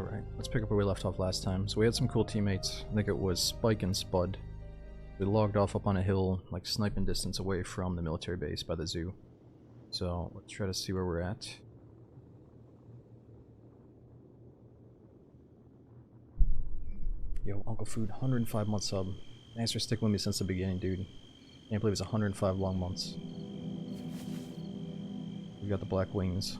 Alright, let's pick up where we left off last time. So we had some cool teammates. I think it was Spike and Spud. We logged off up on a hill, like sniping distance away from the military base by the zoo. So let's try to see where we're at. Yo, Uncle Food, 105 month sub. Thanks for sticking with me since the beginning, dude. Can't believe it's 105 long months. We got the black wings.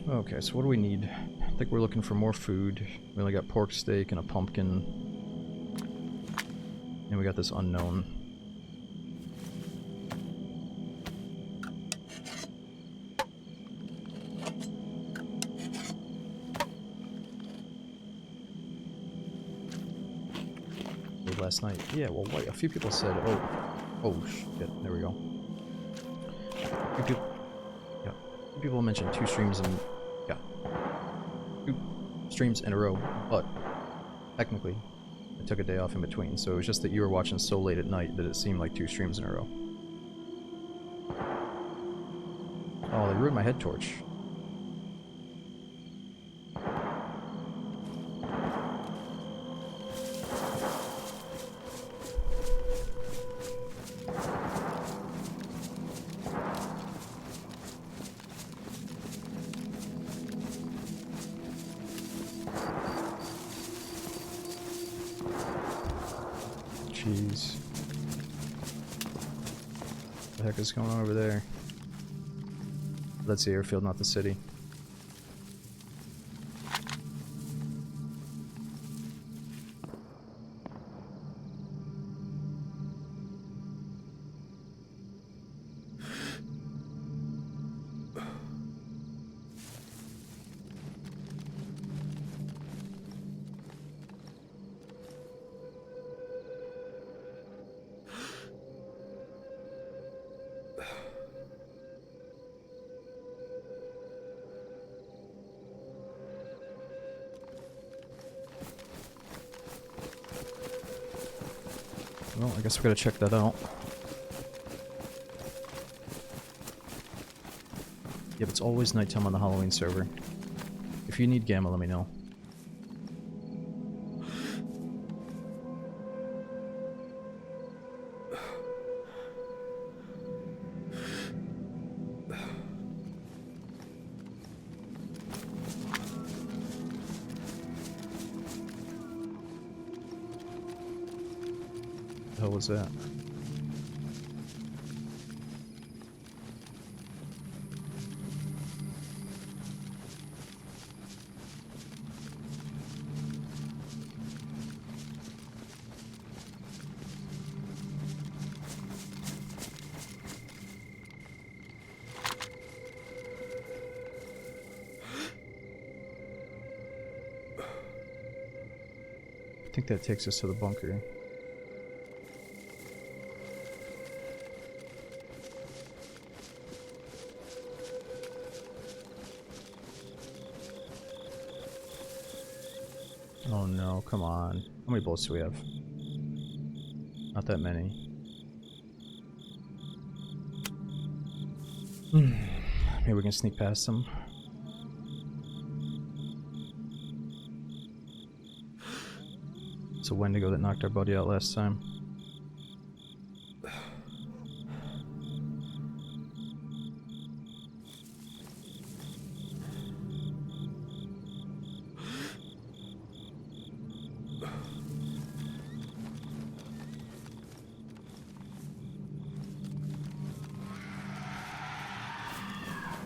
Okay, so what do we need? I think we're looking for more food. We only got pork steak and a pumpkin. And we got this unknown. Late last night. Yeah, well, a few people said, oh shit, there we go. A few people mentioned 2 streams and 2 streams in a row, but technically I took a day off in between, so it was just that you were watching so late at night that it seemed like 2 streams in a row. Oh, they ruined my head torch. Jeez. What the heck is going on over there? That's the airfield, not the city. Well, I guess we gotta check that out. Yep, it's always nighttime on the Halloween server. If you need gamma, let me know. What the hell was that? I think that takes us to the bunker. Oh no, come on. How many bullets do we have? Not that many. Maybe we can sneak past them. It's a Wendigo that knocked our buddy out last time.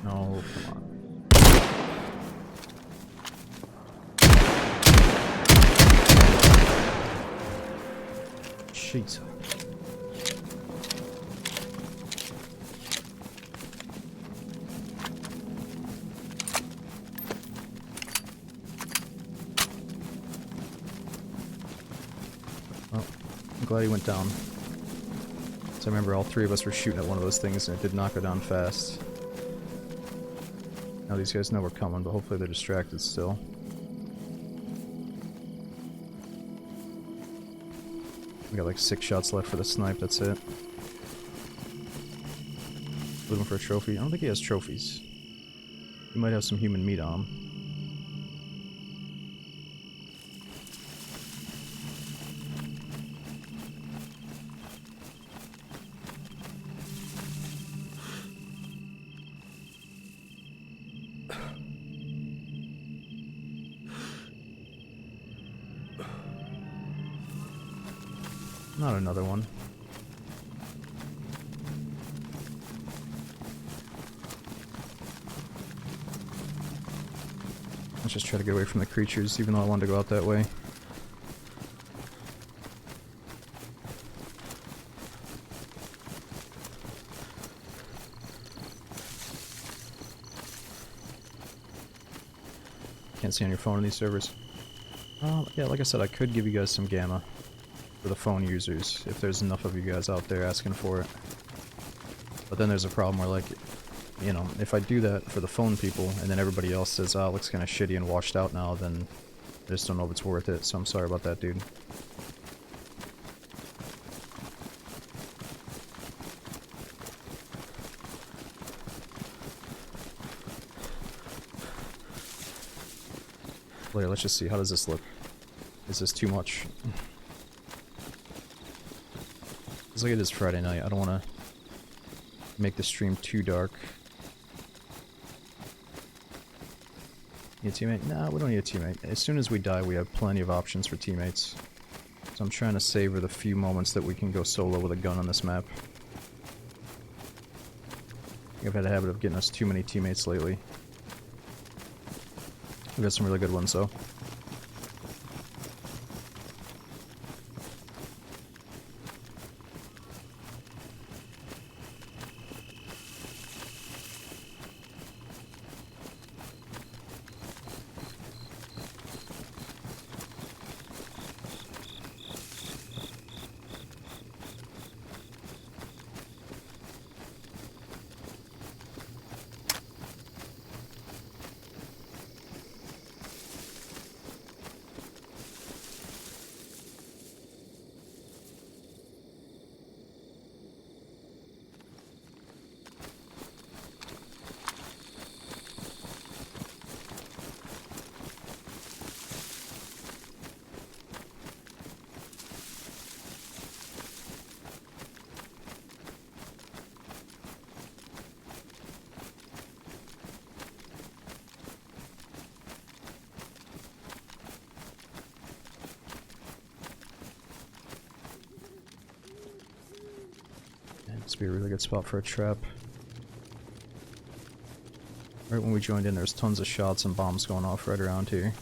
No, come on. Jeez. Well, I'm glad he went down. So I remember all 3 of us were shooting at one of those things and it did not go down fast. Now these guys know we're coming, but hopefully they're distracted still. We got like 6 shots left for the snipe, that's it. Looking for a trophy. I don't think he has trophies. He might have some human meat on him. Not another one. Let's just try to get away from the creatures, even though I wanted to go out that way. Can't see on your phone in these servers. Yeah, like I said, I could give you guys some gamma for the phone users, if there's enough of you guys out there asking for it. But then there's a problem where, like, you know, if I do that for the phone people, and then everybody else says, oh, it looks kind of shitty and washed out now, then I just don't know if it's worth it, so I'm sorry about that, dude. Later, let's just see, how does this look? Is this too much? It's like it is Friday night, I don't want to make the stream too dark. Need a teammate? Nah, we don't need a teammate. As soon as we die, we have plenty of options for teammates. So I'm trying to savor the few moments that we can go solo with a gun on this map. I think I've had a habit of getting us too many teammates lately. We've got some really good ones, though. This would be a really good spot for a trap. Right when we joined in, there's tons of shots and bombs going off right around here.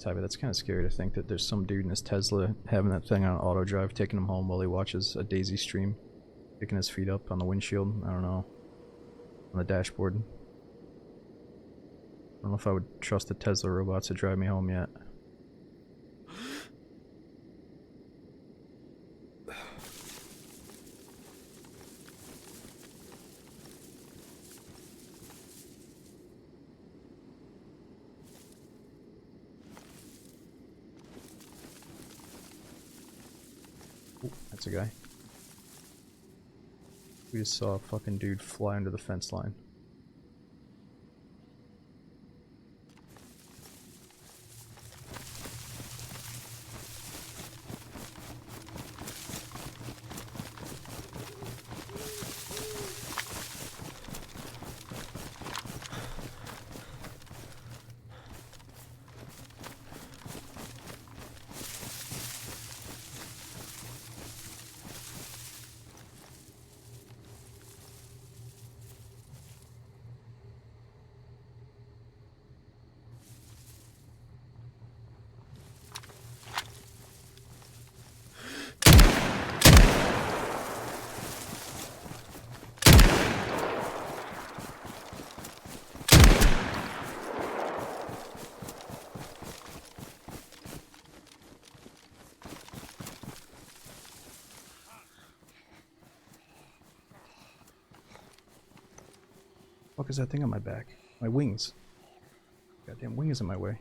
But that's kind of scary to think that there's some dude in his Tesla having that thing on auto drive, taking him home while he watches a DayZ stream, picking his feet up on the windshield. I don't know, on the dashboard. I don't know if I would trust the Tesla robots to drive me home yet. That's a guy. We just saw a fucking dude fly under the fence line. fuck is that thing on my back? My wings. Goddamn wing is in my way.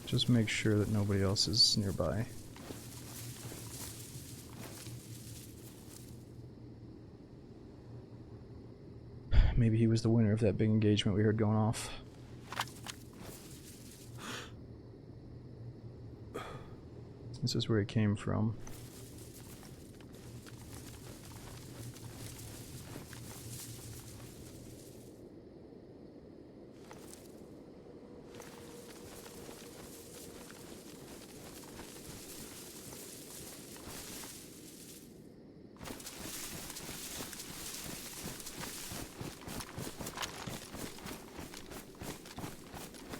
Just make sure that nobody else is nearby. Maybe he was the winner of that big engagement we heard going off. This is where he came from.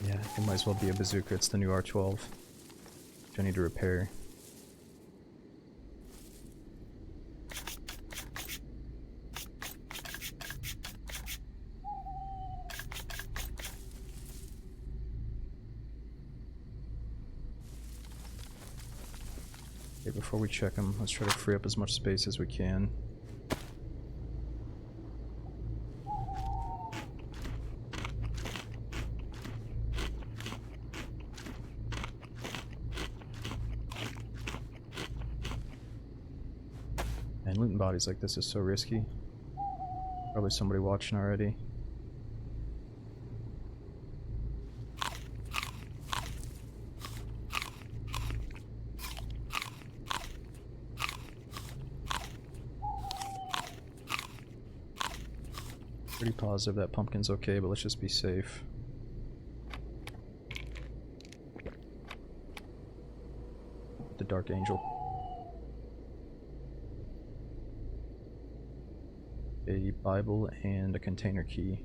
Yeah, it might as well be a bazooka. It's the new R12, which I need to repair. Okay, before we check them, let's try to free up as much space as we can. And looting bodies like this is so risky. Probably somebody watching already. Pretty positive that pumpkin's okay, but let's just be safe. The Dark Angel. A Bible and a container key.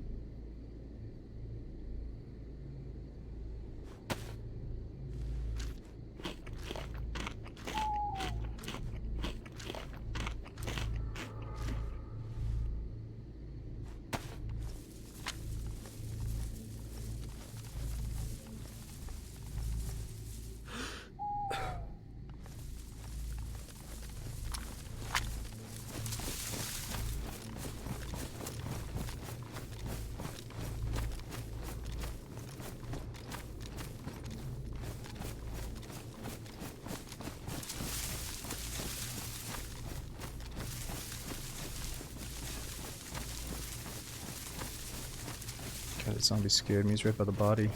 God, that zombie scared me. He's right by the body.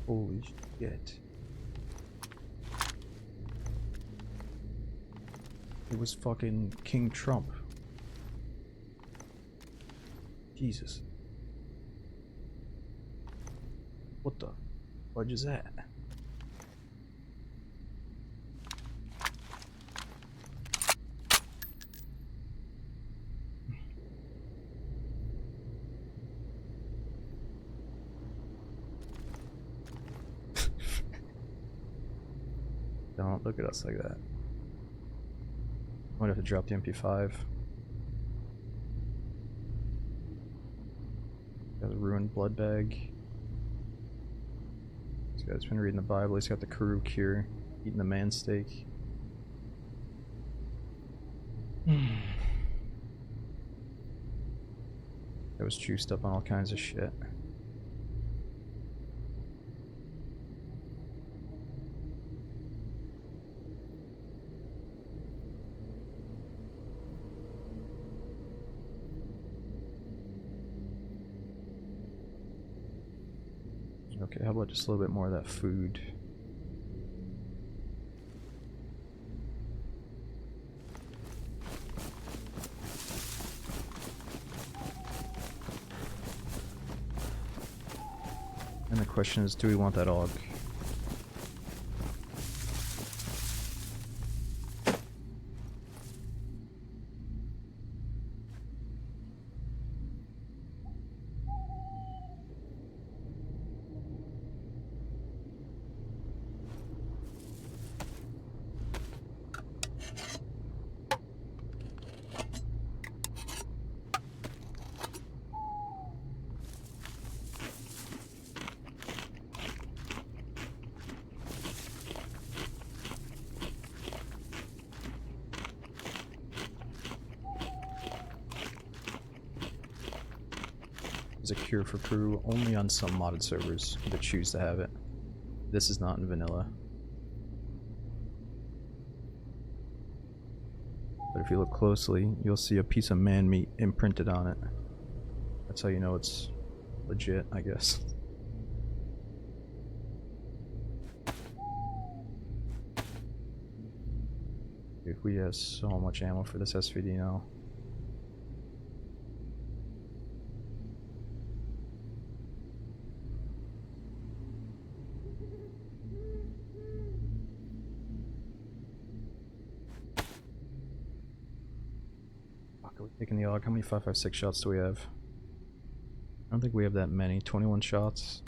Holy shit. It was fucking King Trump. Jesus. What the fudge is that? Don't look at us like that. Might have to drop the MP5. Got a ruined blood bag. This guy's been reading the Bible. He's got the Karuk here, eating the man steak. That was juiced up on all kinds of shit. Okay, how about just a little bit more of that food? And the question is, do we want that og? Is a cure for Peru only on some modded servers that choose to have it. This is not in vanilla. But if you look closely, you'll see a piece of man meat imprinted on it. That's how you know it's legit, I guess. Dude, we have so much ammo for this SVD now. Are we taking the AUG? How many 5.56 shots do we have? I don't think we have that many. 21 shots.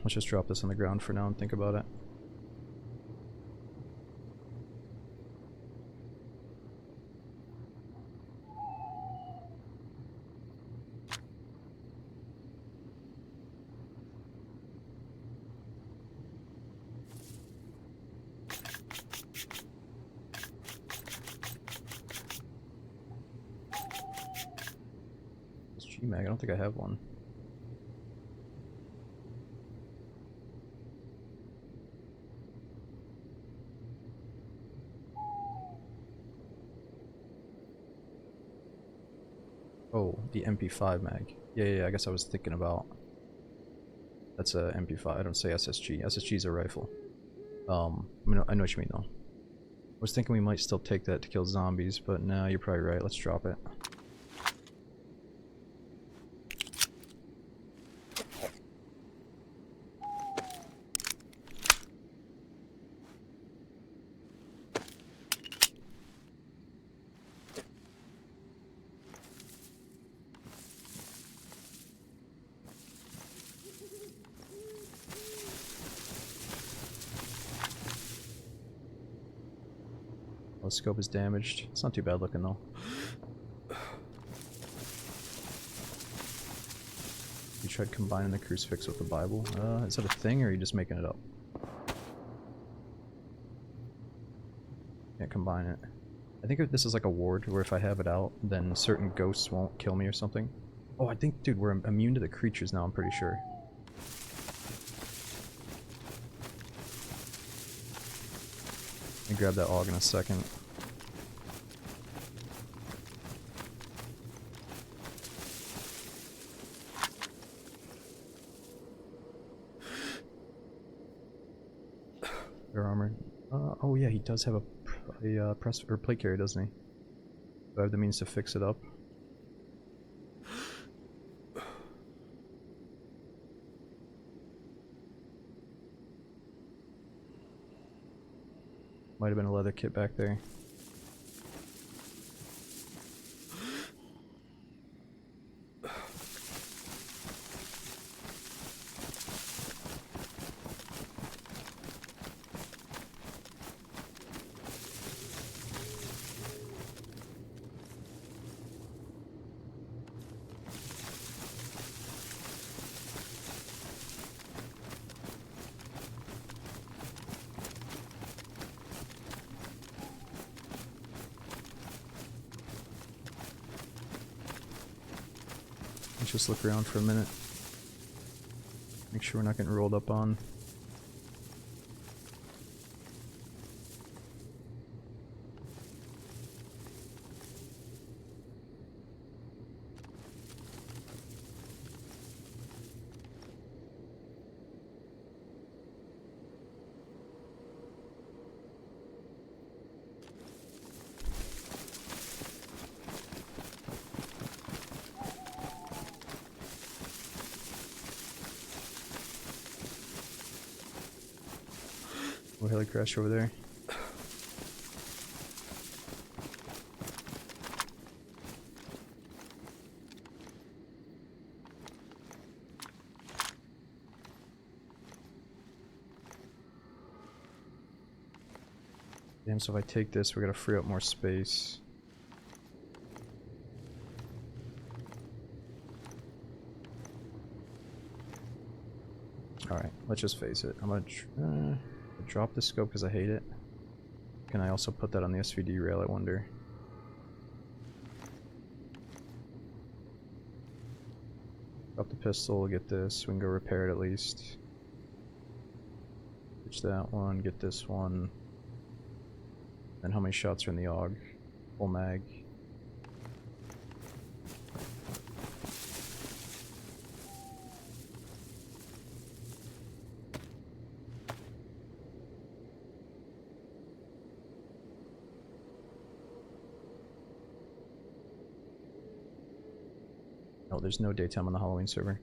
Let's just drop this on the ground for now and think about it. Mag, I don't think I have one. Oh, the MP5 mag. Yeah, I guess I was thinking about... That's a MP5, I don't say SSG. SSG is a rifle. I know what you mean though. I was thinking we might still take that to kill zombies, but no, you're probably right, let's drop it. The scope is damaged. It's not too bad looking though. You tried combining the crucifix with the Bible? Is that a thing or are you just making it up? Can't combine it. I think this is like a ward where if I have it out, then certain ghosts won't kill me or something. Oh, I think, dude, we're immune to the creatures now, I'm pretty sure. Let me grab that AUG in a second. Their armor. Oh yeah, he does have a press or plate carrier, doesn't he? Do I have the means to fix it up? Might have been a leather kit back there. Let's just look around for a minute. Make sure we're not getting rolled up on. heli crash over there. Damn, so if I take this, we're gonna free up more space. Alright, let's just face it. I'm gonna drop the scope because I hate it. Can I also put that on the SVD rail, I wonder? Drop the pistol, get this, we can go repair it at least. Switch that one, get this one. And how many shots are in the AUG? Full mag. Oh, there's no daytime on the Halloween server.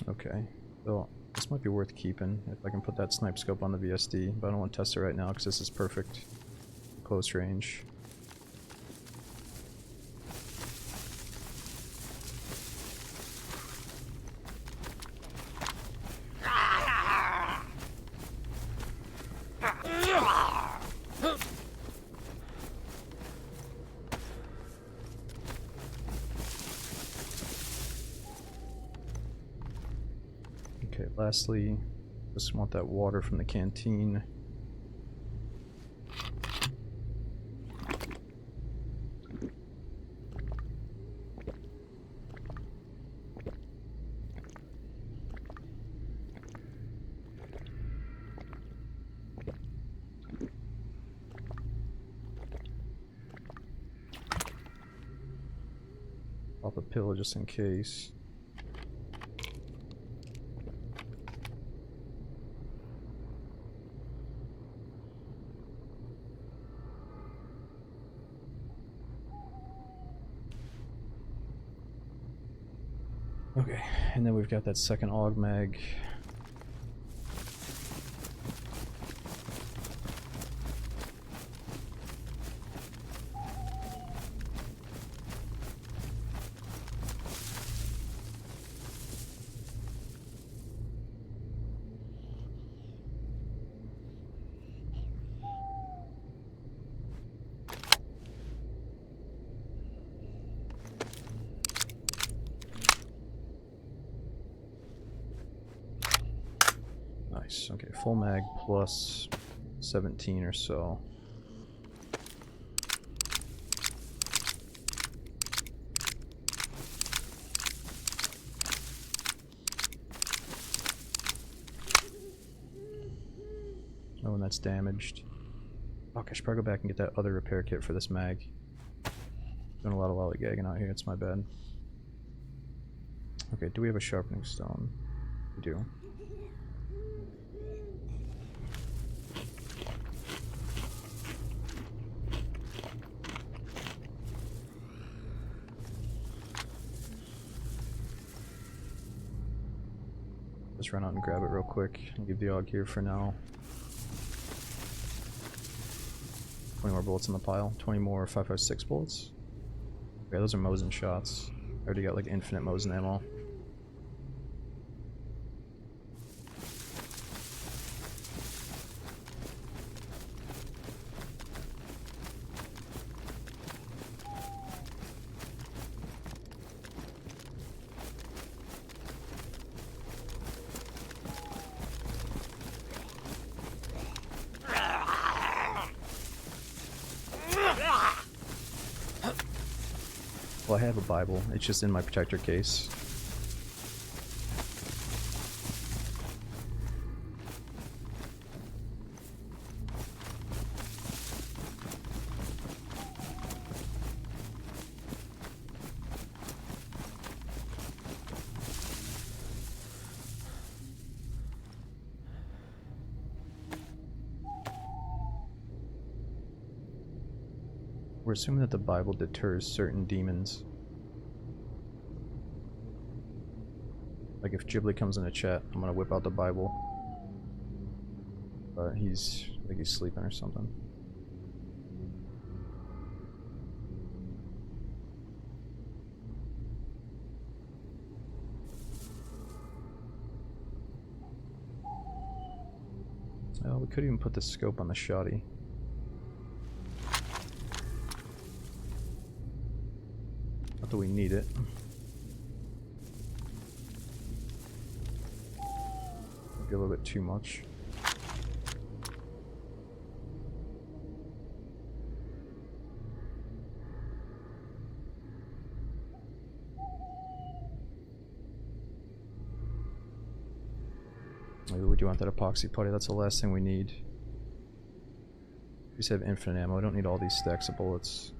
Okay, so this might be worth keeping if I can put that snipe scope on the VSD, but I don't want to test it right now because this is perfect close range. Okay, lastly, just want that water from the canteen. Pop a pill just in case. Okay, and then we've got that second AUG mag. Nice, okay, full mag plus 17 or so. Oh, and that's damaged. Fuck, I should probably go back and get that other repair kit for this mag. Doing a lot of lollygagging out here, it's my bad. Okay, do we have a sharpening stone? We do. Just run out and grab it real quick and leave the AUG here for now. 20 more bullets in the pile. 20 more 5.56 bullets. Okay, those are Mosin shots. I already got like infinite Mosin ammo. Well, I have a Bible. It's just in my protector case. We're assuming that the Bible deters certain demons. Like if Ghibli comes in a chat, I'm gonna whip out the Bible. But I think he's sleeping or something. Oh, we could even put the scope on the shoddy. Not that we need it. Maybe a little bit too much. Maybe we do want that epoxy putty. That's the last thing we need. We just have infinite ammo. I don't need all these stacks of bullets.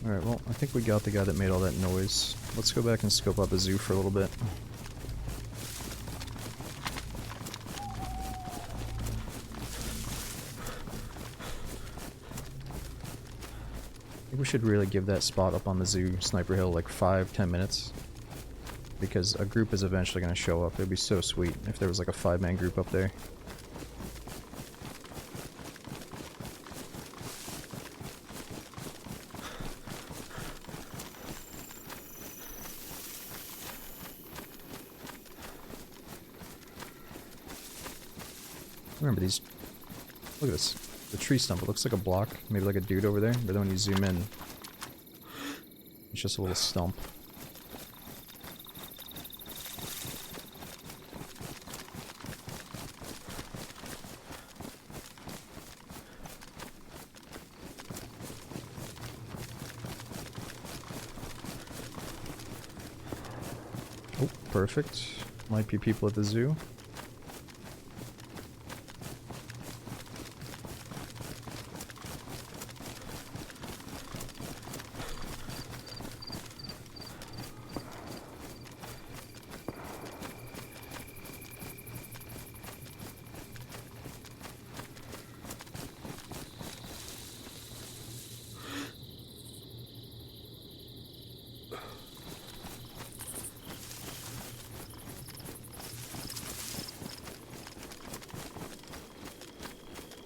Alright, well, I think we got the guy that made all that noise. Let's go back and scope out the zoo for a little bit. I think we should really give that spot up on the zoo, Sniper Hill, like 5-10 minutes. Because a group is eventually going to show up. It'd be so sweet if there was like a 5-man group up there. Remember these, look at this, the tree stump, it looks like a block, maybe like a dude over there, but then when you zoom in, it's just a little stump. Oh, perfect. Might be people at the zoo.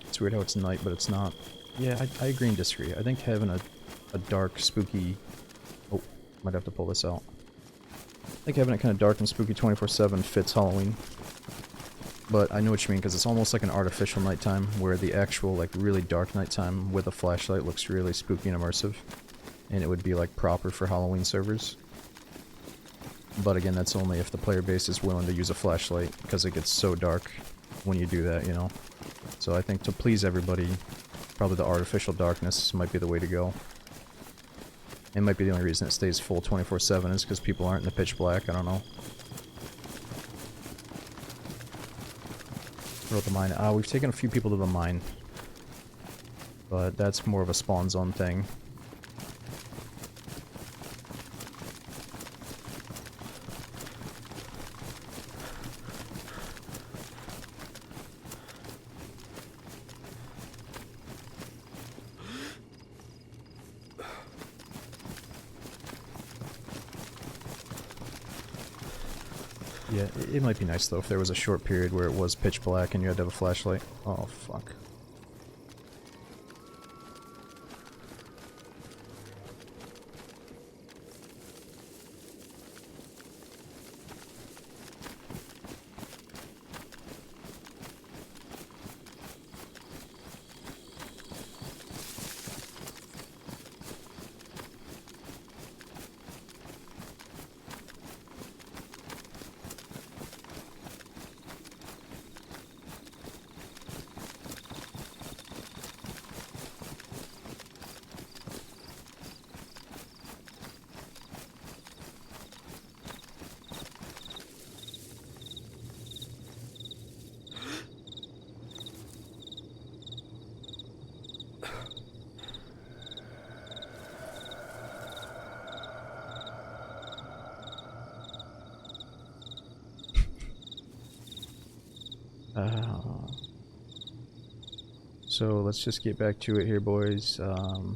It's weird how it's night, but it's not. Yeah, I agree and disagree. I think having a dark, spooky... Oh, might have to pull this out. I think having it kind of dark and spooky 24/7 fits Halloween. But I know what you mean, because it's almost like an artificial nighttime, where the actual, like, really dark nighttime with a flashlight looks really spooky and immersive. And it would be, like, proper for Halloween servers. But again, that's only if the player base is willing to use a flashlight, because it gets so dark when you do that, you know? So I think to please everybody, probably the artificial darkness might be the way to go. It might be the only reason it stays full 24/7 is because people aren't in the pitch black, I don't know. We're at the mine. We've taken a few people to the mine. But that's more of a spawn zone thing. Yeah, it might be nice though if there was a short period where it was pitch black and you had to have a flashlight. Oh, fuck. So let's just get back to it here, boys. The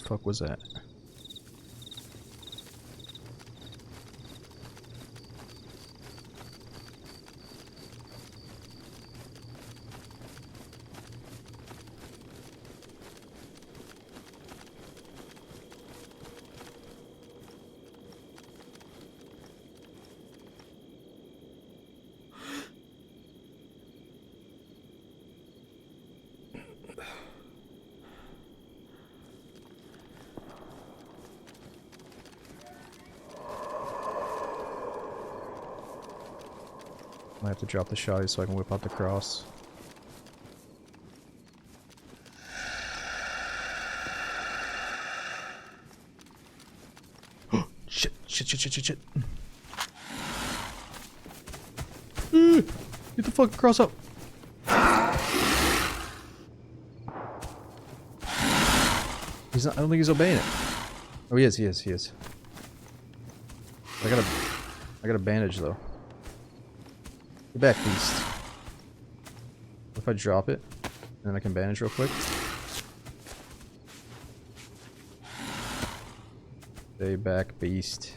fuck was that? I have to drop the shotty so I can whip out the cross. Shit, shit, shit, shit, shit, shit. Get the fucking cross up. He's not, I don't think he's obeying it. Oh, he is, he is, he is. I got a bandage though. Get back, beast. What if I drop it? And then I can bandage real quick? Stay back, beast.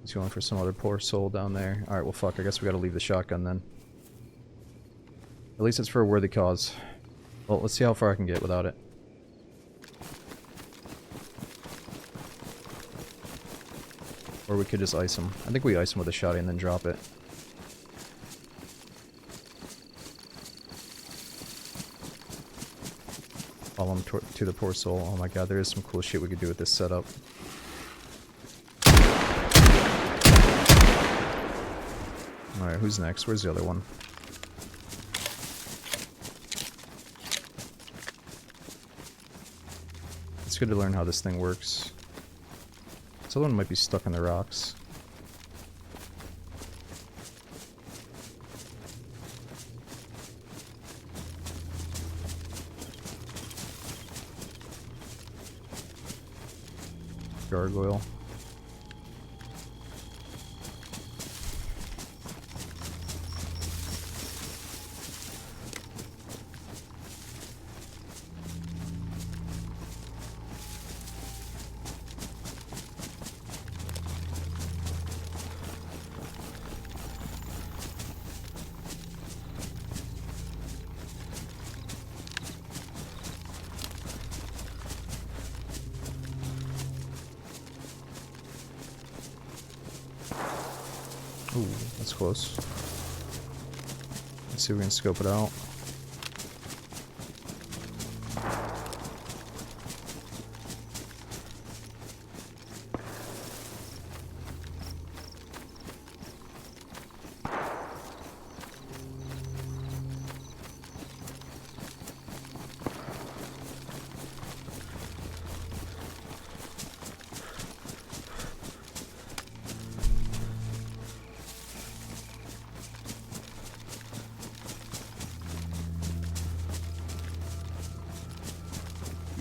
He's going for some other poor soul down there. Alright, well fuck, I guess we gotta leave the shotgun then. At least it's for a worthy cause. Well, let's see how far I can get without it. Or we could just ice him. I think we ice him with a shotty and then drop it. Follow him to the poor soul. Oh my god, there is some cool shit we could do with this setup. Alright, who's next? Where's the other one? It's good to learn how this thing works. This other one might be stuck in the rocks. Gargoyle. Ooh, that's close. Let's see if we can scope it out.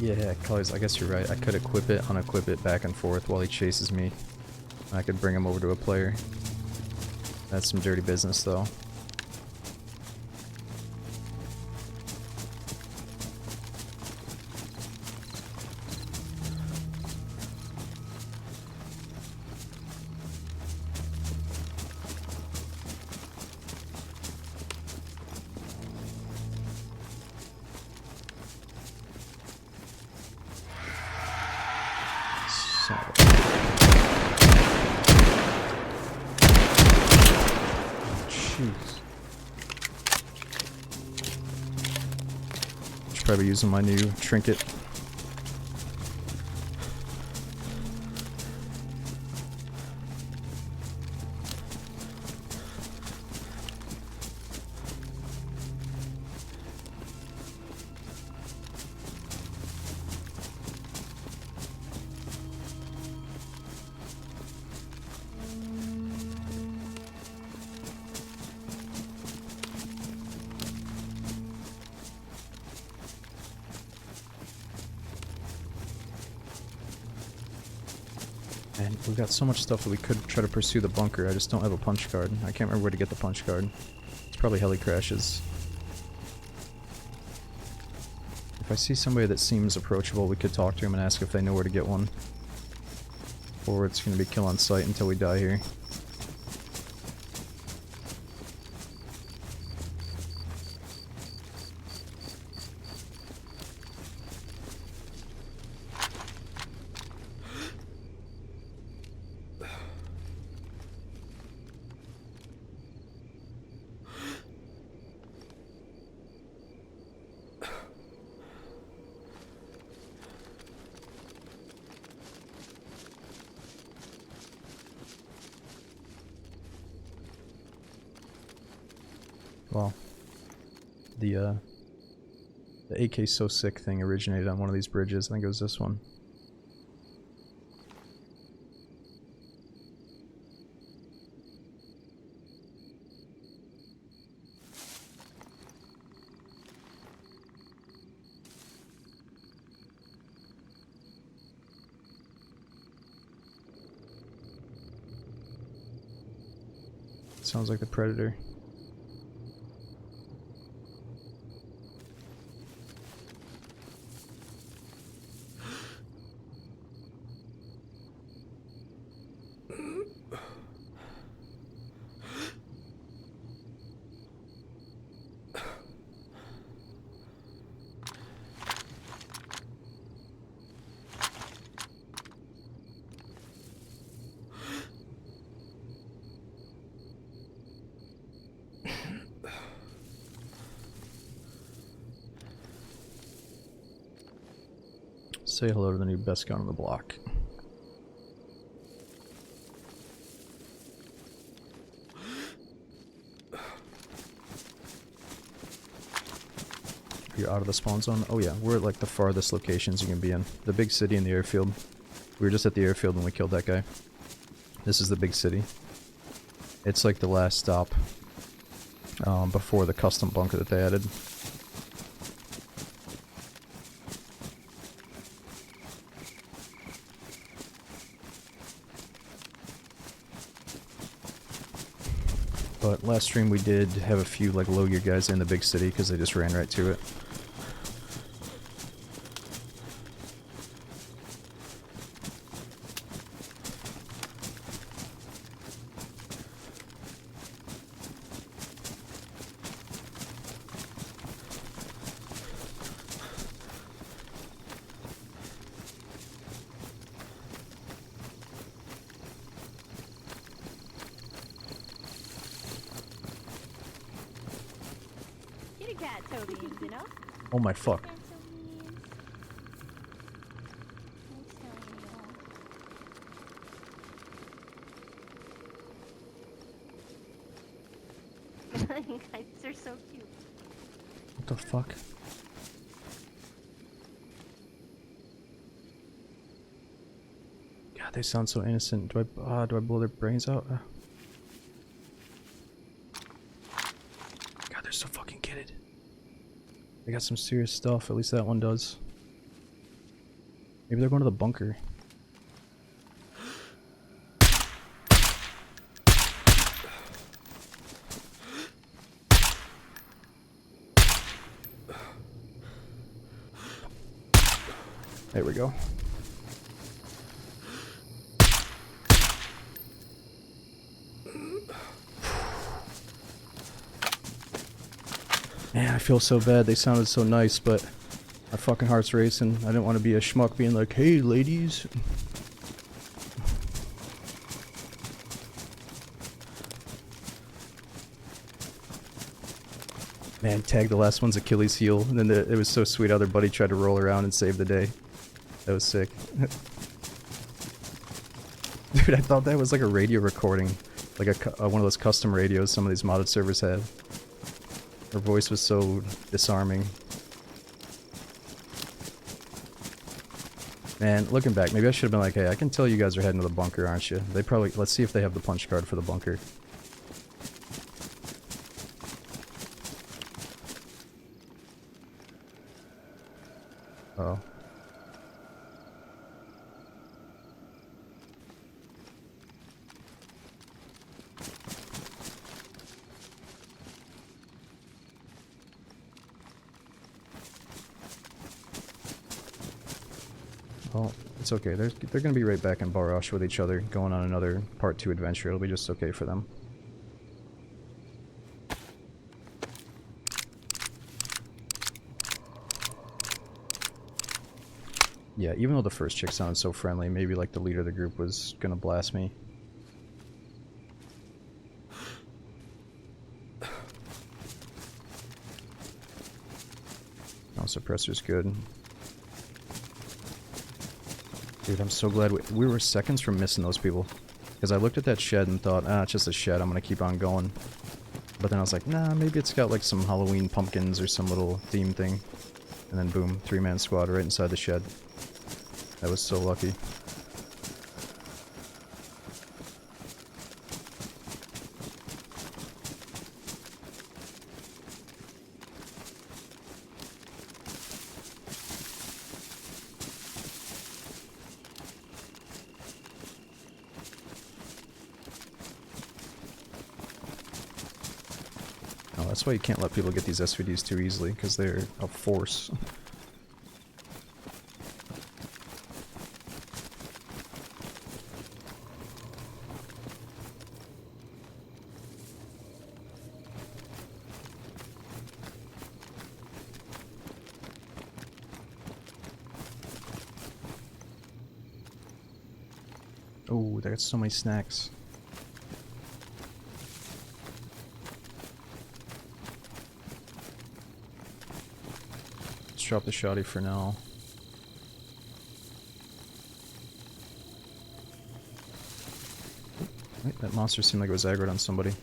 Yeah, cause I guess you're right. I could equip it, unequip it back and forth while he chases me. I could bring him over to a player. That's some dirty business though. Should probably using my new trinket. And we've got so much stuff that we could try to pursue the bunker. I just don't have a punch card. I can't remember where to get the punch card. It's probably heli crashes. If I see somebody that seems approachable, we could talk to him and ask if they know where to get one. Or it's going to be kill on sight until we die here. Well, the AK So Sick thing originated on one of these bridges. I think it was this one. Sounds like the Predator. Say hello to the new best gun on the block. You're out of the spawn zone? Oh yeah, we're at like the farthest locations you can be in. The big city and the airfield. We were just at the airfield when we killed that guy. This is the big city. It's like the last stop before the custom bunker that they added. But last stream we did have a few like low gear guys in the big city because they just ran right to it. Oh my fuck. You guys are so cute. What the fuck? God, they sound so innocent. Do I blow their brains out? God, they're so fucking kidded. They got some serious stuff, at least that one does. Maybe they're going to the bunker. There we go. Man, I feel so bad. They sounded so nice, but my fucking heart's racing. I didn't want to be a schmuck being like, hey, ladies. Man, tagged the last one's Achilles heel, and then it was so sweet how their buddy tried to roll around and save the day. That was sick. Dude, I thought that was like a radio recording. Like one of those custom radios some of these modded servers had. Her voice was so disarming. Man, looking back, maybe I should have been like, hey, I can tell you guys are heading to the bunker, aren't you? They probably... Let's see if they have the punch card for the bunker. Uh-oh. Well, it's okay. They're gonna be right back in Barash with each other, going on another part 2 adventure. It'll be just okay for them. Yeah, even though the first chick sounded so friendly, maybe like the leader of the group was gonna blast me. Oh, suppressor's good. Dude, I'm so glad we were seconds from missing those people. Because I looked at that shed and thought, ah, it's just a shed, I'm gonna keep on going. But then I was like, nah, maybe it's got like some Halloween pumpkins or some little theme thing. And then boom, 3-man squad right inside the shed. That was so lucky. Oh, that's why you can't let people get these SVDs too easily, because they're a force. Oh, they got so many snacks. Let's drop the shoddy for now. Wait, that monster seemed like it was aggroed on somebody.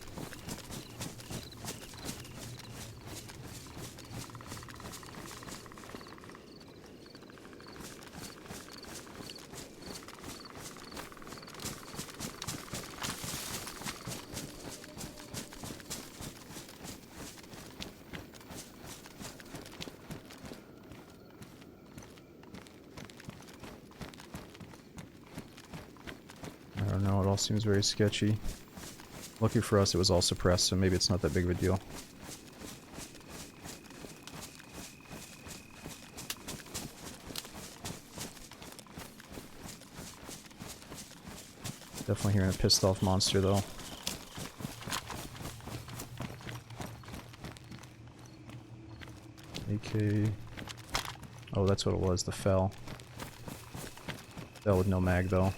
I don't know, it all seems very sketchy. Lucky for us, it was all suppressed, so maybe it's not that big of a deal. Definitely hearing a pissed off monster, though. AK... Oh, that's what it was, the Fel. Fel with no mag, though.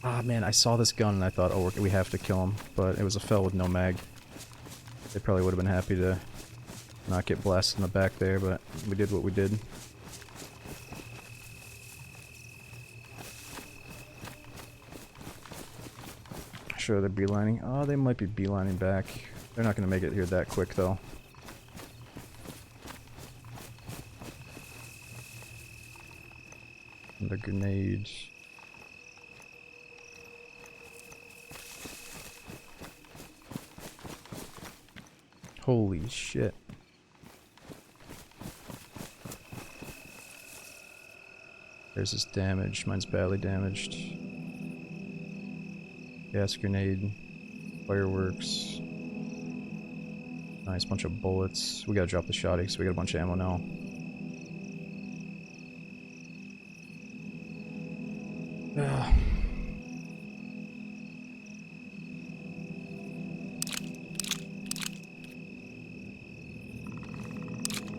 Ah, man, I saw this gun and I thought, oh, we have to kill him. But it was a Fel with no mag. They probably would have been happy to not get blasted in the back there, but we did what we did. Sure, they're beelining. Oh, they might be beelining back. They're not going to make it here that quick, though. And the grenades. Holy shit. There's this damage. Mine's badly damaged. Gas grenade. Fireworks. Nice bunch of bullets. We gotta drop the shotty because we got a bunch of ammo now.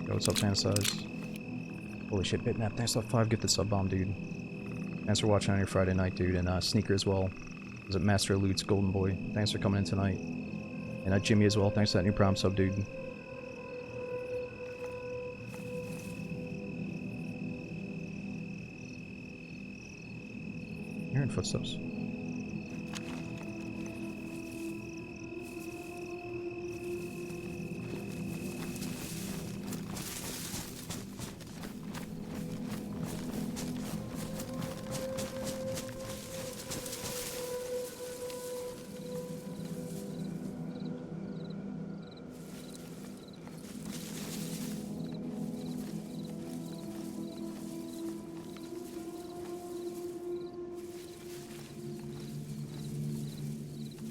Yo, what's up, Fantasize? Holy shit, Bitmap, thanks for 5, get the sub bomb, dude. Thanks for watching on your Friday night, dude, and Sneaker as well. Was it Master of Loot's Golden Boy? Thanks for coming in tonight. And Jimmy as well, thanks for that new prom sub, dude. Hearing footsteps.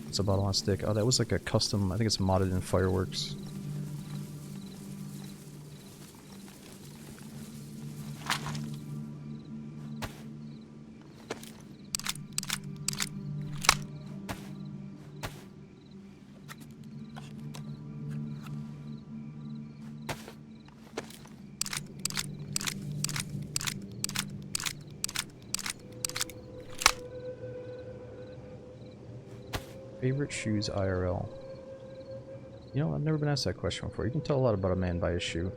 It's a bottle on a stick. Oh, that was like a custom, I think it's modded in Fireworks. Favorite shoes IRL? You know, I've never been asked that question before. You can tell a lot about a man by his shoe.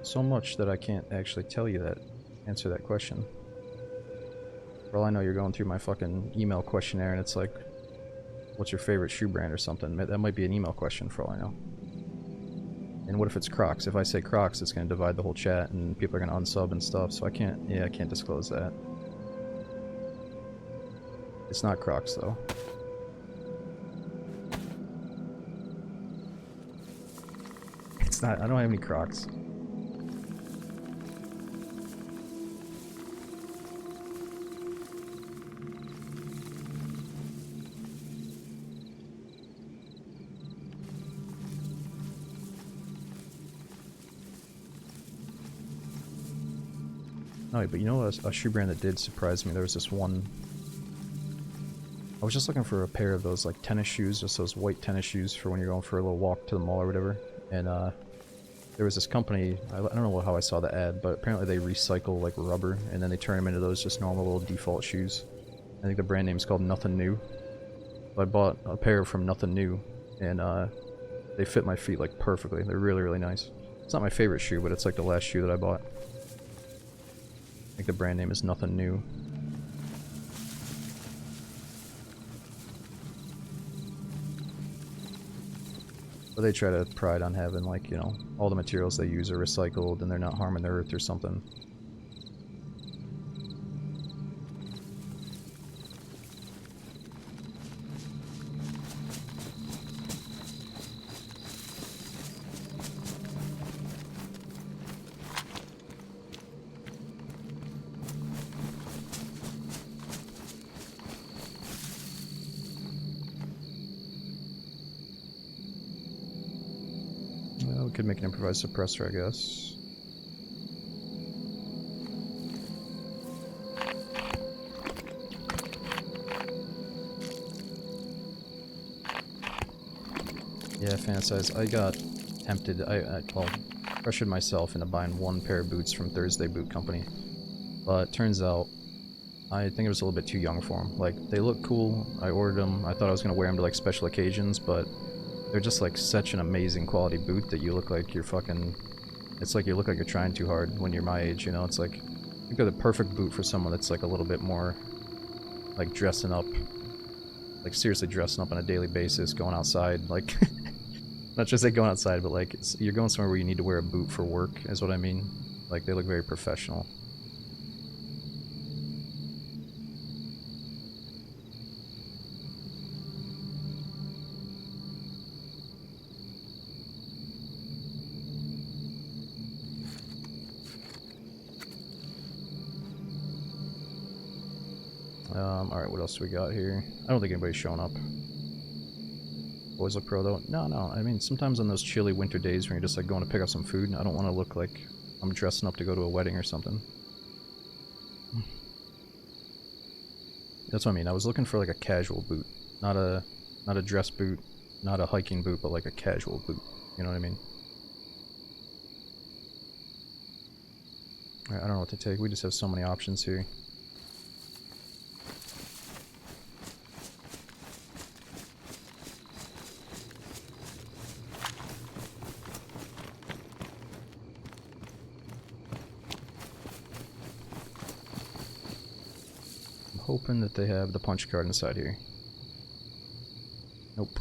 So much that I can't actually tell you that, answer that question. For all I know, you're going through my fucking email questionnaire and it's like, what's your favorite shoe brand or something? That might be an email question for all I know. And what if it's Crocs? If I say Crocs, it's going to divide the whole chat and people are going to unsub and stuff, so I can't disclose that. It's not Crocs, though. It's not, I don't have any Crocs. No, but you know a shoe brand that did surprise me? There was this one... I was just looking for a pair of those like tennis shoes, just those white tennis shoes for when you're going for a little walk to the mall or whatever. And there was this company, I don't know how I saw the ad, but apparently they recycle like rubber and then they turn them into those just normal little default shoes. I think the brand name is called Nothing New. So I bought a pair from Nothing New and they fit my feet like perfectly. They're really, really nice. It's not my favorite shoe, but it's like the last shoe that I bought. I think the brand name is Nothing New. But they try to pride on having, like, you know, all the materials they use are recycled and they're not harming the earth or something. Well, we could make an improvised suppressor, I guess. Yeah, fantasize. I got tempted. Well, pressured myself into buying one pair of boots from Thursday Boot Company. But turns out, I think it was a little bit too young for them. Like, they look cool. I ordered them. I thought I was going to wear them to, like, special occasions, but they're just, like, such an amazing quality boot that you look like you're fucking... It's like you look like you're trying too hard when you're my age, you know? It's like, I think they're the perfect boot for someone that's, like, a little bit more, like, dressing up. Like, seriously dressing up on a daily basis, going outside, like... Not just like going outside, but like you're going somewhere where you need to wear a boot for work, is what I mean. Like they look very professional. Alright, what else do we got here? I don't think anybody's showing up. Boys look pro though. No, I mean, sometimes on those chilly winter days when you're just like going to pick up some food, I don't want to look like I'm dressing up to go to a wedding or something. That's what I mean. I was looking for like a casual boot. Not a dress boot, not a hiking boot, but like a casual boot. You know what I mean? Alright, I don't know what to take. We just have so many options here. Hoping that they have the punch card inside here. Nope.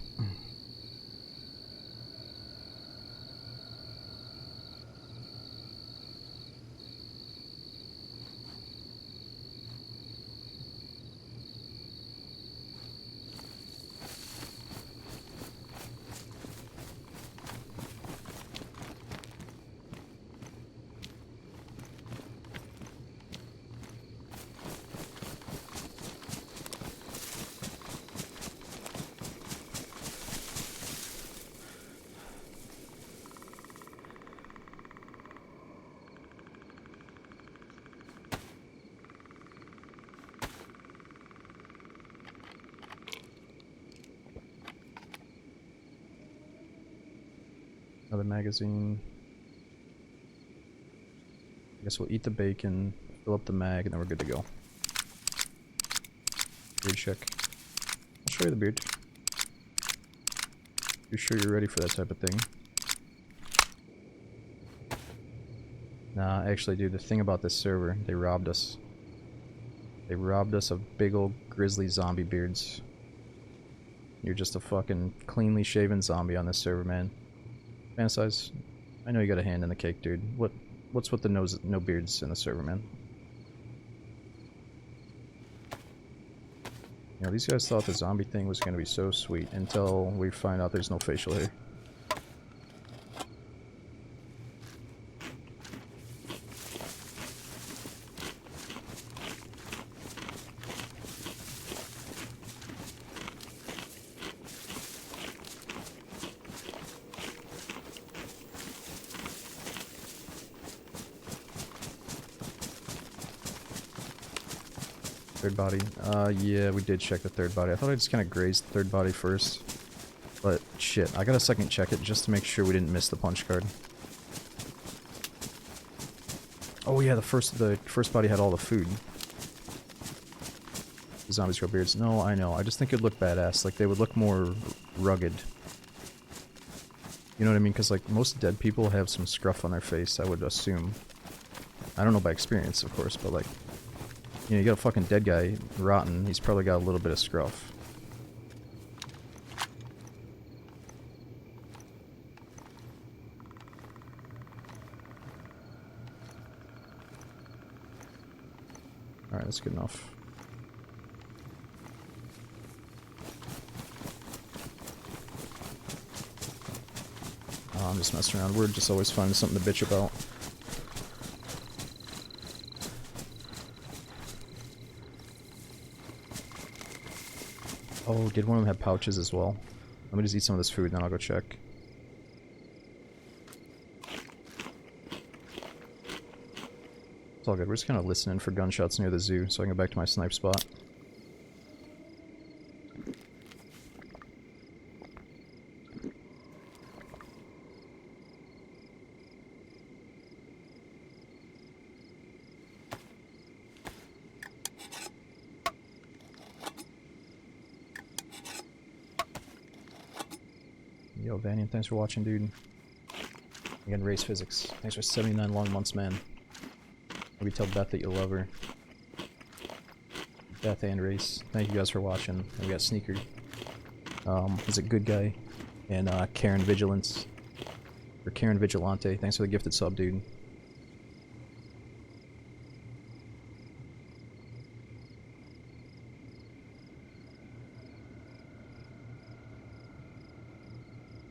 Another magazine. I guess we'll eat the bacon, fill up the mag, and then we're good to go. Food check. show you the beard. You sure you're ready for that type of thing? Nah, actually, dude, the thing about this server, they robbed us. They robbed us of big old grizzly zombie beards. You're just a fucking cleanly shaven zombie on this server, man. Fantasize. I know you got a hand in the cake, dude. What's with the no beards in the server, man? You know, these guys thought the zombie thing was gonna be so sweet until we find out there's no facial hair. Third body. Yeah, we did check the third body. I thought I just kind of grazed the third body first. But, shit, I gotta second check it just to make sure we didn't miss the punch card. Oh yeah, the first body had all the food. The zombies grow beards. No, I know. I just think it'd look badass. Like, they would look more rugged. You know what I mean? Because, like, most dead people have some scruff on their face, I would assume. I don't know by experience, of course, but, like, you know, you got a fucking dead guy, rotten, he's probably got a little bit of scruff. Alright, that's good enough. Oh, I'm just messing around. We're just always finding something to bitch about. Oh, did one of them have pouches as well? Let me just eat some of this food and then I'll go check. It's all good. We're just kind of listening for gunshots near the zoo so I can go back to my snipe spot. Yo, Vanian, thanks for watching, dude. Again, Race Physics. Thanks for 79 long months, man. Maybe tell Beth that you love her. Beth and Race, thank you guys for watching. And we got Sneaker. He's a good guy. And Karen Vigilance. Or Karen Vigilante. Thanks for the gifted sub, dude.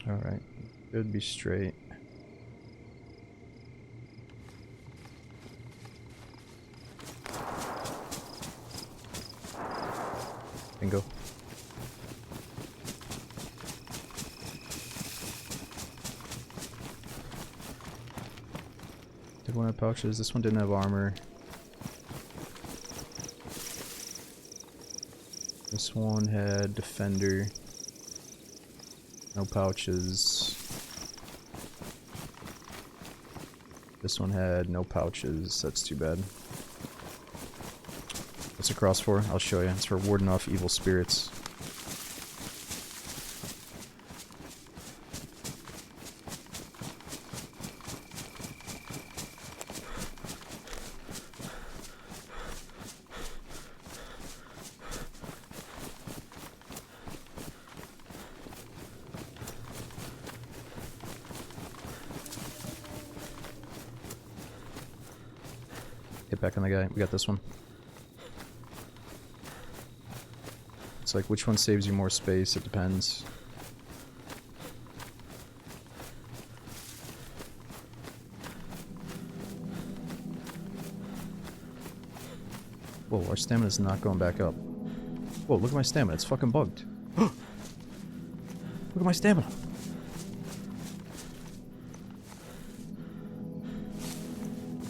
Alright. Should be straight. Bingo. Did one have pouches? This one didn't have armor. This one had defender. No pouches. This one had no pouches. That's too bad. What's it cross for? I'll show you. It's for warding off evil spirits. Hit back on the guy. We got this one. It's like, which one saves you more space? It depends. Whoa, our stamina's not going back up. Whoa, look at my stamina. It's fucking bugged. Look at my stamina.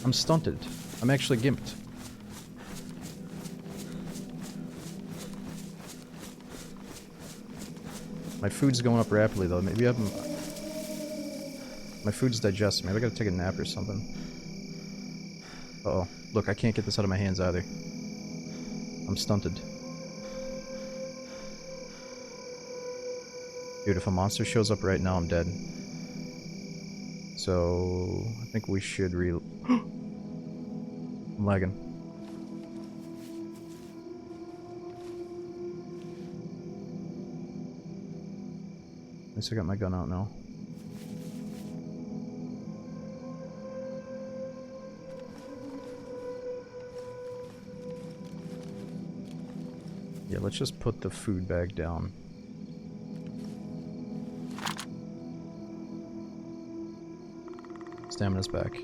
I'm stunted. I'm actually gimped. My food's going up rapidly though. Maybe I'm... My food's digesting. Maybe I gotta take a nap or something. Uh-oh. Look, I can't get this out of my hands either. I'm stunted. Dude, if a monster shows up right now, I'm dead. So I think we should I'm lagging. At least I got my gun out now. Yeah, let's just put the food bag down. Stamina's back.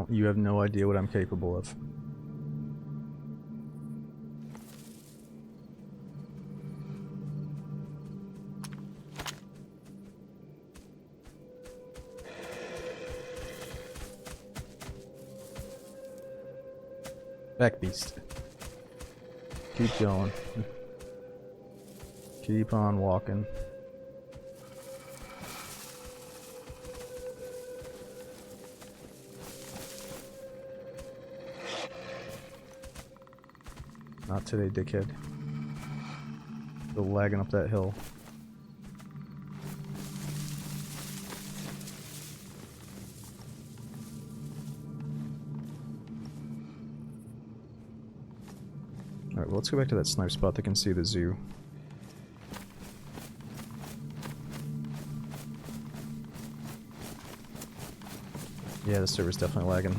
You have no idea what I'm capable of. Back beast. Keep going. Keep on walking. Not today, dickhead. Still lagging up that hill. Alright, well, let's go back to that snipe spot that can see the zoo. Yeah, the server's definitely lagging.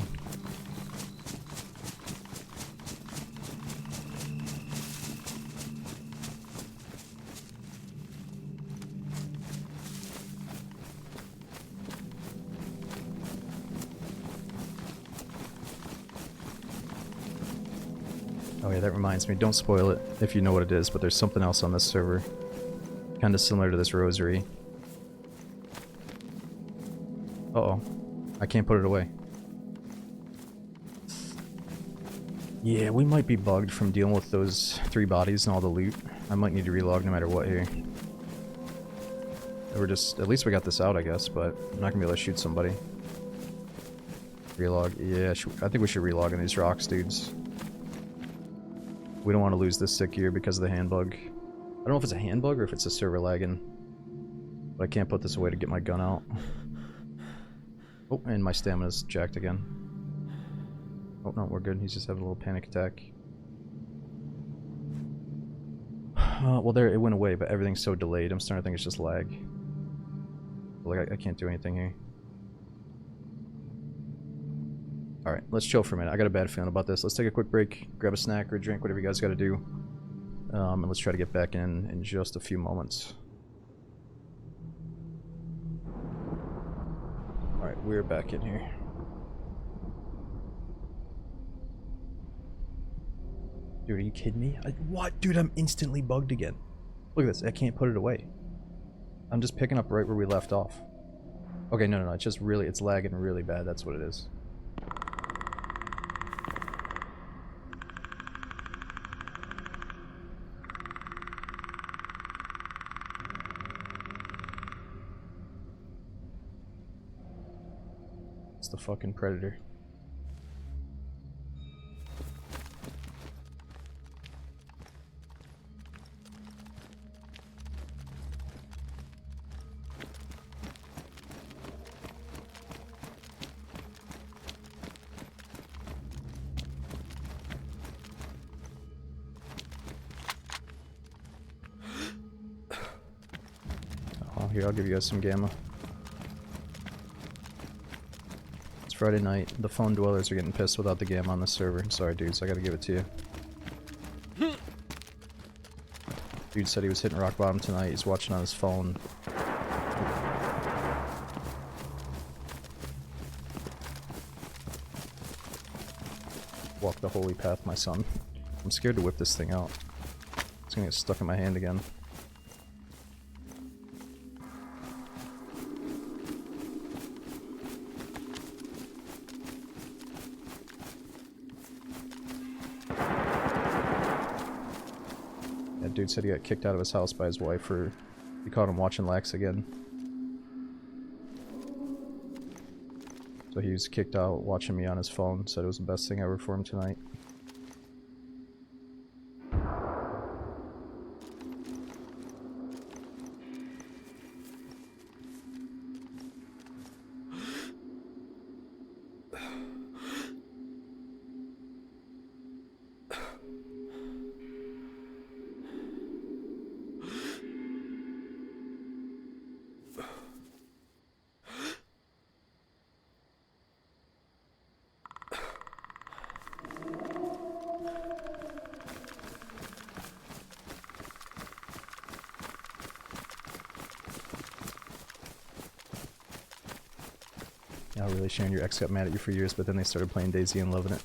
Oh yeah, that reminds me, don't spoil it if you know what it is, but there's something else on this server. Kinda similar to this rosary. Uh-oh. I can't put it away. Yeah, we might be bugged from dealing with those 3 bodies and all the loot. I might need to relog no matter what here. We're just, at least we got this out, I guess, but I'm not gonna be able to shoot somebody. Relog, yeah, I think we should relog in these rocks, dudes. We don't want to lose this sick gear because of the hand bug. I don't know if it's a hand bug or if it's a server lagging. But I can't put this away to get my gun out. Oh, and my stamina's jacked again. Oh no, we're good. He's just having a little panic attack. Well there, it went away, but everything's so delayed. I'm starting to think it's just lag. Like, I can't do anything here. Alright, let's chill for a minute. I got a bad feeling about this. Let's take a quick break, grab a snack or a drink, whatever you guys gotta do. And let's try to get back in just a few moments. Alright, we're back in here. Dude, are you kidding me? What? Dude, I'm instantly bugged again. Look at this. I can't put it away. I'm just picking up right where we left off. Okay, no. It's just really, it's lagging really bad. That's what it is. It's the fucking predator. Oh, here, I'll give you guys some gamma. It's Friday night. The phone dwellers are getting pissed without the gamma on the server. Sorry, dudes, I gotta give it to you. Dude said he was hitting rock bottom tonight. He's watching on his phone. Walk the holy path, my son. I'm scared to whip this thing out. It's gonna get stuck in my hand again. That dude said he got kicked out of his house by his wife for he caught him watching Lax again. So he was kicked out watching me on his phone. Said it was the best thing ever for him tonight. Yeah, really, Sharon, your ex got mad at you for years, but then they started playing DayZ and loving it.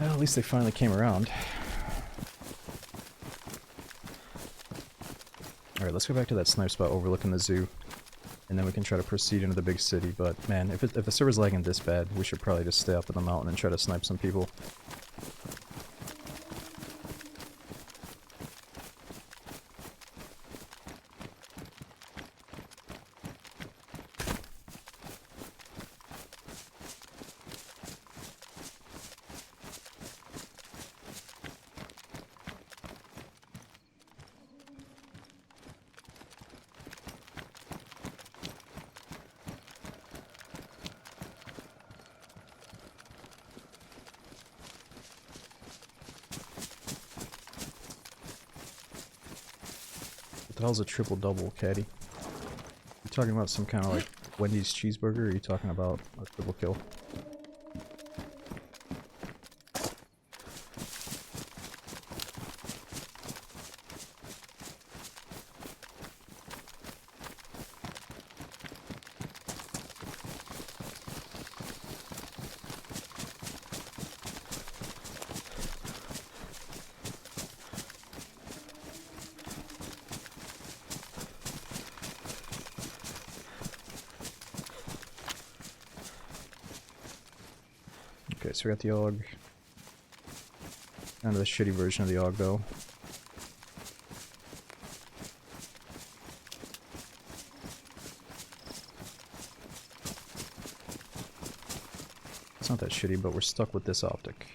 Well, at least they finally came around. Alright, let's go back to that snipe spot overlooking the zoo. And then we can try to proceed into the big city, but man, if the server's lagging this bad, we should probably just stay up in the mountain and try to snipe some people. What the hell's a triple double, Caddy? You talking about some kind of like Wendy's cheeseburger, or are you talking about a triple kill? Okay, so we got the AUG. Kind of the shitty version of the AUG, though. It's not that shitty, but we're stuck with this optic.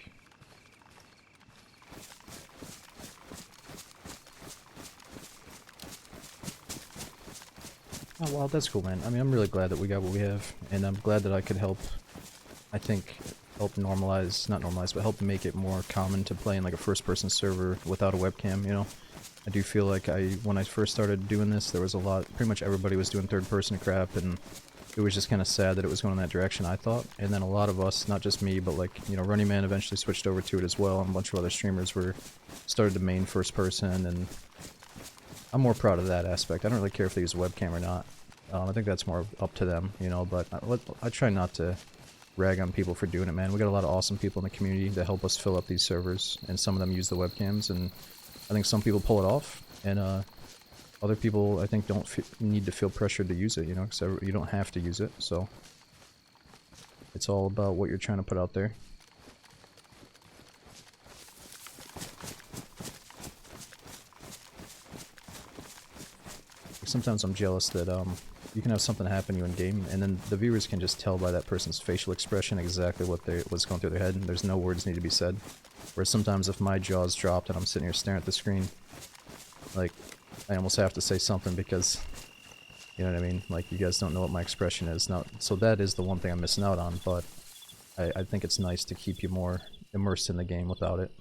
Oh, well, that's cool, man. I mean, I'm really glad that we got what we have, and I'm glad that I could help, I think, help normalize, not normalize, but help make it more common to play in like a first-person server without a webcam, you know? I do feel like when I first started doing this, there was a lot, pretty much everybody was doing third-person crap, and it was just kind of sad that it was going in that direction, I thought. And then a lot of us, not just me, but like, you know, Running Man eventually switched over to it as well, and a bunch of other streamers started to main first-person, and I'm more proud of that aspect. I don't really care if they use a webcam or not. I think that's more up to them, you know, but I try not to rag on people for doing it, man. We got a lot of awesome people in the community that help us fill up these servers, and some of them use the webcams, and I think some people pull it off, and other people I think don't need to feel pressured to use it, you know, because you don't have to use it, so it's all about what you're trying to put out there. Sometimes I'm jealous that you can have something happen to you in game, and then the viewers can just tell by that person's facial expression exactly what's going through their head, and there's no words need to be said. Whereas sometimes if my jaw's dropped and I'm sitting here staring at the screen, like, I almost have to say something because, you know what I mean? Like, you guys don't know what my expression is. Now, so that is the one thing I'm missing out on, but I think it's nice to keep you more immersed in the game without it.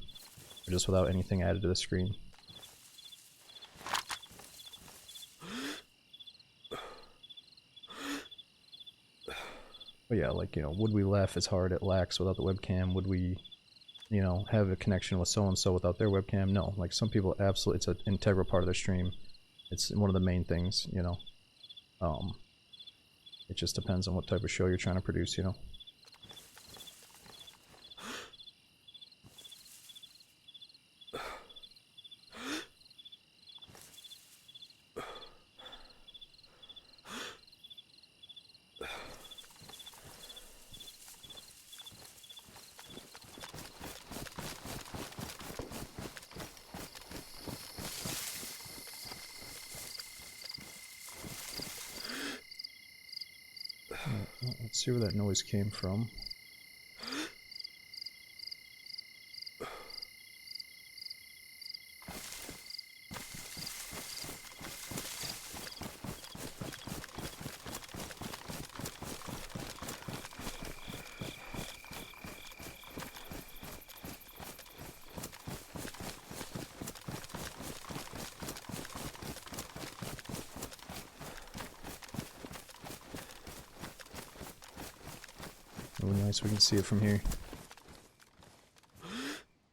Or just without anything added to the screen. But yeah, like, you know, would we laugh as hard at Lax without the webcam? Would we, you know, have a connection with so-and-so without their webcam? No. Like, some people absolutely, it's an integral part of their stream. It's one of the main things, you know. It just depends on what type of show you're trying to produce, you know. Well, let's see where that noise came from. Really nice, we can see it from here.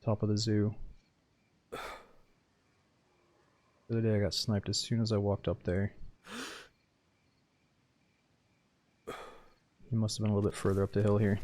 Top of the zoo. The other day I got sniped as soon as I walked up there. He must have been a little bit further up the hill here.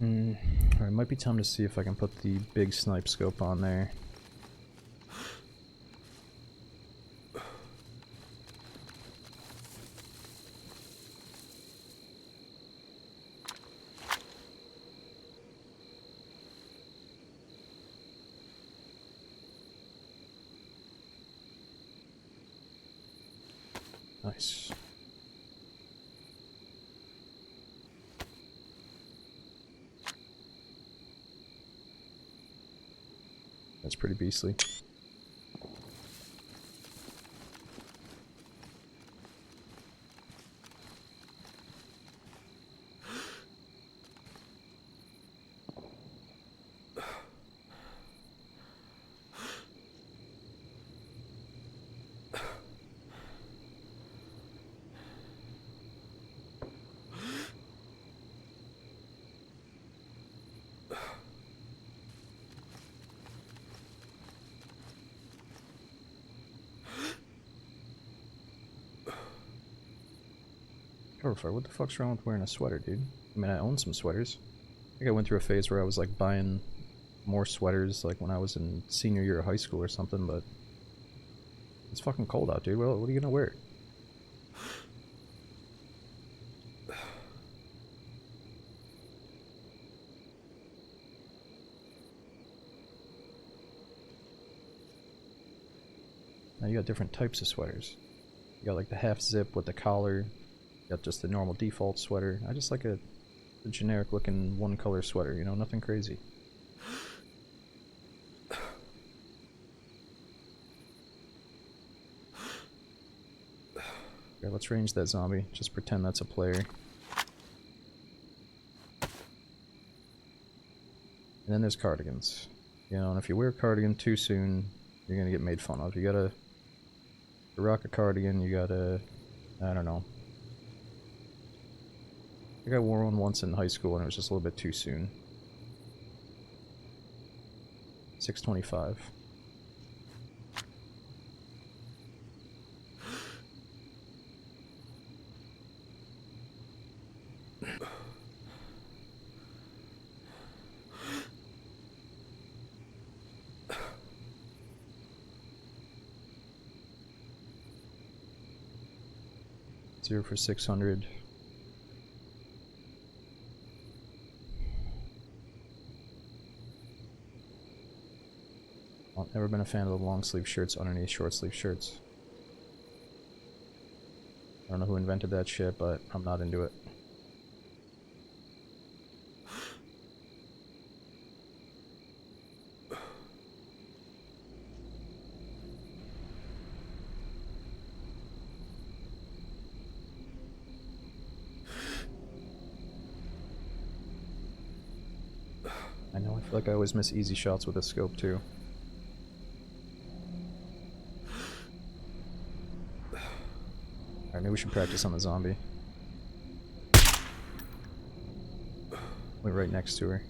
Alright, might be time to see if I can put the big snipe scope on there. Nice. That's pretty beastly. Cover fire, what the fuck's wrong with wearing a sweater, dude? I mean, I own some sweaters. I think I went through a phase where I was like buying more sweaters like when I was in senior year of high school or something, but it's fucking cold out, dude. Well, what are you gonna wear? Now you got different types of sweaters. You got like the half zip with the collar. You got just the normal default sweater. I just like a generic looking one color sweater, you know, nothing crazy. Okay, let's range that zombie. Just pretend that's a player. And then there's cardigans. You know, and if you wear a cardigan too soon, you're gonna get made fun of. You gotta to rock a cardigan, you gotta, I don't know. I think I wore one once in high school and it was just a little bit too soon. 625. 0 for 600. I've never been a fan of the long sleeve shirts underneath short sleeve shirts. I don't know who invented that shit, but I'm not into it. I know, I feel like I always miss easy shots with a scope too. Alright, maybe we should practice on the zombie. Went right next to her.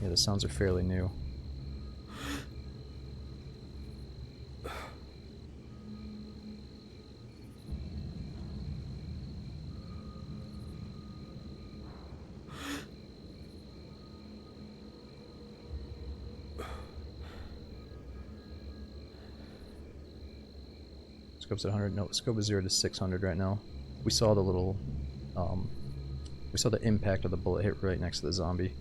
Yeah, the sounds are fairly new. Scope's at 100. No, scope is 0 to 600 right now. We saw the little, we saw the impact of the bullet hit right next to the zombie.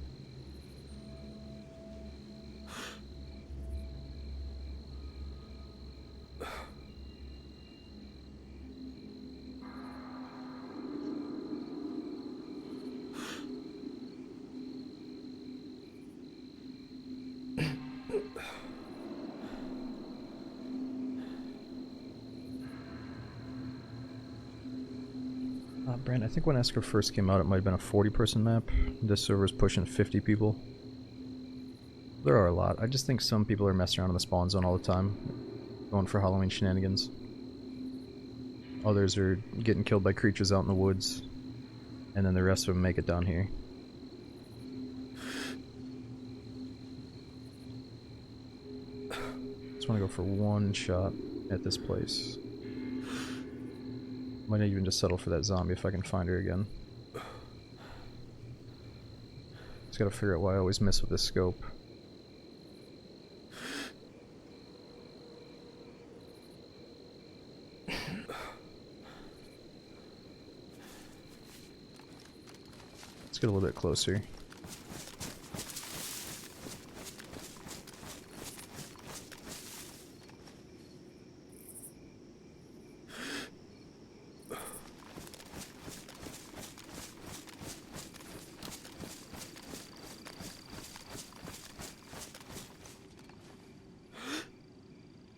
Brand, I think when Esker first came out, it might have been a 40-person map. This server's pushing 50 people. There are a lot. I just think some people are messing around in the spawn zone all the time, going for Halloween shenanigans. Others are getting killed by creatures out in the woods, and then the rest of them make it down here. Just want to go for one shot at this place. Might even just settle for that zombie if I can find her again. Just gotta figure out why I always miss with this scope. Let's get a little bit closer.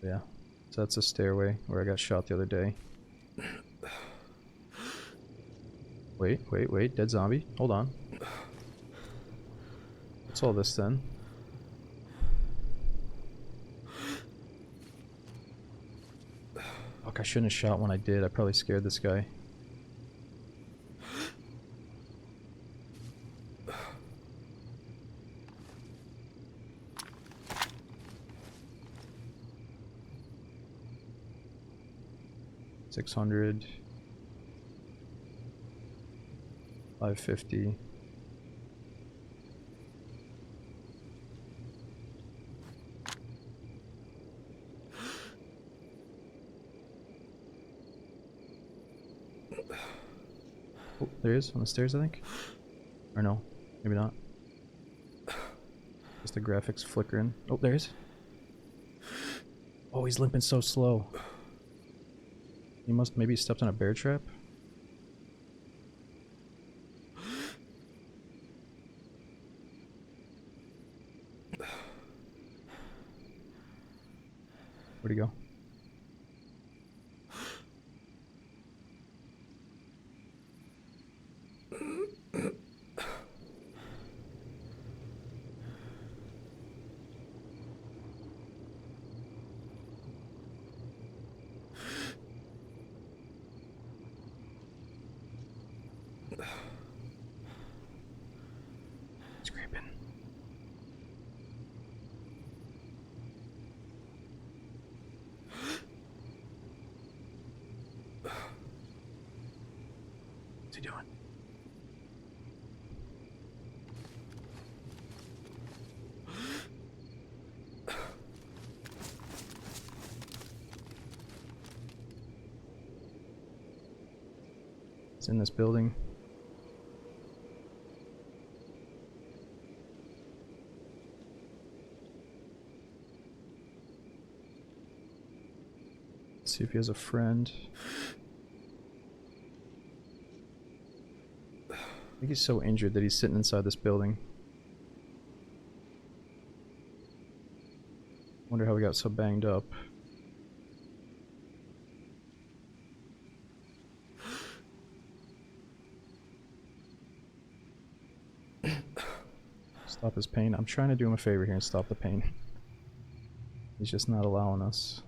Yeah, so that's a stairway where I got shot the other day. Wait, dead zombie. Hold on. What's all this then? Fuck, I shouldn't have shot when I did. I probably scared this guy. $600. 550. Oh, there he is on the stairs, I think. Or no, maybe not. Just the graphics flickering. Oh, there he is. Oh, he's limping so slow. He must maybe stepped on a bear trap. Where'd he go? He's creeping. doing? It's in this building. See if he has a friend. I think he's so injured that he's sitting inside this building. Wonder how he got so banged up. Stop his pain. I'm trying to do him a favor here and stop the pain. He's just not allowing us.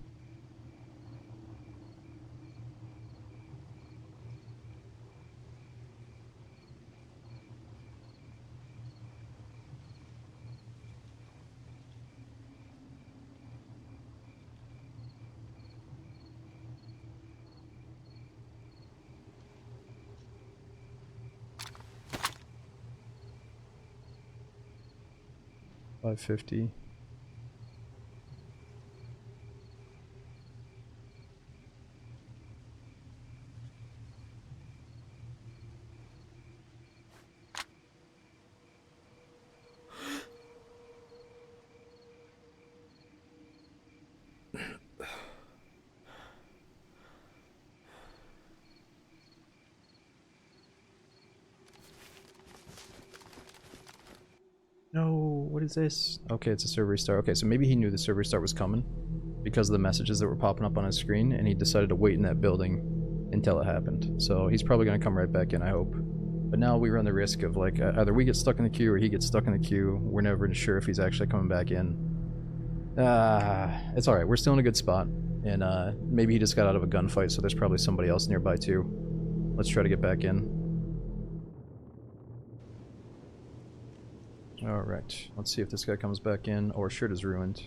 $550. No, what is this? Okay, it's a server restart. Okay, so maybe he knew the server restart was coming because of the messages that were popping up on his screen, and he decided to wait in that building until it happened. So he's probably going to come right back in, I hope. But now we run the risk of, like, either we get stuck in the queue or he gets stuck in the queue. We're never sure if he's actually coming back in. It's alright. We're still in a good spot. And maybe he just got out of a gunfight, so there's probably somebody else nearby too. Let's try to get back in. Alright, let's see if this guy comes back in. Our shirt is ruined.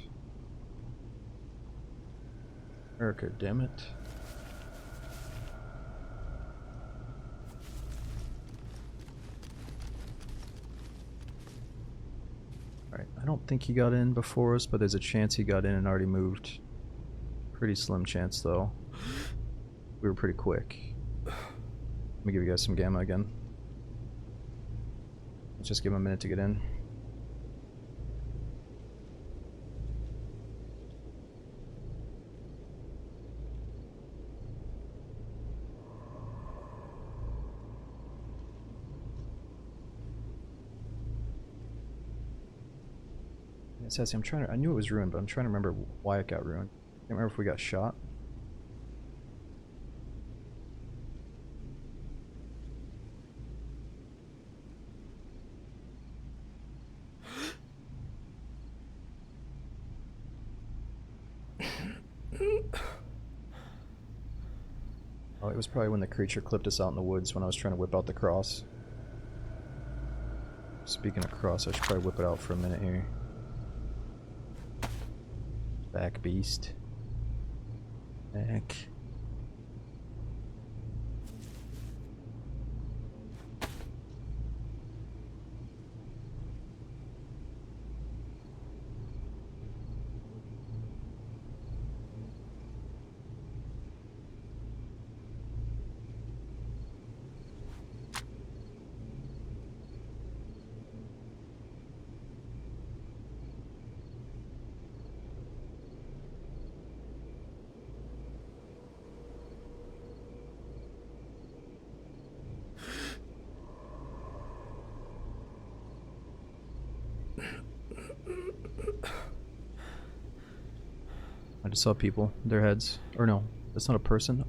Erica, damn it. Alright, I don't think he got in before us, but there's a chance he got in and already moved. Pretty slim chance though. We were pretty quick. Let me give you guys some gamma again. Let's just give him a minute to get in. It says I'm trying to. I knew it was ruined, but I'm trying to remember why it got ruined. I can't remember if we got shot. Oh, it was probably when the creature clipped us out in the woods when I was trying to whip out the cross. Speaking of cross, I should probably whip it out for a minute here. Back beast. Back. I just saw people, their heads. Or no, that's not a person.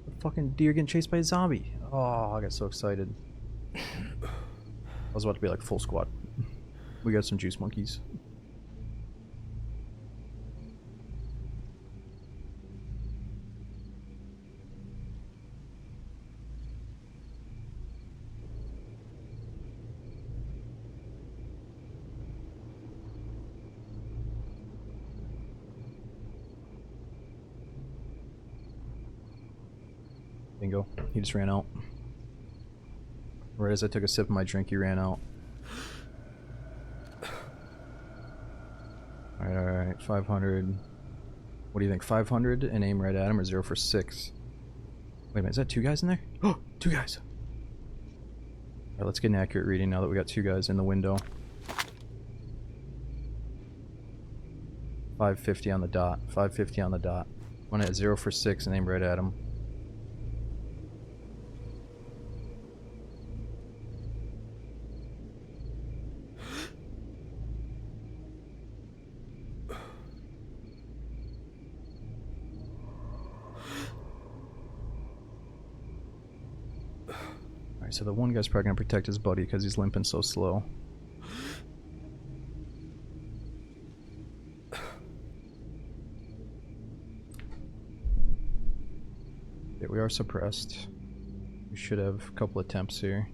A fucking deer getting chased by a zombie. Oh, I got so excited. I was about to be like full squad. We got some juice monkeys. Bingo. He just ran out. Right as I took a sip of my drink, he ran out. Alright, 500. What do you think, 500 and aim right at him, or 0 for 6? Wait a minute, is that 2 guys in there? Oh, 2 guys! Alright, let's get an accurate reading now that we got 2 guys in the window. 550 on the dot. 550 on the dot. Went at 0 for 6 and aim right at him. Alright, so the one guy's probably gonna protect his buddy because he's limping so slow. Yeah, we are suppressed. We should have a couple attempts here.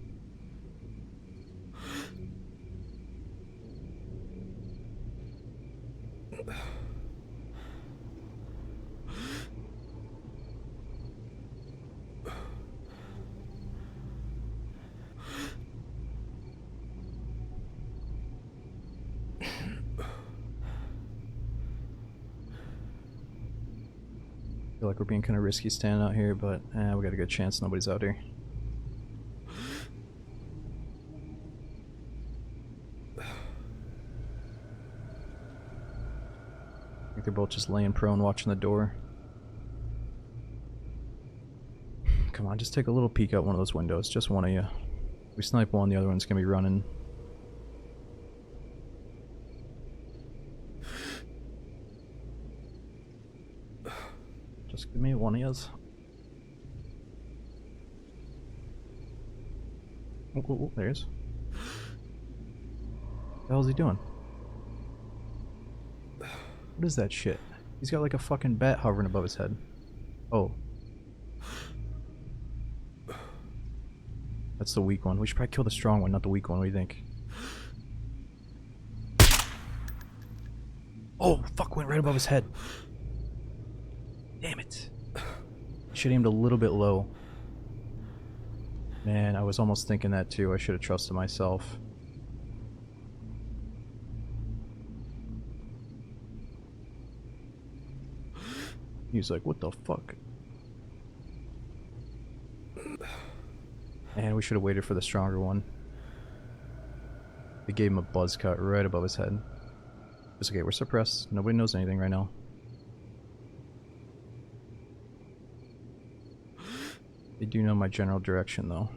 I feel like we're being kind of risky standing out here, but we got a good chance nobody's out here. I think they're both just laying prone watching the door. Come on, just take a little peek out one of those windows, just one of you. If we snipe one, the other one's gonna be running. Just give me one of yous. Oh, there he is. What the hell is he doing? What is that shit? He's got like a fucking bat hovering above his head. Oh. That's the weak one. We should probably kill the strong one, not the weak one. What do you think? Oh, fuck, went right above his head. Damn it. Should have aimed a little bit low. Man, I was almost thinking that too. I should have trusted myself. He's like, what the fuck? Man, we should have waited for the stronger one. They gave him a buzz cut right above his head. It's okay, we're suppressed. Nobody knows anything right now. They do know my general direction, though.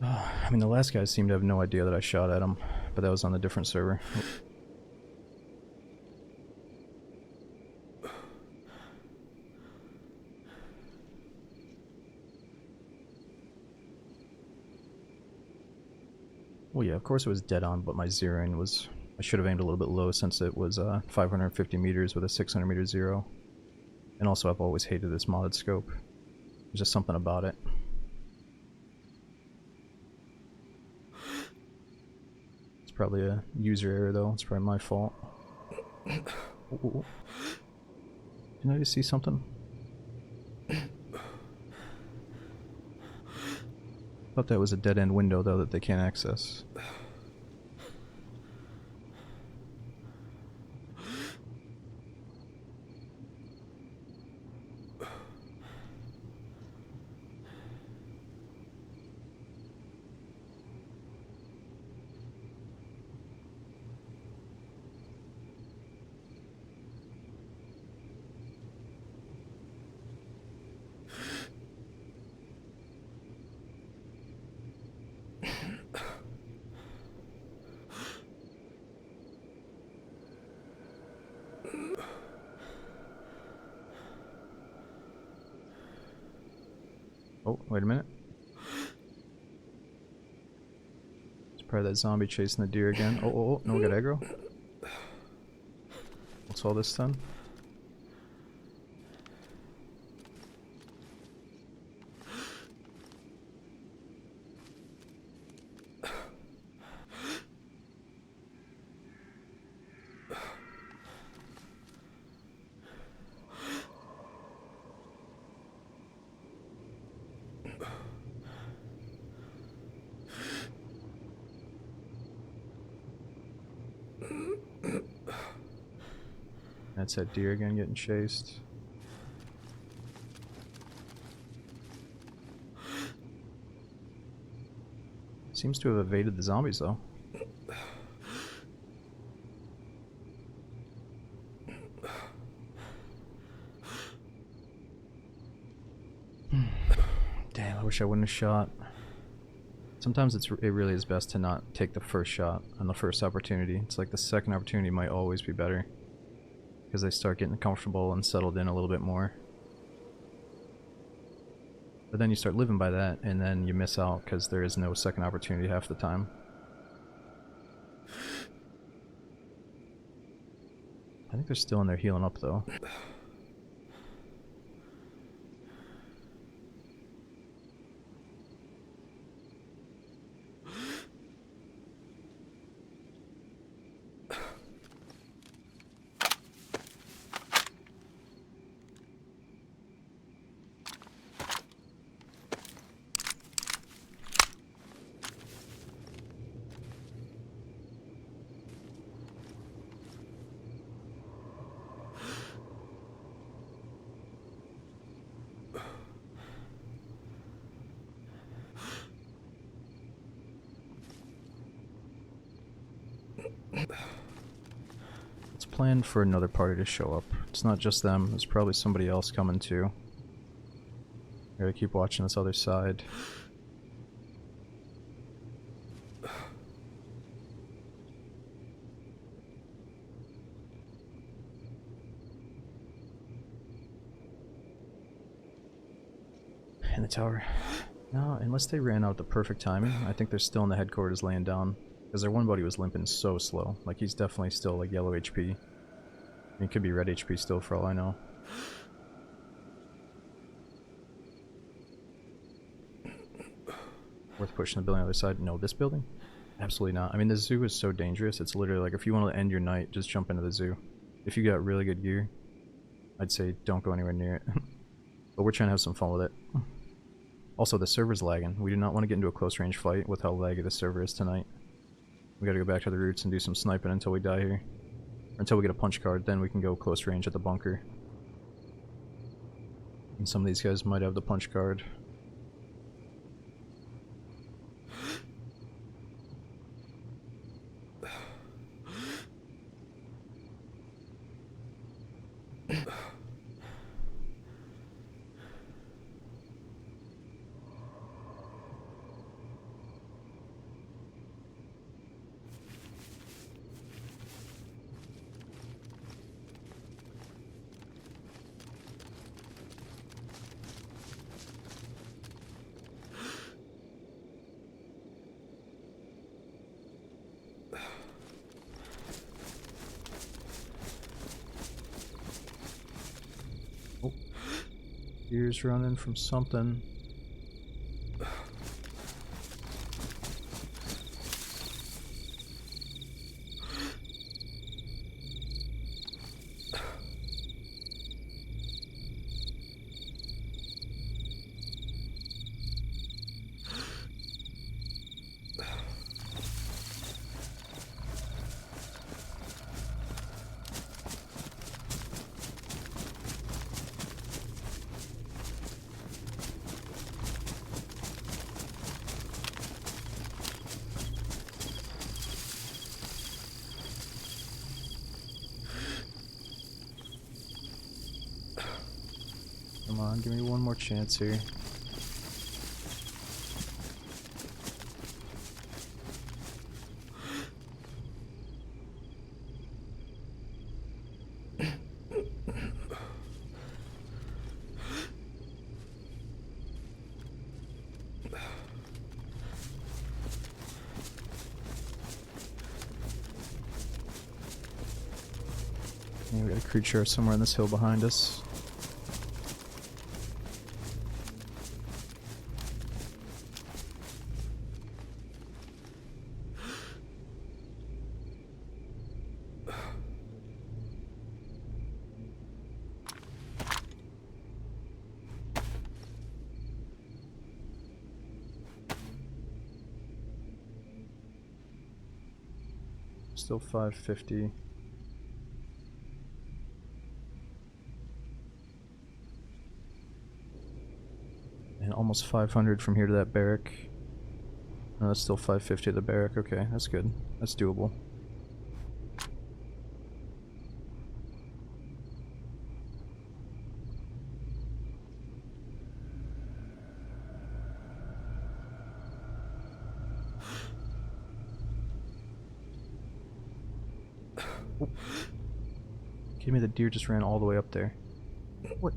I mean, the last guy seemed to have no idea that I shot at him, but that was on a different server. Well, yeah, of course it was dead on, but my zeroing was... I should have aimed a little bit low since it was 550 meters with a 600 meter zero. And also, I've always hated this modded scope. There's just something about it. It's probably a user error, though. It's probably my fault. Ooh. Didn't I just see something? Thought that was a dead-end window, though, that they can't access. Oh, wait a minute. It's probably that zombie chasing the deer again. Oh, no, we got aggro. What's all this then? That's that deer again getting chased. Seems to have evaded the zombies though. Damn, I wish I wouldn't have shot. Sometimes it really is best to not take the first shot on the first opportunity. It's like the second opportunity might always be better. Because they start getting comfortable and settled in a little bit more. But then you start living by that, and then you miss out because there is no second opportunity half the time. I think they're still in there healing up though. It's planned for another party to show up. It's not just them, there's probably somebody else coming too. I gotta keep watching this other side. In the tower. No, unless they ran out the perfect timing, I think they're still in the headquarters laying down. Because their one buddy was limping so slow. Like, he's definitely still, like, yellow HP. He could be red HP still, for all I know. Worth pushing the building on the other side? No, this building? Absolutely not. I mean, the zoo is so dangerous. It's literally like, if you want to end your night, just jump into the zoo. If you got really good gear, I'd say don't go anywhere near it. But we're trying to have some fun with it. Also, the server's lagging. We do not want to get into a close range fight with how laggy the server is tonight. We gotta go back to the roots and do some sniping until we die here. Or until we get a punch card, then we can go close range at the bunker. And some of these guys might have the punch card. Oh. Ears running from something. Come on, give me one more chance here. Yeah, we got a creature somewhere on this hill behind us. Still 550. And almost 500 from here to that barrack. No, that's still 550 at the barrack. Okay, that's good. That's doable. Give me the deer just ran all the way up there. What?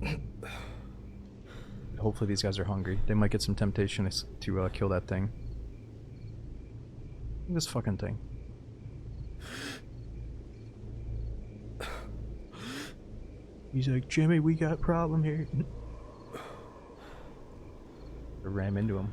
Hopefully these guys are hungry. They might get some temptation to kill that thing. This fucking thing. He's like, Jimmy, we got a problem here. I ram into him.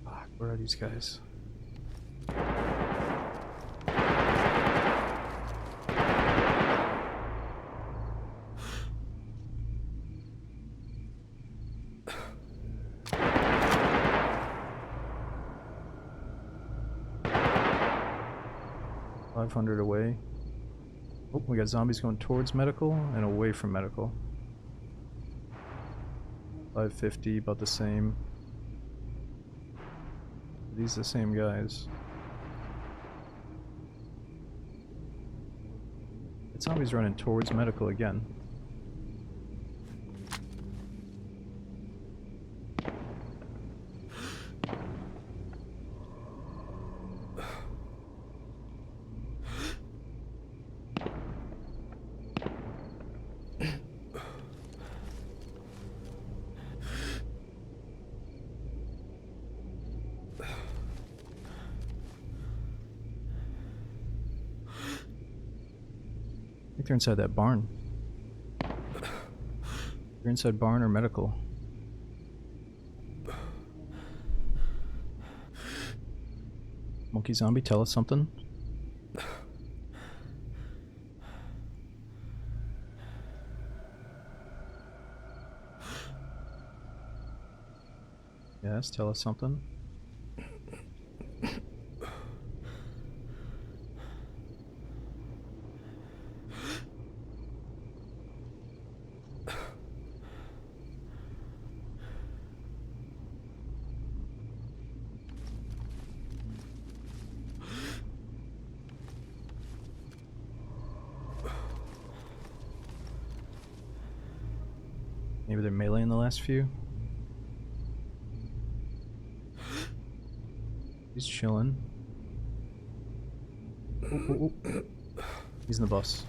Fuck, where are these guys? $500 away. Oh, we got zombies going towards medical and away from medical. 550, about the same. Are these the same guys? The zombie's running towards medical again. I think they're inside that barn. They're inside barn or medical. Monkey zombie, tell us something. Yes, tell us something. Maybe they're melee in the last few. He's chilling. Ooh, ooh, ooh. He's in the bus.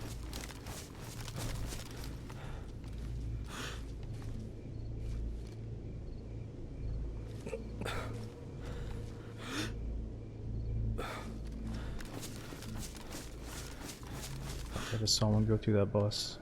I just saw one go through that bus.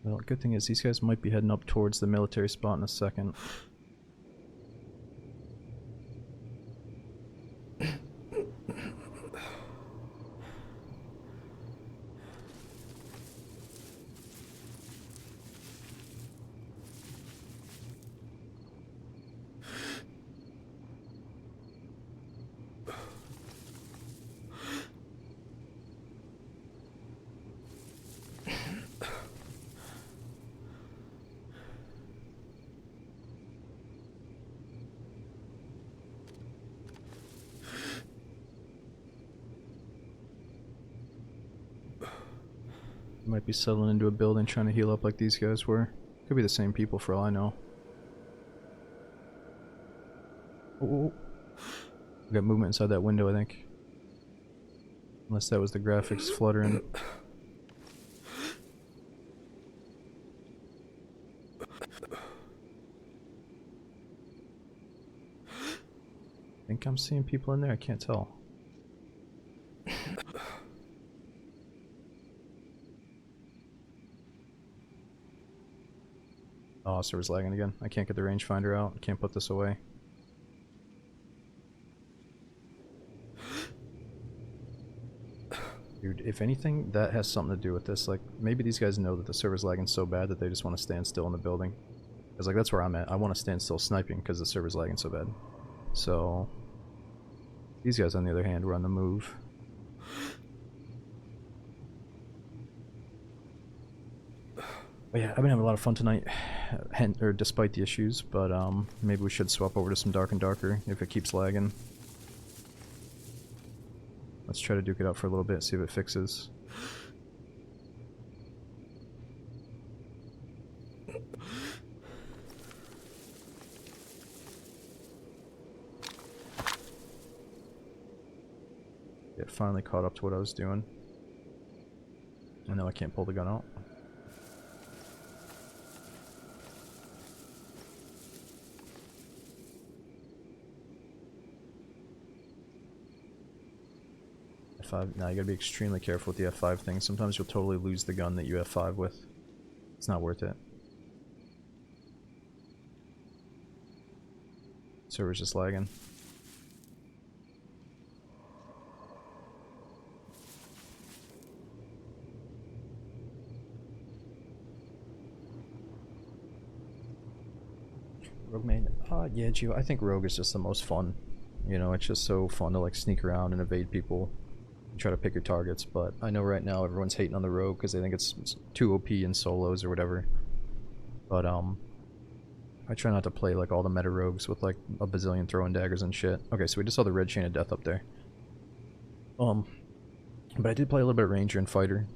Well, good thing is these guys might be heading up towards the military spot in a second. Might be settling into a building trying to heal up like these guys were. Could be the same people for all I know. Oh, we got movement inside that window, I think. Unless that was the graphics fluttering. like I'm seeing people in there, I can't tell. Oh, server's lagging again. I can't get the rangefinder out. I can't put this away. Dude, if anything, that has something to do with this. Like, maybe these guys know that the server's lagging so bad that they just want to stand still in the building. Because, like, that's where I'm at. I want to stand still sniping because the server's lagging so bad. So, these guys, on the other hand, were on the move. But yeah, I've been having a lot of fun tonight, or despite the issues, but maybe we should swap over to some Dark and Darker if it keeps lagging. Let's try to duke it out for a little bit, see if it fixes. It finally caught up to what I was doing. And now I can't pull the gun out. F5. Now you gotta be extremely careful with the F5 thing. Sometimes you'll totally lose the gun that you F5 with. It's not worth it. Server's just lagging. Rogue main? Yeah, Gio, I think Rogue is just the most fun. You know, it's just so fun to like sneak around and evade people and try to pick your targets, but I know right now everyone's hating on the Rogue because they think it's too OP in solos or whatever. But I try not to play like all the meta rogues with like a bazillion throwing daggers and shit. Okay, so we just saw the red chain of death up there. But I did play a little bit of Ranger and Fighter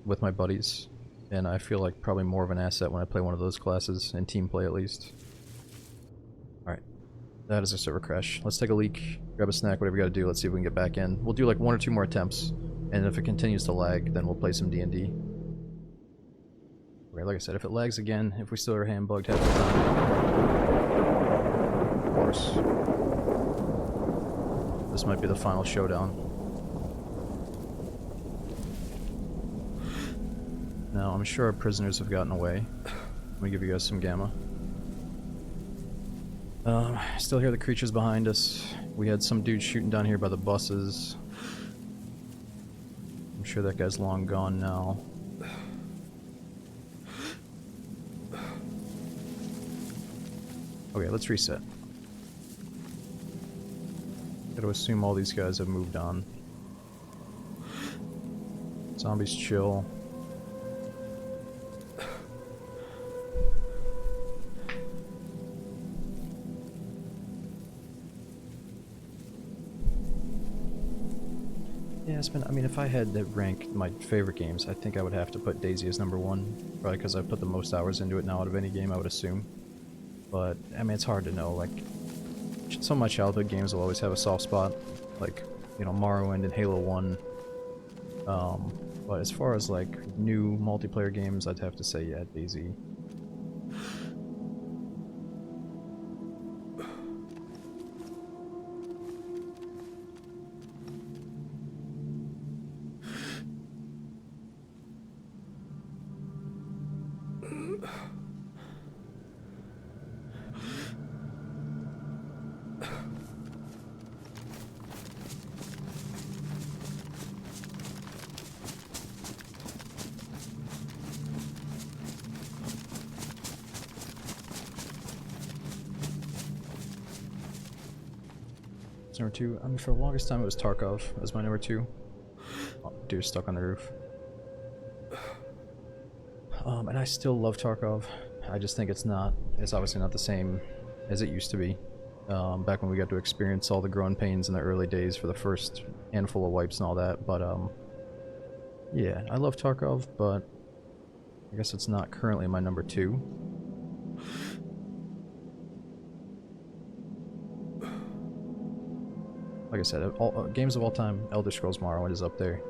with my buddies, and I feel like probably more of an asset when I play one of those classes, in team play at least. Alright, that is a server crash. Let's take a leak, grab a snack, whatever we gotta do, let's see if we can get back in. We'll do like 1 or 2 more attempts, and if it continues to lag, then we'll play some D&D. Okay, like I said, if it lags again, if we still are hand-bugged half the time, of course, this might be the final showdown. Now, I'm sure our prisoners have gotten away. Let me give you guys some gamma. Still hear the creatures behind us. We had some dude shooting down here by the buses. I'm sure that guy's long gone now. Okay, let's reset. Gotta assume all these guys have moved on. Zombies chill. Yeah, I mean, if I had to rank my favorite games, I think I would have to put DayZ as #1. Probably because I've put the most hours into it now out of any game, I would assume. But, I mean, it's hard to know, like, some of my childhood games will always have a soft spot, like, you know, Morrowind and Halo 1. But as far as, like, new multiplayer games, I'd have to say, yeah, DayZ. #2. I mean, for the longest time it was Tarkov as my #2. Oh, dude's stuck on the roof. And I still love Tarkov. I just think it's obviously not the same as it used to be. Back when we got to experience all the growing pains in the early days for the first handful of wipes and all that. But yeah, I love Tarkov, but I guess it's not currently my #2. Like I said, games of all time, Elder Scrolls Morrowind is up there.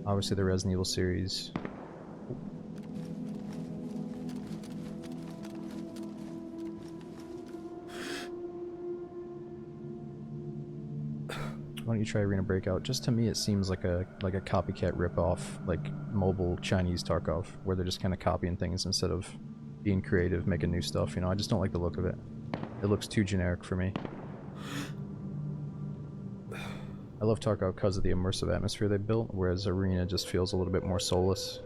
Obviously the Resident Evil series. don't you try Arena Breakout? Just to me, it seems like a copycat ripoff, like mobile Chinese Tarkov, where they're just kind of copying things instead of being creative, making new stuff. You know, I just don't like the look of it. It looks too generic for me. I love Tarkov because of the immersive atmosphere they built, whereas Arena just feels a little bit more soulless.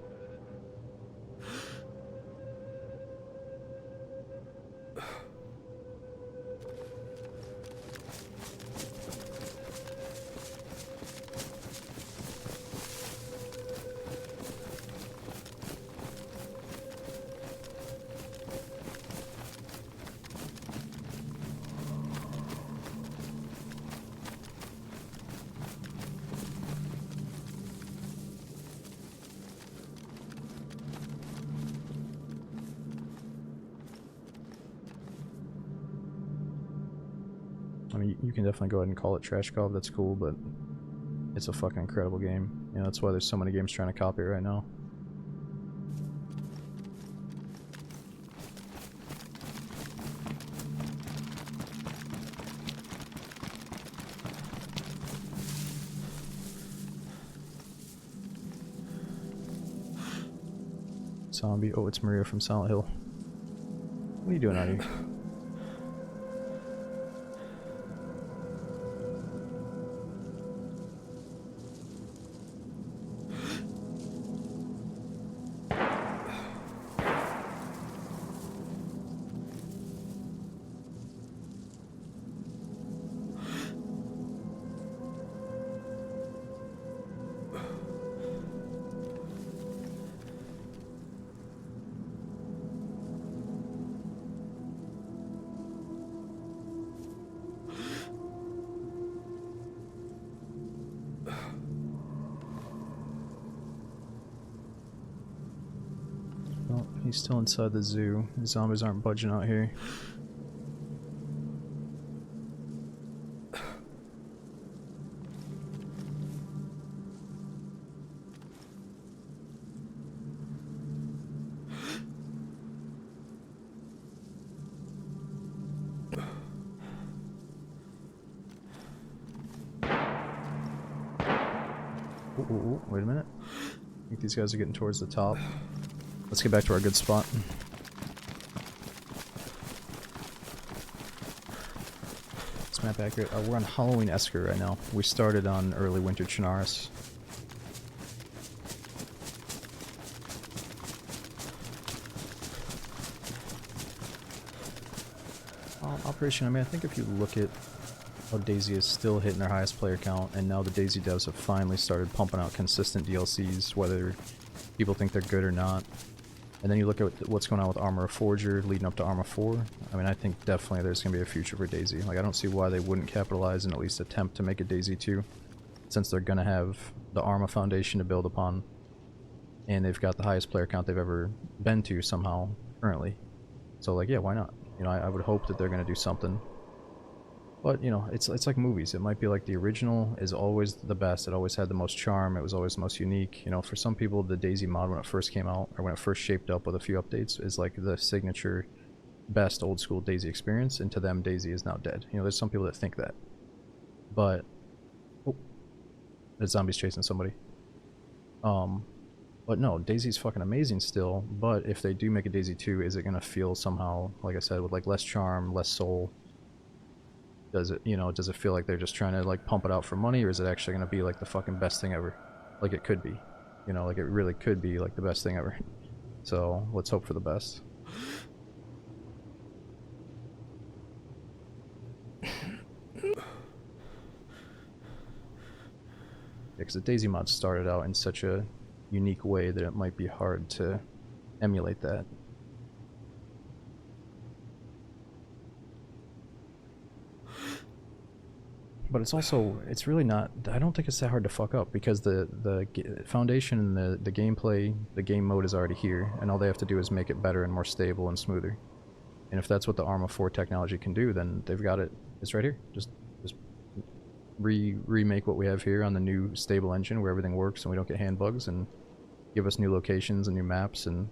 I mean, you can definitely go ahead and call it Trashkov, that's cool, but it's a fucking incredible game. You know, that's why there's so many games trying to copy it right now. Zombie. Oh, it's Maria from Silent Hill. What are you doing out here? Oh, he's still inside the zoo. The zombies aren't budging out here. Ooh, wait a minute. I think these guys are getting towards the top. Let's get back to our good spot. It's map accurate. We're on Halloween Esker right now. We started on early winter Chernarus. Operation, I mean, I think if you look at how DayZ is still hitting their highest player count, and now the DayZ devs have finally started pumping out consistent DLCs, whether people think they're good or not. And then you look at what's going on with Armor of Forger leading up to Armor 4. I mean, I think definitely there's going to be a future for DayZ. Like, I don't see why they wouldn't capitalize and at least attempt to make a DayZ 2, since they're going to have the Armor foundation to build upon, and they've got the highest player count they've ever been to somehow currently. So, like, yeah, why not? You know, I would hope that they're going to do something. But, you know, it's like movies. It might be like the original is always the best. It always had the most charm. It was always the most unique. You know, for some people, the DayZ mod when it first came out, or when it first shaped up with a few updates, is like the signature best old school DayZ experience, and to them, DayZ is now dead. You know, there's some people that think that. But, oh, the zombie's chasing somebody. But no, DayZ's fucking amazing still, but if they do make a DayZ 2, is it going to feel somehow, like I said, with like less charm, less soul? Does it, you know, does it feel like they're just trying to like pump it out for money, or is it actually going to be like the fucking best thing ever? Like it could be. You know, like it really could be like the best thing ever. So, let's hope for the best. Because the DayZ mod started out in such a unique way that it might be hard to emulate that. But it's also, it's really not, I don't think it's that hard to fuck up, because the foundation and the gameplay, the game mode is already here, and all they have to do is make it better and more stable and smoother. And if that's what the Arma 4 technology can do, then they've got it. It's right here. Just remake what we have here on the new stable engine where everything works and we don't get hand bugs, and give us new locations and new maps and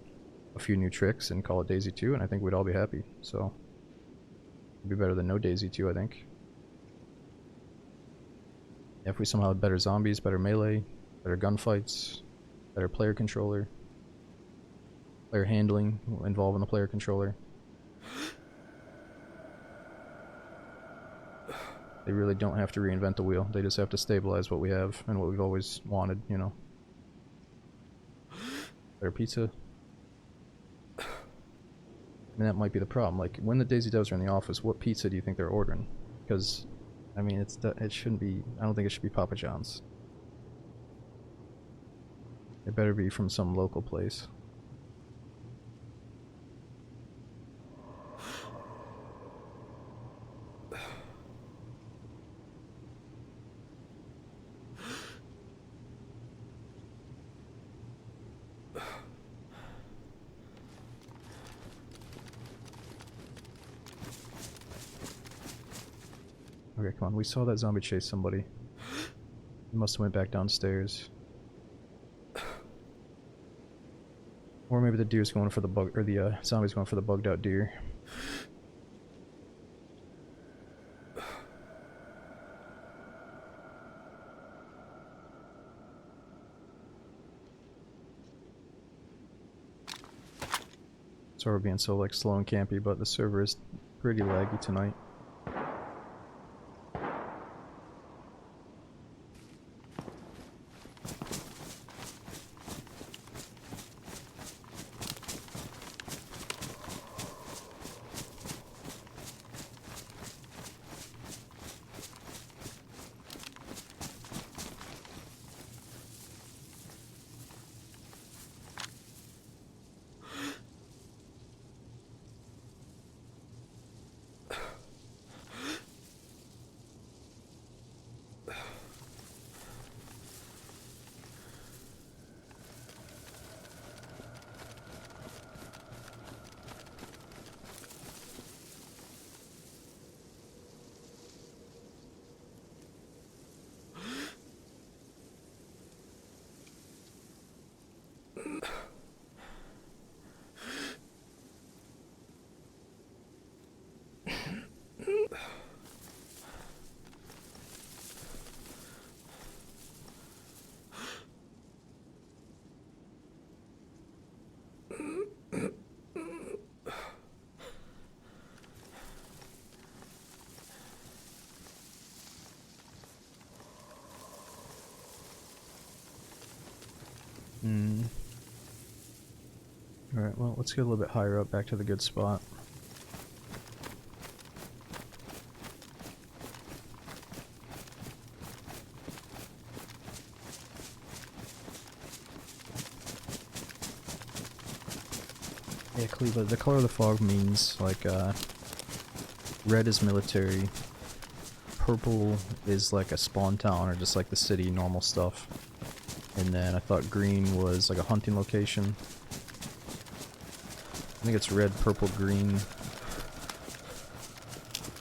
a few new tricks, and call it DayZ 2, and I think we'd all be happy. So, it'd be better than no DayZ 2, I think. If we somehow had better zombies, better melee, better gunfights, better player controller, player handling involving the player controller. They really don't have to reinvent the wheel. They just have to stabilize what we have and what we've always wanted, you know. Better pizza. I mean, that might be the problem. Like, when the DayZ devs are in the office, what pizza do you think they're ordering? Because, I mean, it shouldn't be... I don't think it should be Papa John's. It better be from some local place. Okay, come on. We saw that zombie chase somebody. He must have went back downstairs. Or maybe the deer's going for the bug, or the zombie's going for the bugged out deer. Sorry we're being so like slow and campy, but the server is pretty laggy tonight. Alright, well, let's get a little bit higher up, back to the good spot. Yeah, Cleva, the color of the fog means, like, red is military, purple is like a spawn town, or just like the city, normal stuff. And then I thought green was like a hunting location. I think it's red, purple, green.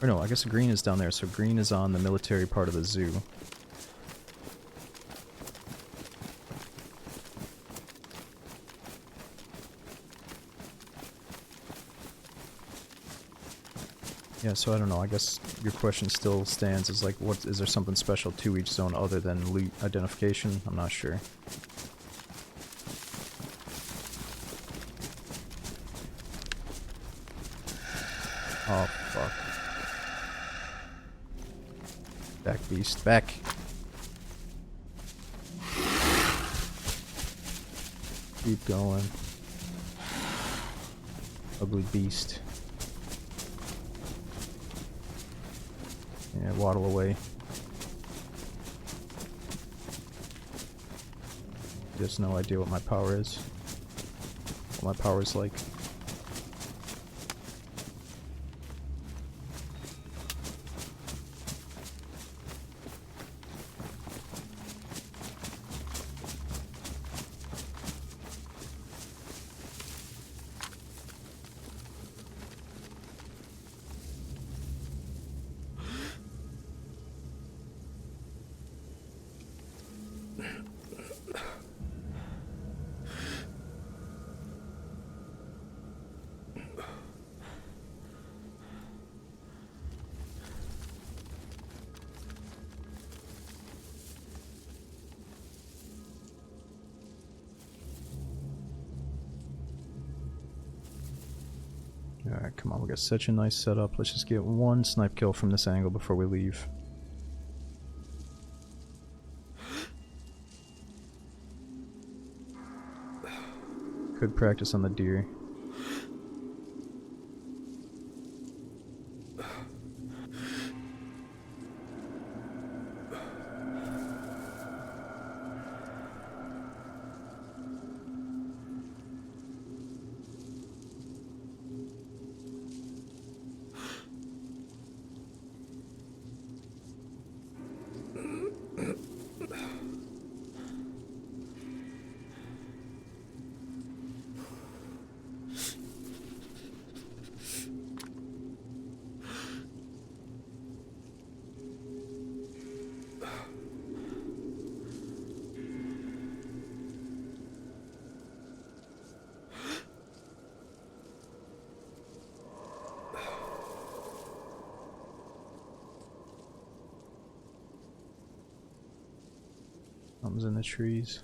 Or no, I guess green is down there, so green is on the military part of the zoo. Yeah, so I don't know, I guess your question still stands as like, what is there something special to each zone other than loot identification? I'm not sure. Oh, fuck. Back, beast. Back! Keep going. Ugly beast. Yeah, waddle away. Just no idea what my power is. What my power is like. Alright, come on, we got such a nice setup. Let's just get one snipe kill from this angle before we leave. Could practice on the deer. Something's in the trees.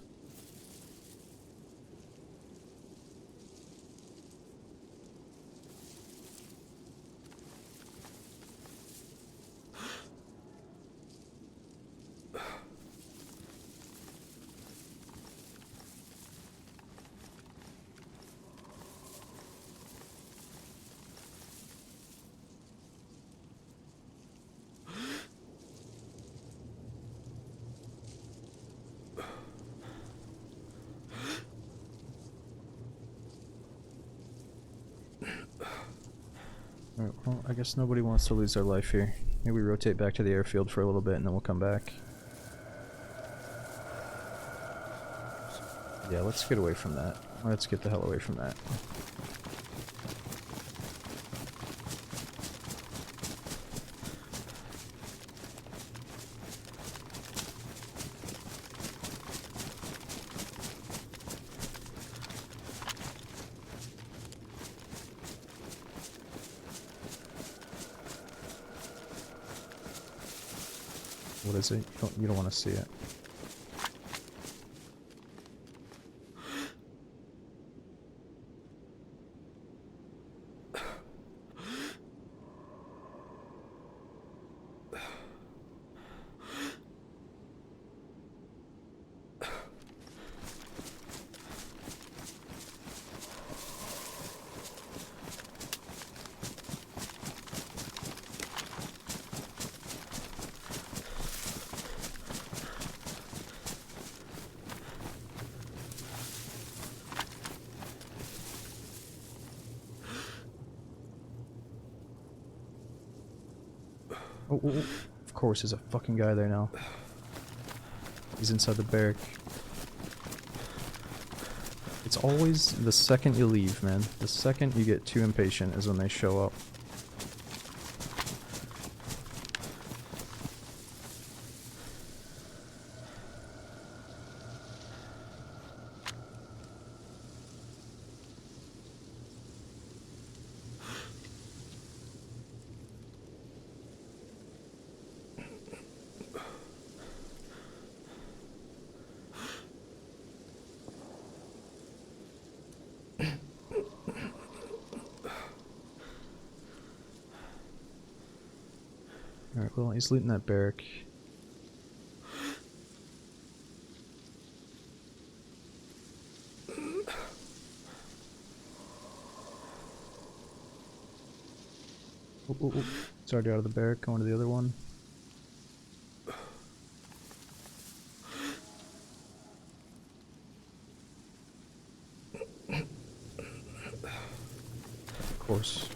Alright, well, I guess nobody wants to lose their life here. Maybe we rotate back to the airfield for a little bit and then we'll come back. Yeah, let's get away from that. Let's get the hell away from that. What is it? You don't want to see it. Oh, oh, oh, of course, there's a fucking guy there now. He's inside the barrack. It's always the second you leave, man. The second you get too impatient is when they show up. Alright, well, he's looting that barrack. Oh, oh, oh. It's already out of the barrack, going to the other one. Of course.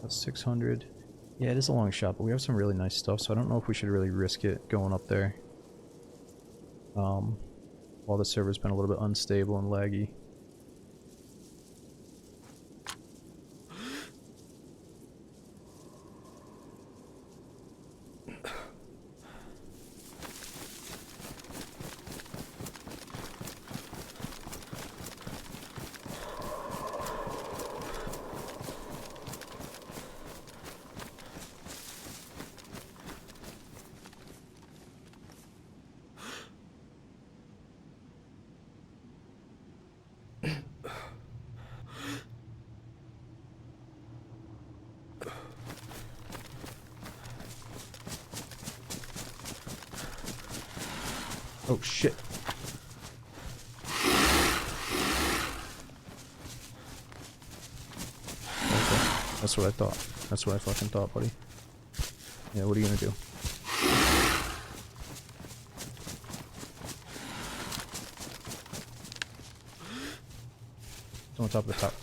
That's 600. Yeah, it is a long shot, but we have some really nice stuff, so I don't know if we should really risk it going up there. while the server's been a little bit unstable and laggy. Oh shit. Okay. That's what I thought. That's what I fucking thought, buddy. Yeah, what are you gonna do? It's on top of the top.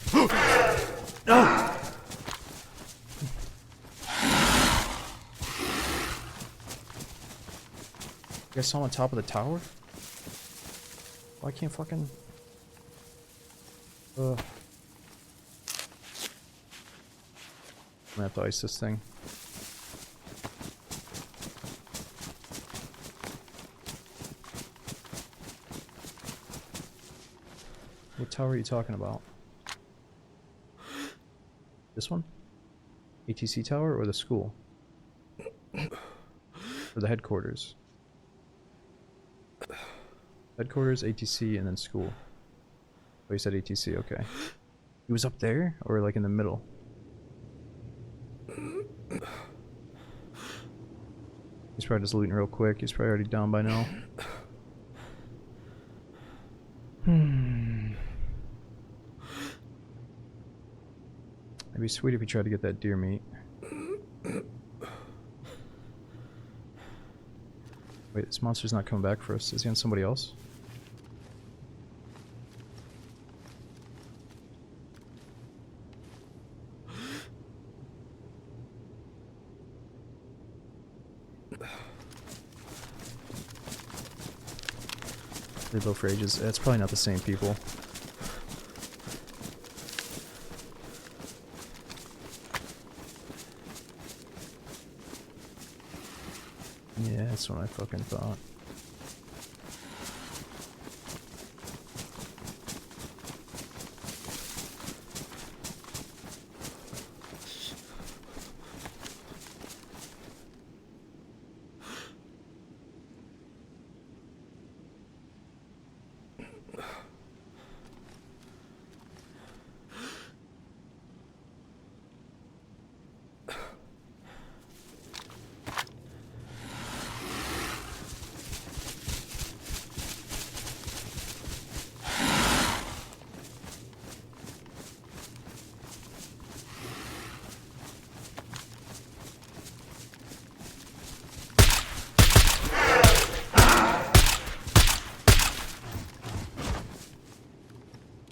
No! You guys saw him on top of the tower? Why can't fucking... I'm gonna have to ice this thing. What tower are you talking about? This one? ATC tower or the school? Or the headquarters? Headquarters, ATC, and then school. Oh, you said ATC, okay. He was up there? Or like in the middle? He's probably just looting real quick. He's probably already down by now. It'd be sweet if he tried to get that deer meat. Wait, this monster's not coming back for us. Is he on somebody else? They go for ages. It's probably not the same people. Yeah, that's what I fucking thought.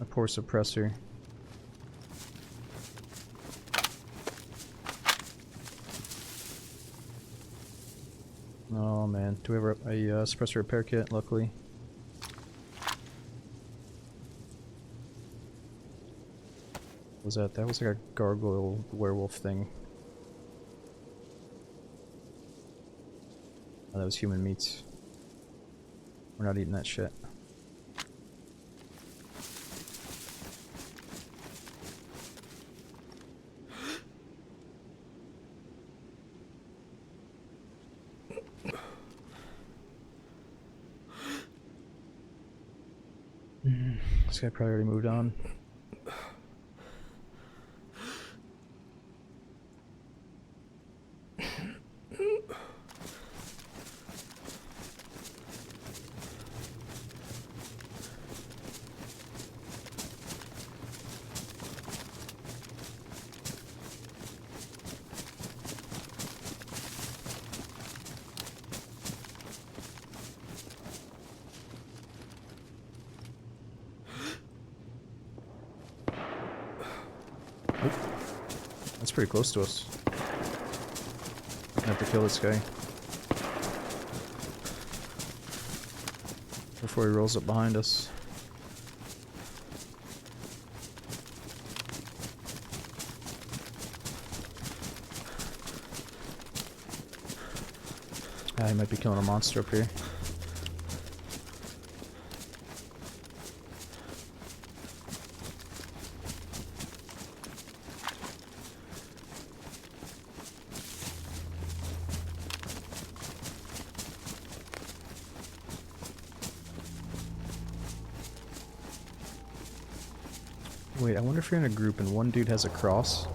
Poor suppressor. Oh man, do we have a suppressor repair kit? Luckily. What was that? That was like a gargoyle werewolf thing. Oh, that was human meat. We're not eating that shit. This guy probably already moved on. That's pretty close to us. I have to kill this guy. before he rolls up behind us. Ah, he might be killing a monster up here. Wait, I wonder if you're in a group and one dude has a cross.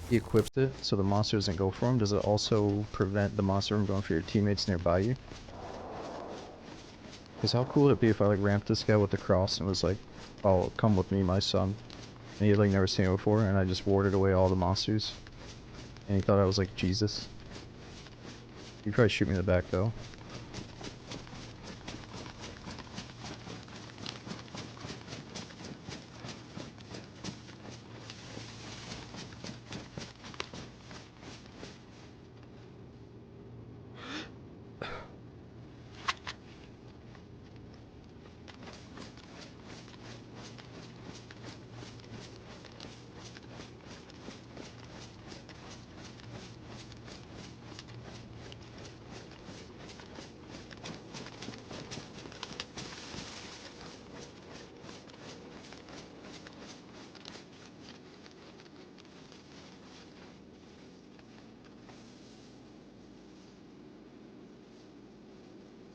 He equips it so the monster doesn't go for him. Does it also prevent the monster from going for your teammates nearby you? Because how cool would it be if I like ramped this guy with the cross and was like, "Oh, come with me, my son." And he had like never seen it before, and I just warded away all the monsters. And he thought I was like Jesus. He'd probably shoot me in the back though.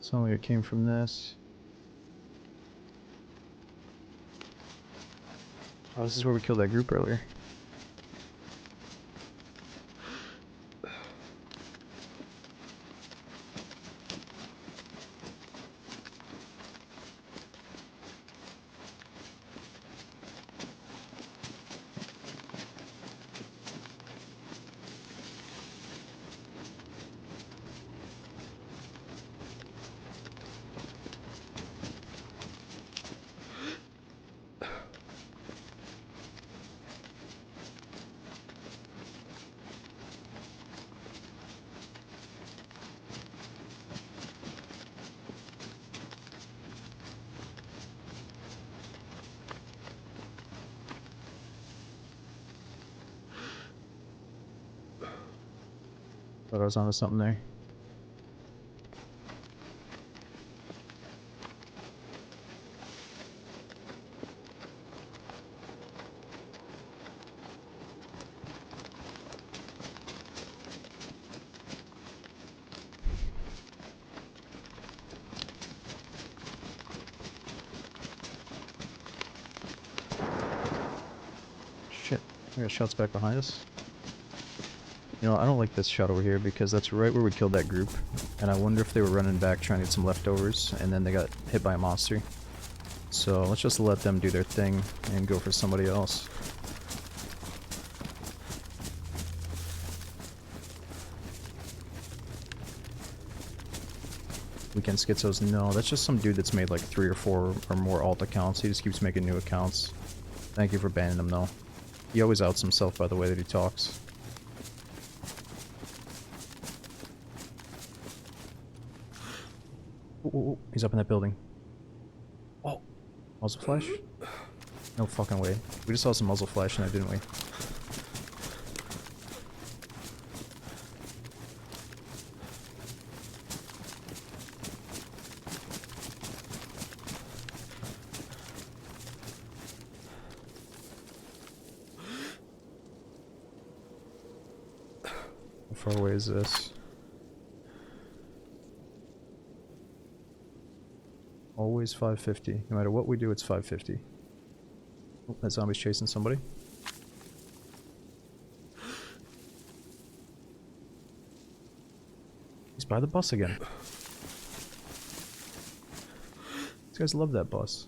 So it came from this. Oh, this is where we killed that group earlier. Thought I was onto something there. Shit, we got shots back behind us. You know, I don't like this shot over here because that's right where we killed that group. And I wonder if they were running back trying to get some leftovers and then they got hit by a monster. So let's just let them do their thing and go for somebody else. Weekend Schizos, no, that's just some dude that's made like 3 or 4 or more alt accounts. He just keeps making new accounts. Thank you for banning him though. He always outs himself by the way that he talks. Ooh, he's up in that building. Oh, muzzle flash? No fucking way. We just saw some muzzle flash in there, didn't we? How far away is this? Always 550. No matter what we do, it's 550. Oh, that zombie's chasing somebody. He's by the bus again. These guys love that bus.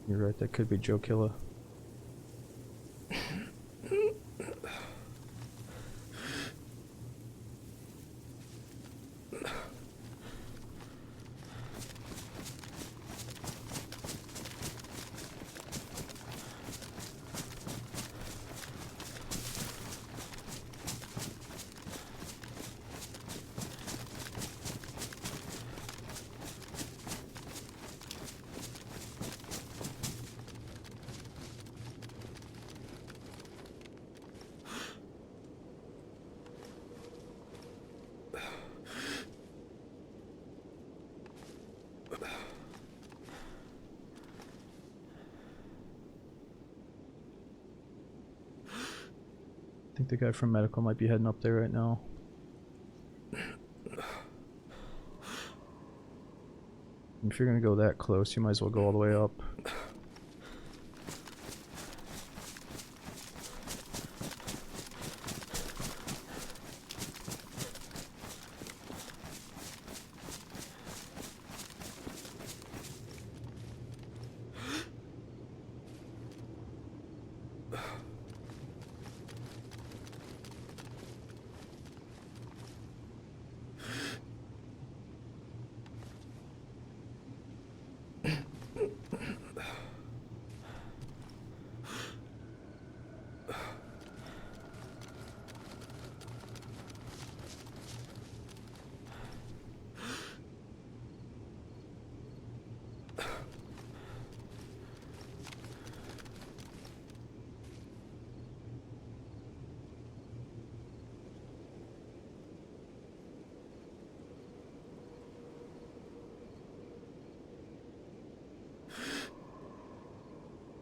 You're right, that could be Joe Killa. think the guy from medical might be heading up there right now. If you're gonna go that close, you might as well go all the way up.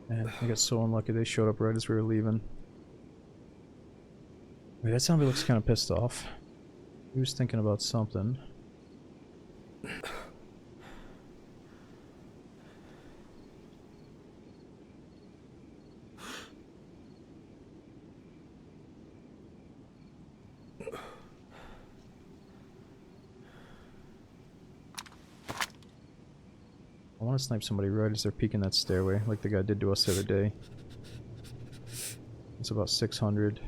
Man, I got so unlucky they showed up right as we were leaving. Wait, that zombie looks kind of pissed off. He was thinking about something. I want to snipe somebody right as they're peeking that stairway, like the guy did to us the other day. It's about 600.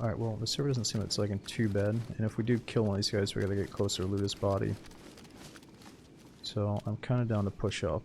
Alright, well, the server doesn't seem it's like too bad, and if we do kill one of these guys, we gotta get closer to loot his body. So, I'm kinda down to push up.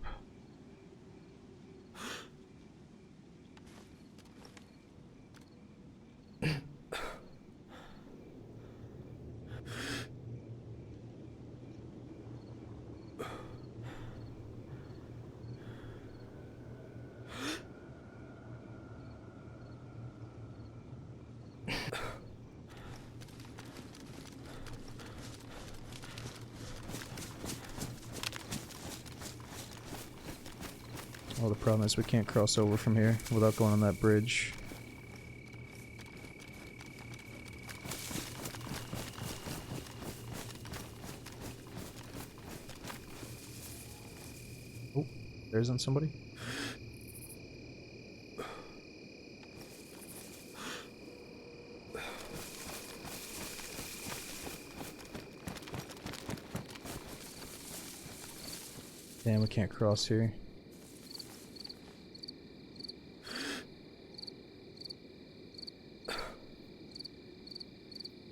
Well, the problem is we can't cross over from here without going on that bridge. Oh, there's on somebody. Damn, we can't cross here.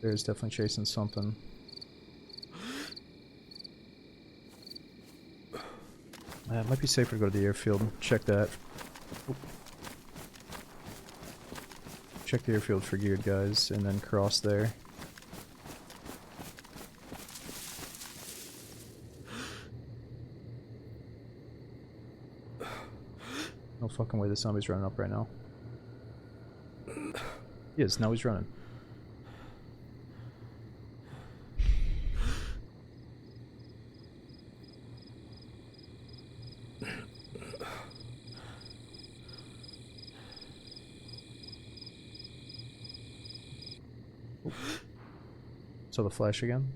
There's definitely chasing something. It might be safer to go to the airfield. Check that. Oop. Check the airfield for geared guys, and then cross there. No fucking way the zombie's running up right now. He is, now he's running. So the flash again?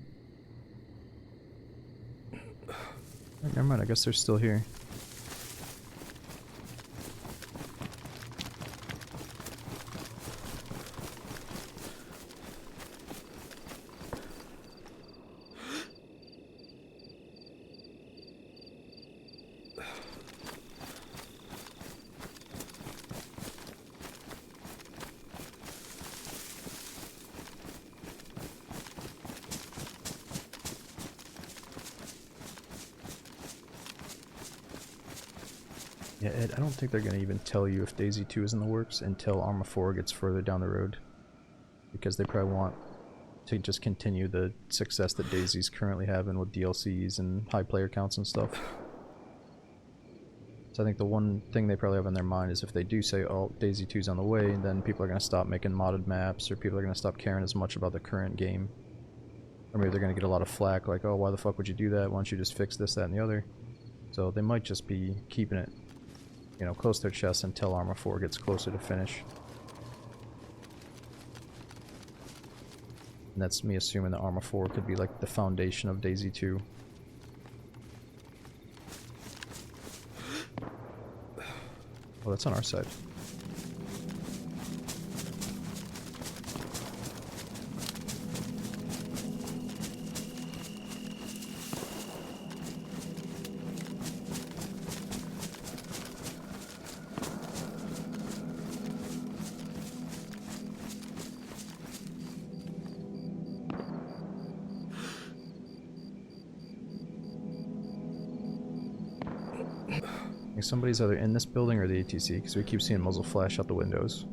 Never mind, I guess they're still here. Yeah, Ed, I don't think they're gonna even tell you if DayZ 2 is in the works until Arma 4 gets further down the road. Because they probably want to just continue the success that DayZ's currently having with DLCs and high player counts and stuff. So I think the one thing they probably have in their mind is if they do say, oh, DayZ 2's on the way, then people are going to stop making modded maps, or people are going to stop caring as much about the current game. Or maybe they're going to get a lot of flack, like, oh, why the fuck would you do that? Why don't you just fix this, that, and the other? So they might just be keeping it, you know, close to their chest until Arma 4 gets closer to finish. And that's me assuming that Arma 4 could be like the foundation of DayZ 2. Oh, that's on our side. I think somebody's either in this building or the ATC, because we keep seeing muzzle flash out the windows.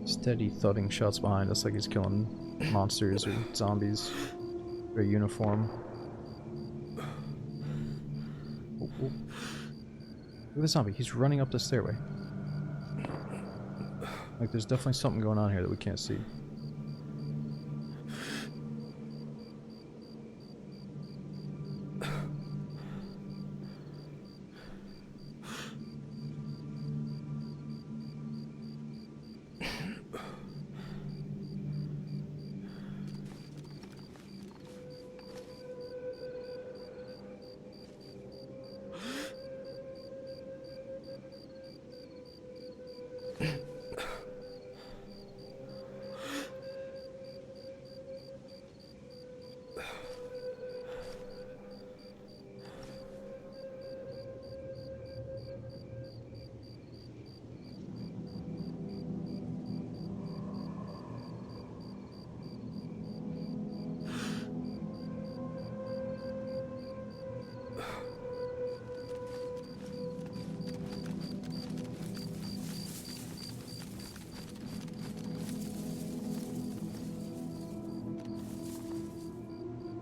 Steady thudding shots behind us like he's killing monsters or zombies. Very uniform. Oh, oh. Look at the zombie, he's running up the stairway. Like there's definitely something going on here that we can't see.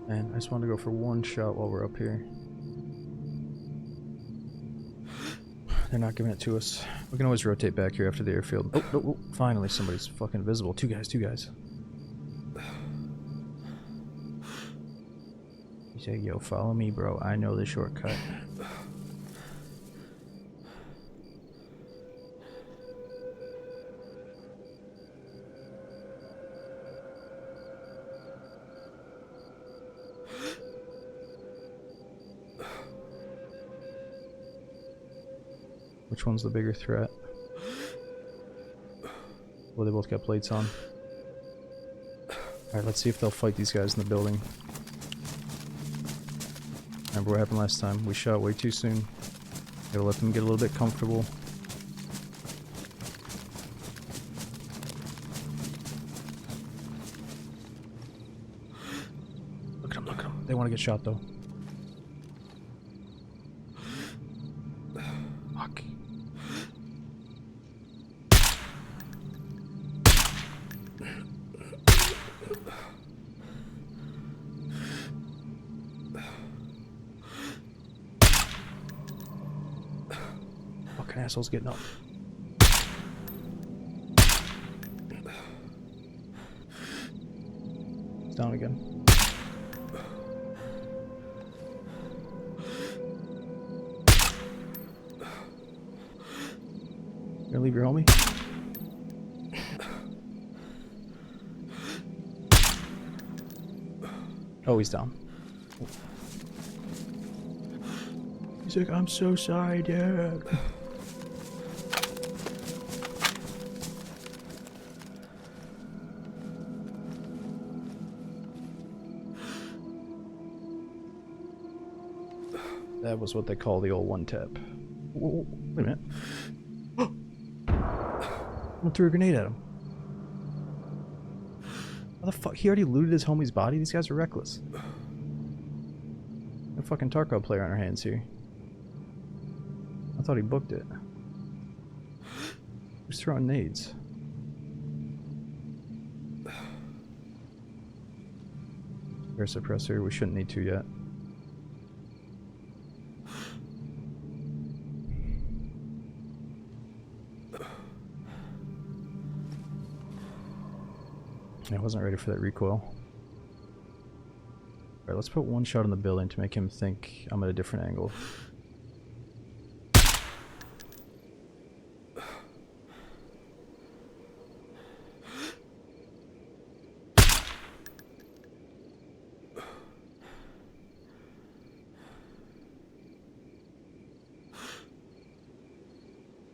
And I just want to go for one shot while we're up here. They're not giving it to us. We can always rotate back here after the airfield. Oh, oh, oh, finally somebody's fucking visible. Two guys, two guys. You say, yo, follow me, bro. I know the shortcut. Which one's the bigger threat? Well, they both got plates on. Alright, let's see if they'll fight these guys in the building. Remember what happened last time? We shot way too soon. Gotta let them get a little bit comfortable. Look at them, look at them. They want to get shot though. Fuck. Fucking assholes getting up. It's down again. You gonna leave your homie? Oh, he's down. He's like, I'm so sorry, dude. That was what they call the old one tap. Whoa, wait a minute. I threw a grenade at him. How the fuck? He already looted his homie's body? These guys are reckless. A fucking Tarkov player on our hands here. I thought he booked it. Who's throwing nades? Air suppressor, we shouldn't need to yet. I wasn't ready for that recoil. Alright, let's put one shot in the building to make him think I'm at a different angle.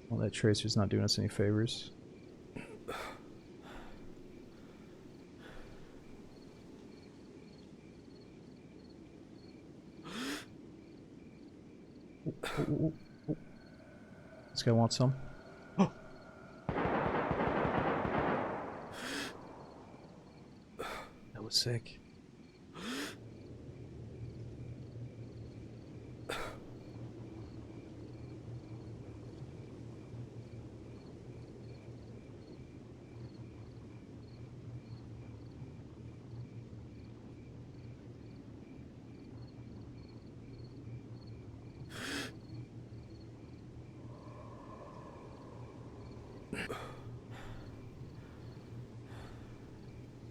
Well, that tracer's not doing us any favors. Oh. This guy wants some. Oh. That was sick.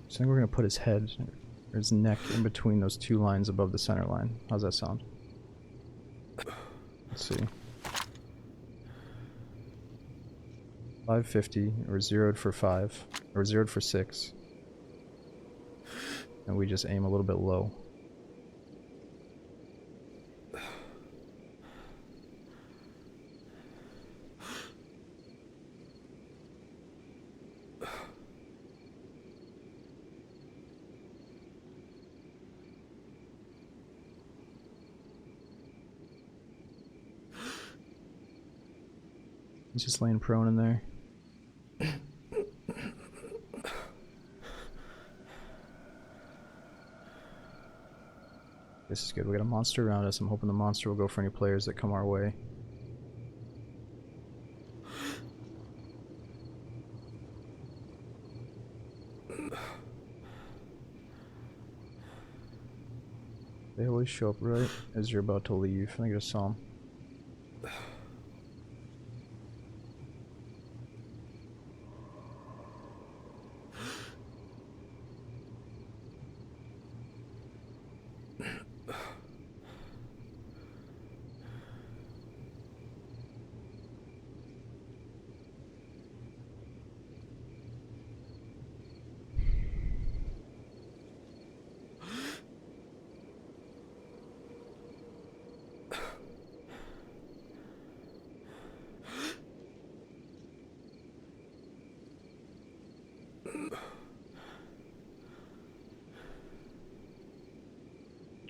So I think we're going to put his head, or his neck, in between those two lines above the center line. How's that sound? Let's see. 550, or zeroed for 5, or zeroed for 6. And we just aim a little bit low. He's just laying prone in there. This is good. We got a monster around us. I'm hoping the monster will go for any players that come our way. They always show up right as you're about to leave. I think I just saw him.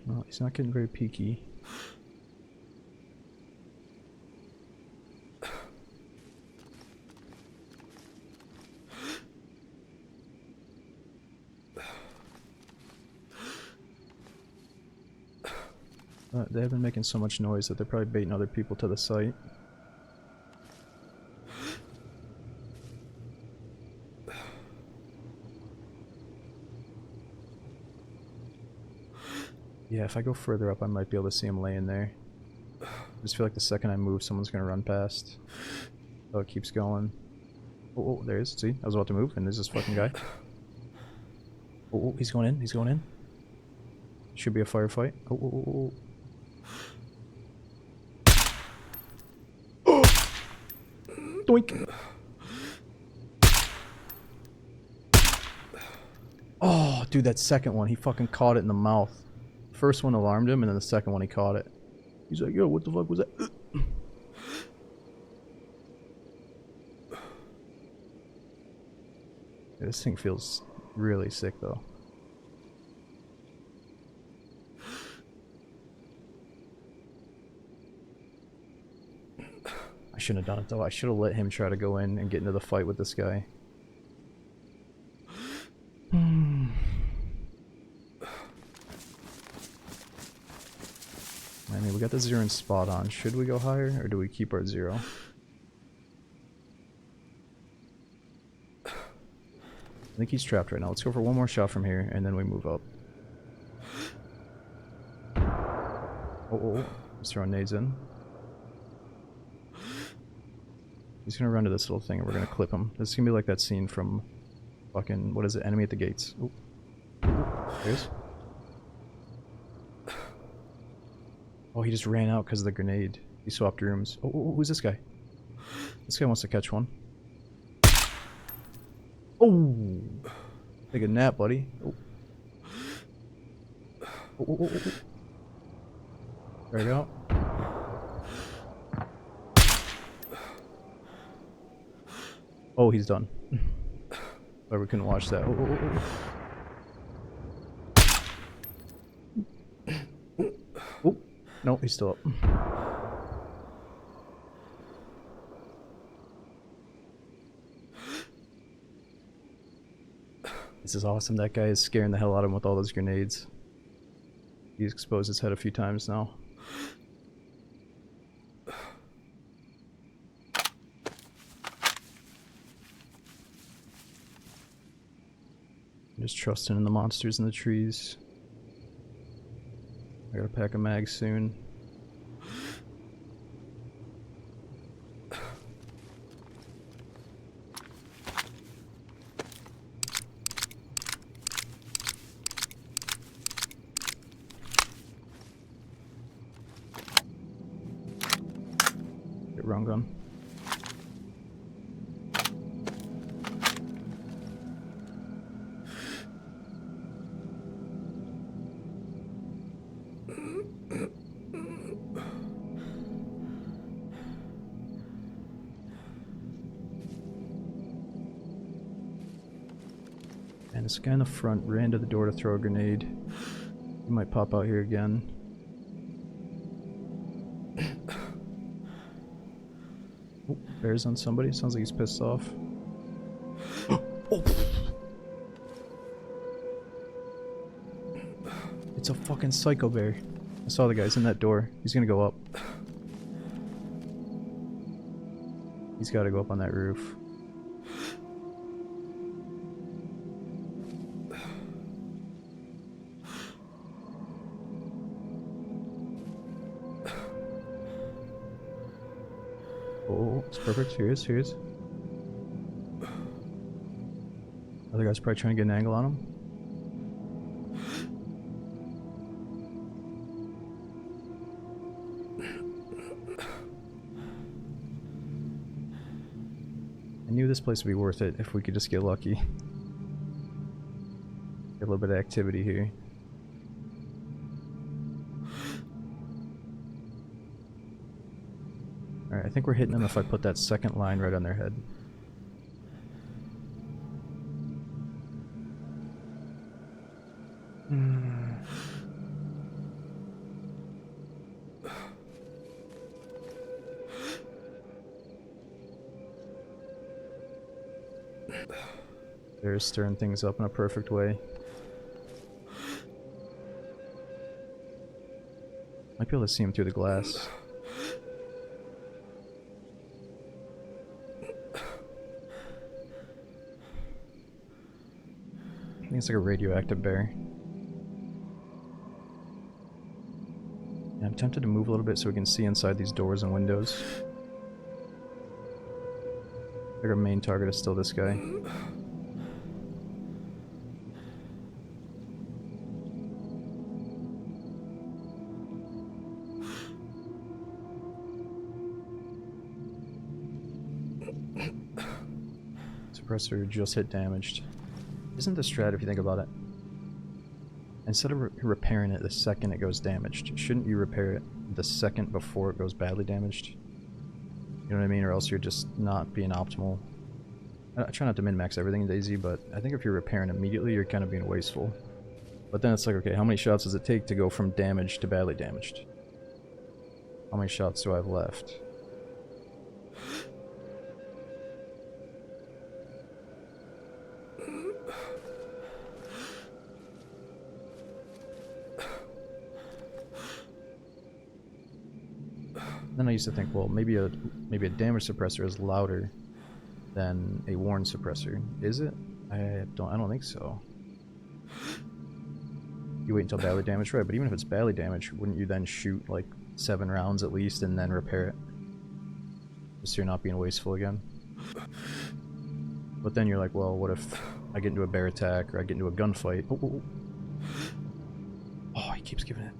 Well, he's not getting very peaky. They have been making so much noise that they're probably baiting other people to the site. Yeah, if I go further up, I might be able to see him laying there. I just feel like the second I move, someone's gonna run past. Oh, it keeps going. Oh, there he is. See? I was about to move, and there's this fucking guy. Oh, he's going in. He's going in. Should be a firefight. Oh. Doink! Oh, dude, that second one, he fucking caught it in the mouth. First one alarmed him, and then the second one he caught it. He's like, yo, what the fuck was that? Yeah, this thing feels really sick, though. I shouldn't have done it, though. I should have let him try to go in and get into the fight with this guy. I mean, we got the 0 spot on. Should we go higher, or do we keep our 0? I think he's trapped right now. Let's go for one more shot from here, and then we move up. Oh, he's throwing nades in. He's gonna run to this little thing, and we're gonna clip him. This is gonna be like that scene from fucking, what is it, Enemy at the Gates. Oh, there he is. Oh, he just ran out because of the grenade. He swapped rooms. Oh, who's this guy? This guy wants to catch one. Oh! Take a nap, buddy. Oh. There we go. Oh, he's done. But we couldn't watch that. Oh, no, he's still up. This is awesome. That guy is scaring the hell out of him with all those grenades. He's exposed his head a few times now. I'm just trusting in the monsters in the trees. I gotta pack a mag soon. Get wrong gun. And this guy in the front ran to the door to throw a grenade. He might pop out here again. Oh, bear's on somebody. Sounds like he's pissed off. Oh. It's a fucking psycho bear. I saw the guys in that door. He's gonna go up. He's gotta go up on that roof. Oh, it's perfect. Here he is, here he is. Other guy's probably trying to get an angle on him. I knew this place would be worth it if we could just get lucky. Get a little bit of activity here. Alright, I think we're hitting them if I put that second line right on their head. They're stirring things up in a perfect way. Might be able to see him through the glass. I think it's like a radioactive bear. Yeah, I'm tempted to move a little bit so we can see inside these doors and windows. I think our main target is still this guy. Suppressor just hit damaged. Isn't the strat if you think about it? instead of repairing it the second it goes damaged, shouldn't you repair it the second before it goes badly damaged? You know what I mean? Or else you're just not being optimal. I try not to min-max everything in DayZ, but I think if you're repairing immediately, you're kind of being wasteful. But then it's like, okay, how many shots does it take to go from damaged to badly damaged? How many shots do I have left? Then I used to think, well, maybe a damage suppressor is louder than a warn suppressor. Is it? I don't think so. You wait until badly damaged, right? But even if it's badly damaged, wouldn't you then shoot like 7 rounds at least and then repair it? Just so you're not being wasteful again. But then you're like, well, what if I get into a bear attack or I get into a gunfight? Oh, he keeps giving it.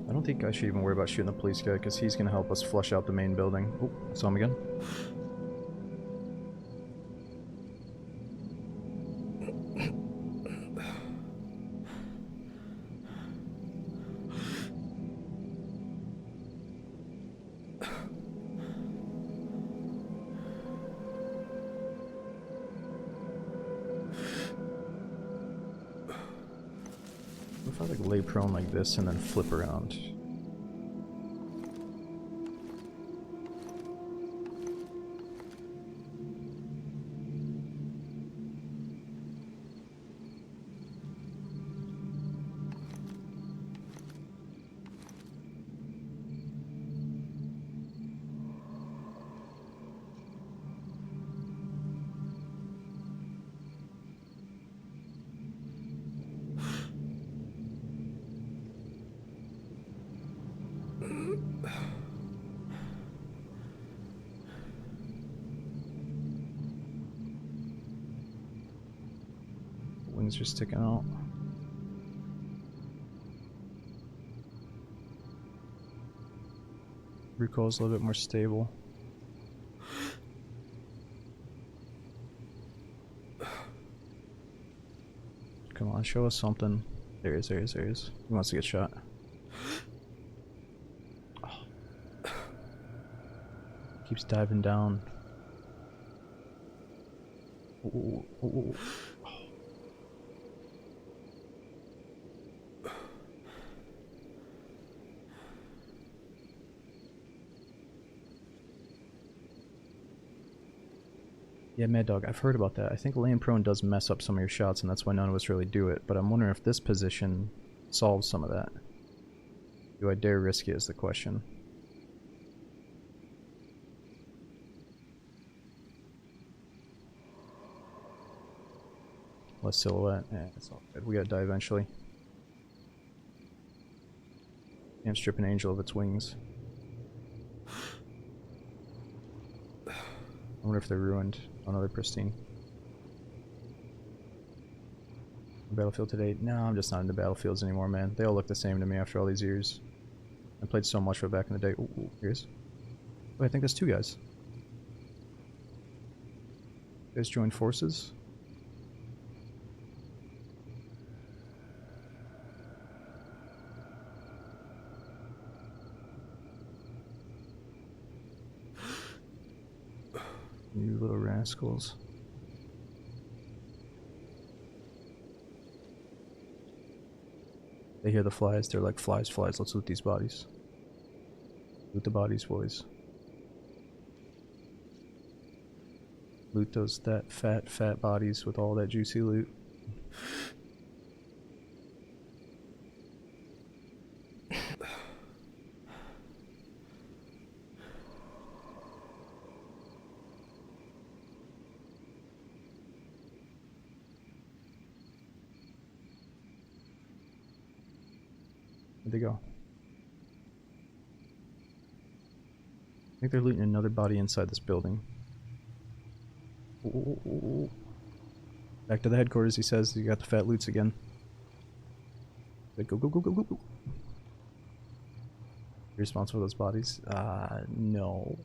I don't think I should even worry about shooting the police guy, because he's going to help us flush out the main building. Oh, I saw him again. What if I like lay prone like this and then flip around? Wings are sticking out. Recoil's a little bit more stable. Come on, show us something. There he is, there he is, there he is. He wants to get shot. Oh. Keeps diving down. Ooh, ooh, ooh. Yeah, Mad Dog, I've heard about that. I think laying prone does mess up some of your shots, and that's why none of us really do it. But I'm wondering if this position solves some of that. Do I dare risk it is the question. Less silhouette. Yeah, it's all good. We gotta die eventually. Can't strip an angel of its wings. I wonder if they're ruined. Oh no, they're pristine. Battlefield today? No, I'm just not into battlefields anymore, man. They all look the same to me after all these years. I played so much of it back in the day. Ooh, here's. Oh, I think there's 2 guys. You guys joined forces? You little rascals. They hear the flies, they're like, flies, flies, let's loot these bodies. Loot the bodies, boys. Loot those fat bodies with all that juicy loot. Where'd they go? I think they're looting another body inside this building. Ooh. Back to the headquarters, he says. You got the fat loots again. Go, go, go, go, go, go. You're responsible for those bodies? No.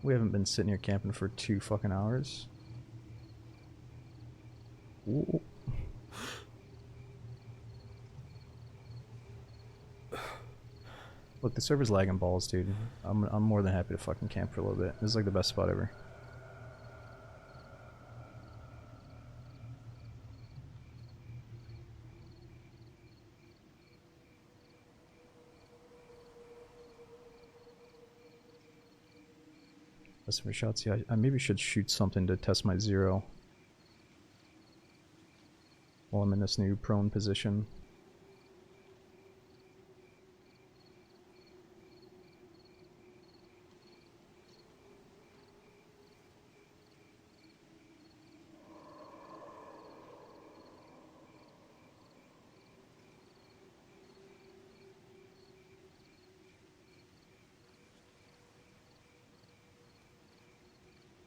We haven't been sitting here camping for 2 fucking hours. Ooh. Look, the server's lagging balls, dude. I'm more than happy to fucking camp for a little bit. This is like the best spot ever. Customer shots. Yeah, I maybe should shoot something to test my zero while I'm in this new prone position.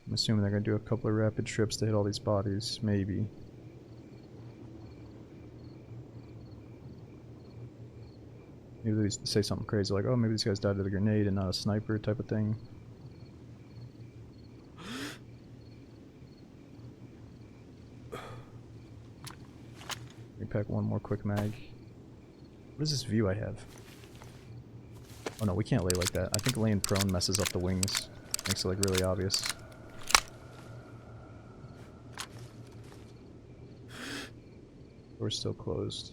I'm assuming they're gonna do a couple of rapid trips to hit all these bodies, maybe. Maybe they say something crazy like, oh, maybe these guys died to the grenade and not a sniper type of thing. Let me pack one more quick mag. What is this view I have? Oh no, we can't lay like that. I think laying prone messes up the wings. Makes it like really obvious. Door's still closed.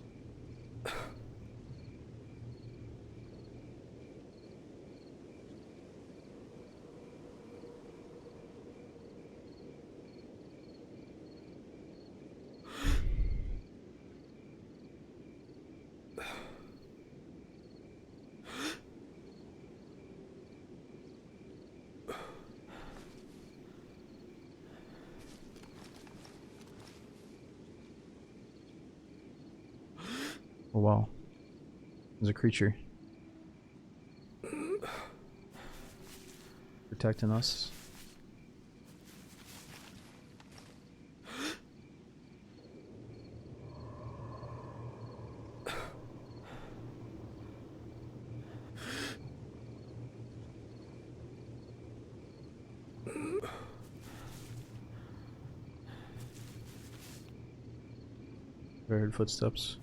Oh wow. There's a creature. Protecting us. I heard footsteps.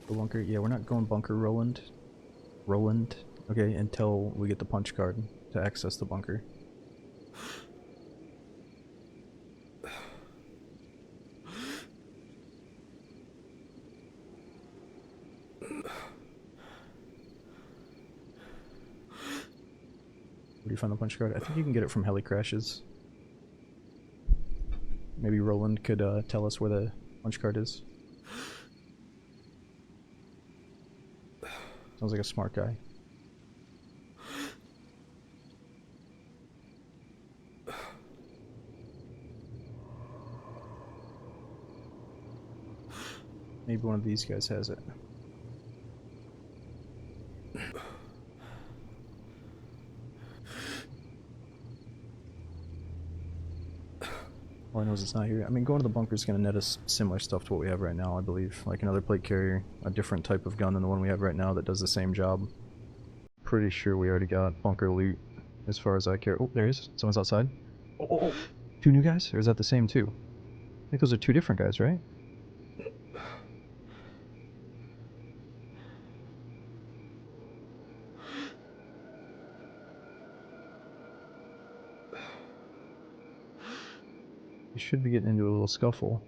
The bunker? Yeah, we're not going bunker Roland. Roland? Okay, until we get the punch card to access the bunker. Where do you find the punch card? I think you can get it from heli crashes. Maybe Roland could tell us where the punch card is. Sounds like a smart guy. Maybe one of these guys has it. All I know is it's not here. I mean, going to the bunker is going to net us similar stuff to what we have right now, I believe. Like another plate carrier, a different type of gun than the one we have right now that does the same job. Pretty sure we already got bunker loot as far as I care. Oh, there he is. Someone's outside. Oh. 2 new guys? Or is that the same 2? I think those are 2 different guys, right? You should be getting into a little scuffle.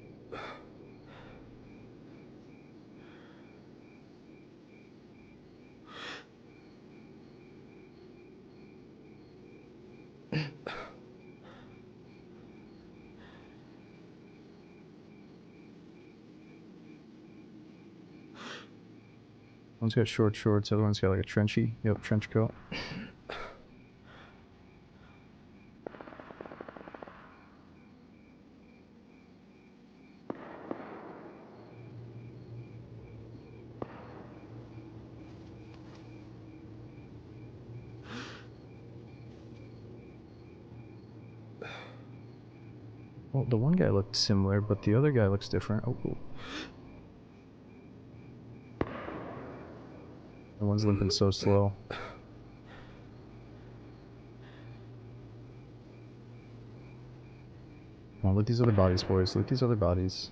One's got short shorts, the other one's got like a trenchy. Yep, trench coat. Well, the one guy looked similar, but the other guy looks different. Oh, cool. The one's limping so slow. Come on, loot these other bodies, boys. Loot these other bodies.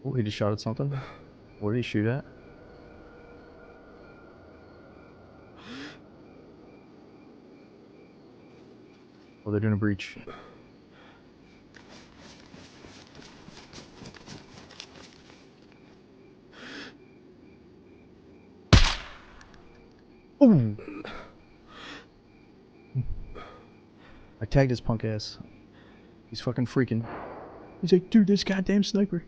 Oh, he just shot at something. What did he shoot at? Oh, they're doing a breach. Ooh! I tagged his punk ass. He's fucking freaking. He's like, dude, this goddamn sniper.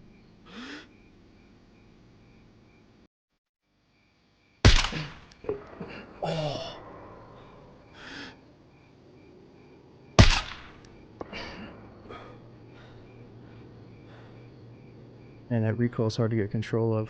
Oh. Man, that recoil's hard to get control of.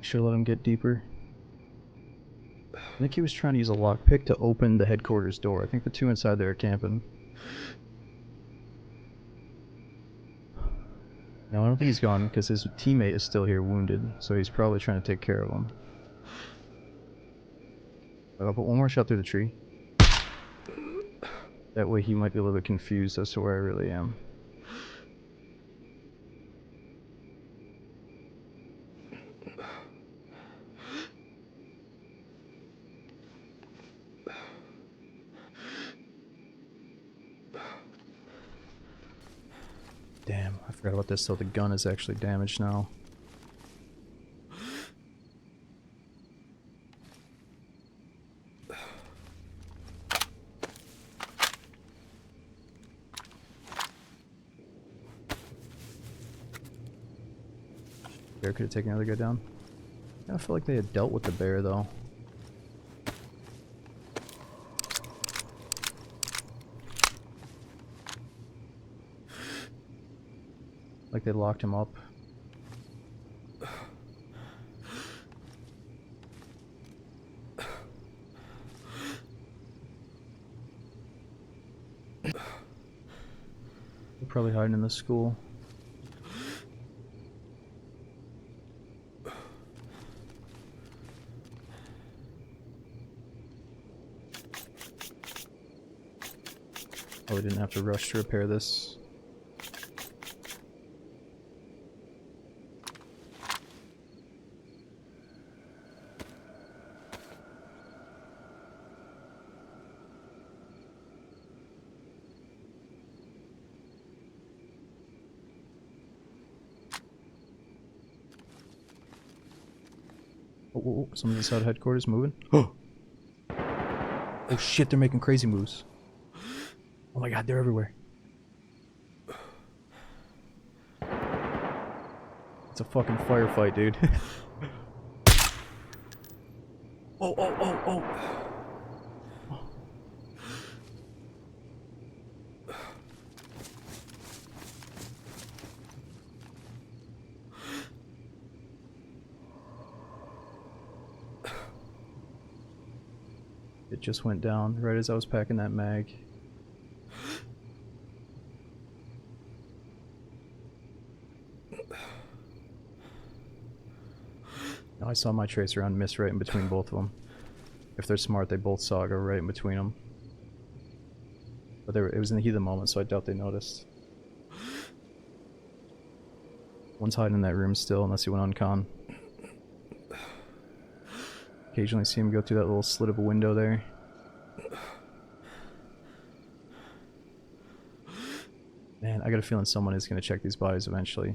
Should let him get deeper. I think he was trying to use a lockpick to open the headquarters door. I think the two inside there are camping. No, I don't think he's gone because his teammate is still here wounded, so he's probably trying to take care of him. I'll put one more shot through the tree. That way he might be a little bit confused as to where I really am. Damn, I forgot about this, so the gun is actually damaged now. Bear could have taken another guy down. I feel like they had dealt with the bear though. Like they locked him up. They're probably hiding in the school. Probably didn't have to rush to repair this. Oh, someone's inside headquarters moving. Oh shit, they're making crazy moves. Oh my god, they're everywhere. It's a fucking firefight, dude. Oh. It just went down right as I was packing that mag. I saw my tracer round miss right in between both of them. If they're smart, they both saw it go right in between them. But it was in the heat of the moment, so I doubt they noticed. One's hiding in that room still, unless he went on con. Occasionally see him go through that little slit of a window there. Man, I got a feeling someone is going to check these bodies eventually.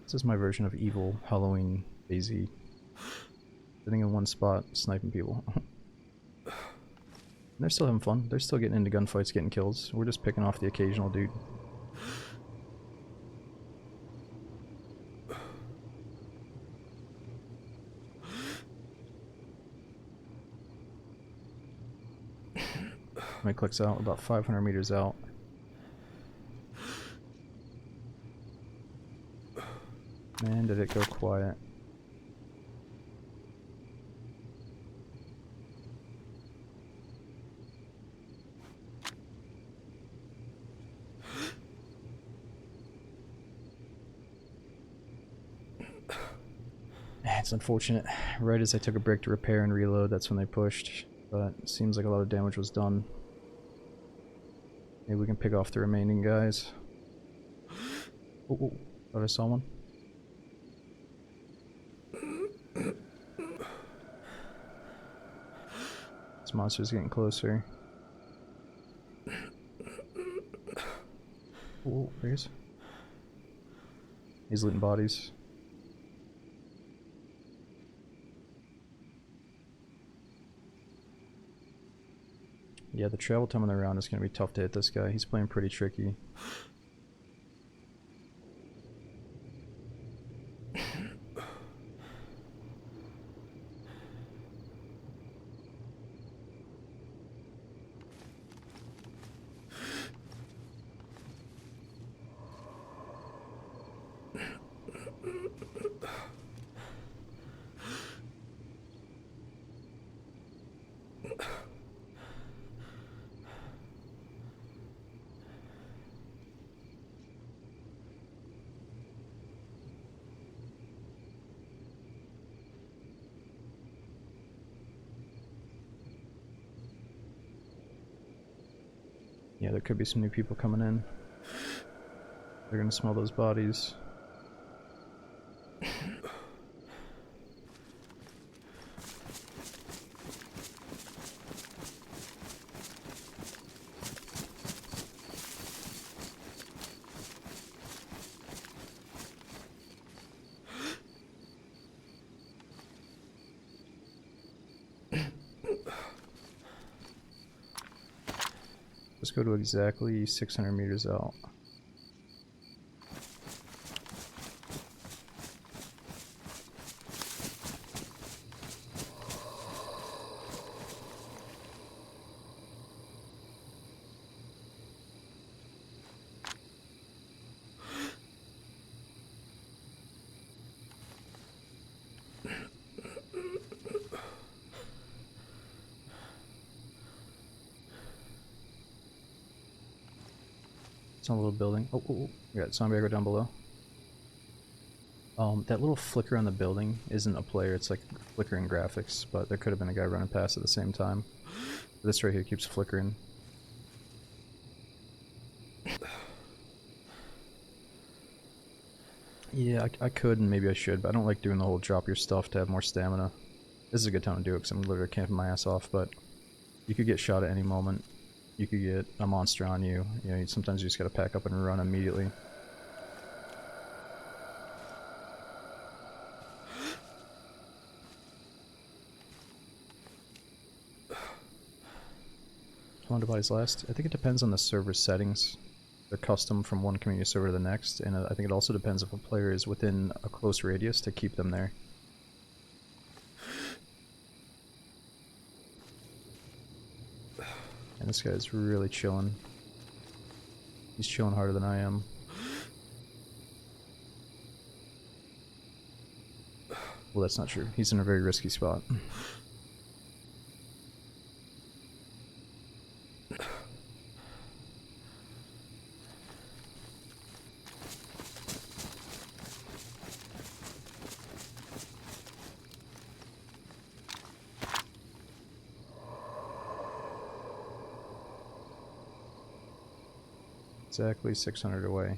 This is my version of evil Halloween DayZ. Sitting in one spot, sniping people. they're still having fun. They're still getting into gunfights, getting kills. We're just picking off the occasional dude. When it clicks out, about 500 meters out. Man, did it go quiet. It's unfortunate. Right as I took a break to repair and reload, that's when they pushed. But it seems like a lot of damage was done. Maybe we can pick off the remaining guys. Oh, thought I saw one. This monster's getting closer. Oh, there he is. He's looting bodies. Yeah, the travel time on the round is going to be tough to hit this guy. He's playing pretty tricky. Yeah, there could be some new people coming in. They're gonna smell those bodies. Let's go to exactly 600 meters out. It's on a little building. Oh, we got zombie aggro down below. That little flicker on the building isn't a player, it's like flickering graphics, but there could have been a guy running past at the same time. This right here keeps flickering. Yeah, I could and maybe I should, but I don't like doing the whole drop your stuff to have more stamina. This is a good time to do it because I'm literally camping my ass off, but you could get shot at any moment. You could get a monster on you. You know, sometimes you just gotta pack up and run immediately. How long do bodies last? I think it depends on the server settings. They're custom from one community server to the next, and I think it also depends if a player is within a close radius to keep them there. And this guy's really chilling. He's chilling harder than I am. Well, that's not true. He's in a very risky spot. Exactly 600 away.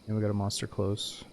And we got a monster close.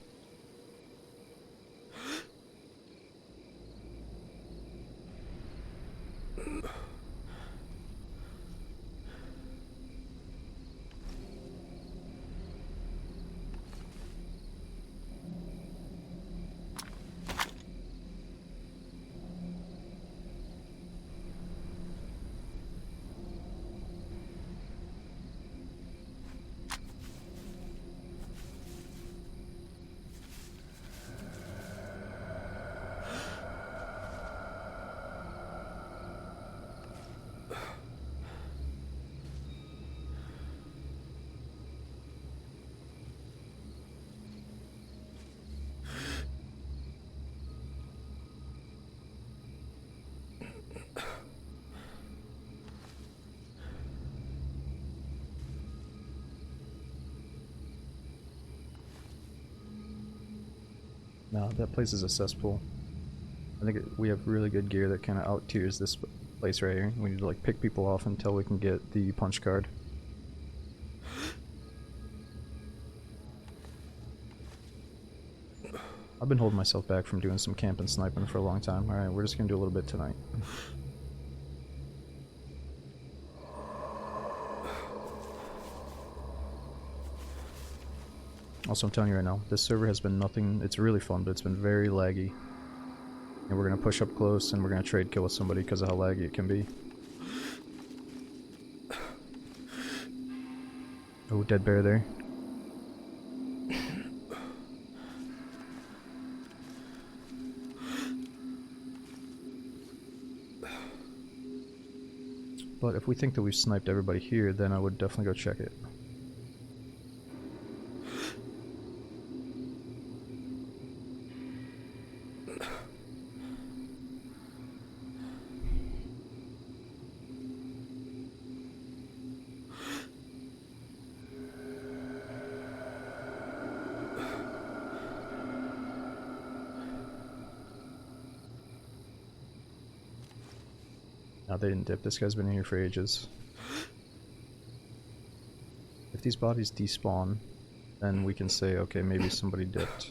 No, that place is a cesspool. I think we have really good gear that kind of out tiers this place right here. We need to like pick people off until we can get the punch card. I've been holding myself back from doing some camp and sniping for a long time. Alright, we're just gonna do a little bit tonight. Also, I'm telling you right now, this server has been nothing. It's really fun, but it's been very laggy. And we're gonna push up close and we're gonna trade kill with somebody because of how laggy it can be. Oh, dead bear there. But if we think that we've sniped everybody here, then I would definitely go check it. No, they didn't dip. This guy's been here for ages. If these bodies despawn, then we can say, okay, maybe somebody dipped.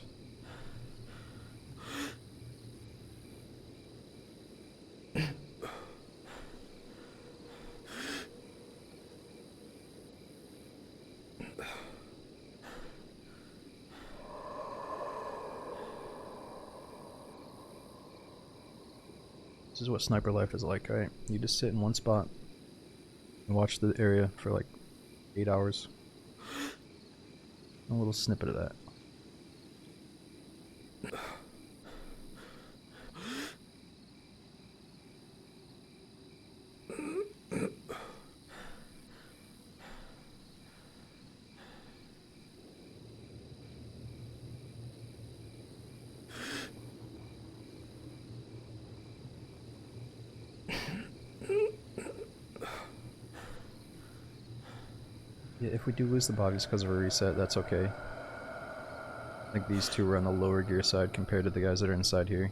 This is what sniper life is like, right? You just sit in one spot and watch the area for like 8 hours. A little snippet of that. Yeah, if we do lose the bodies because of a reset, that's okay. I think these two were on the lower gear side compared to the guys that are inside here.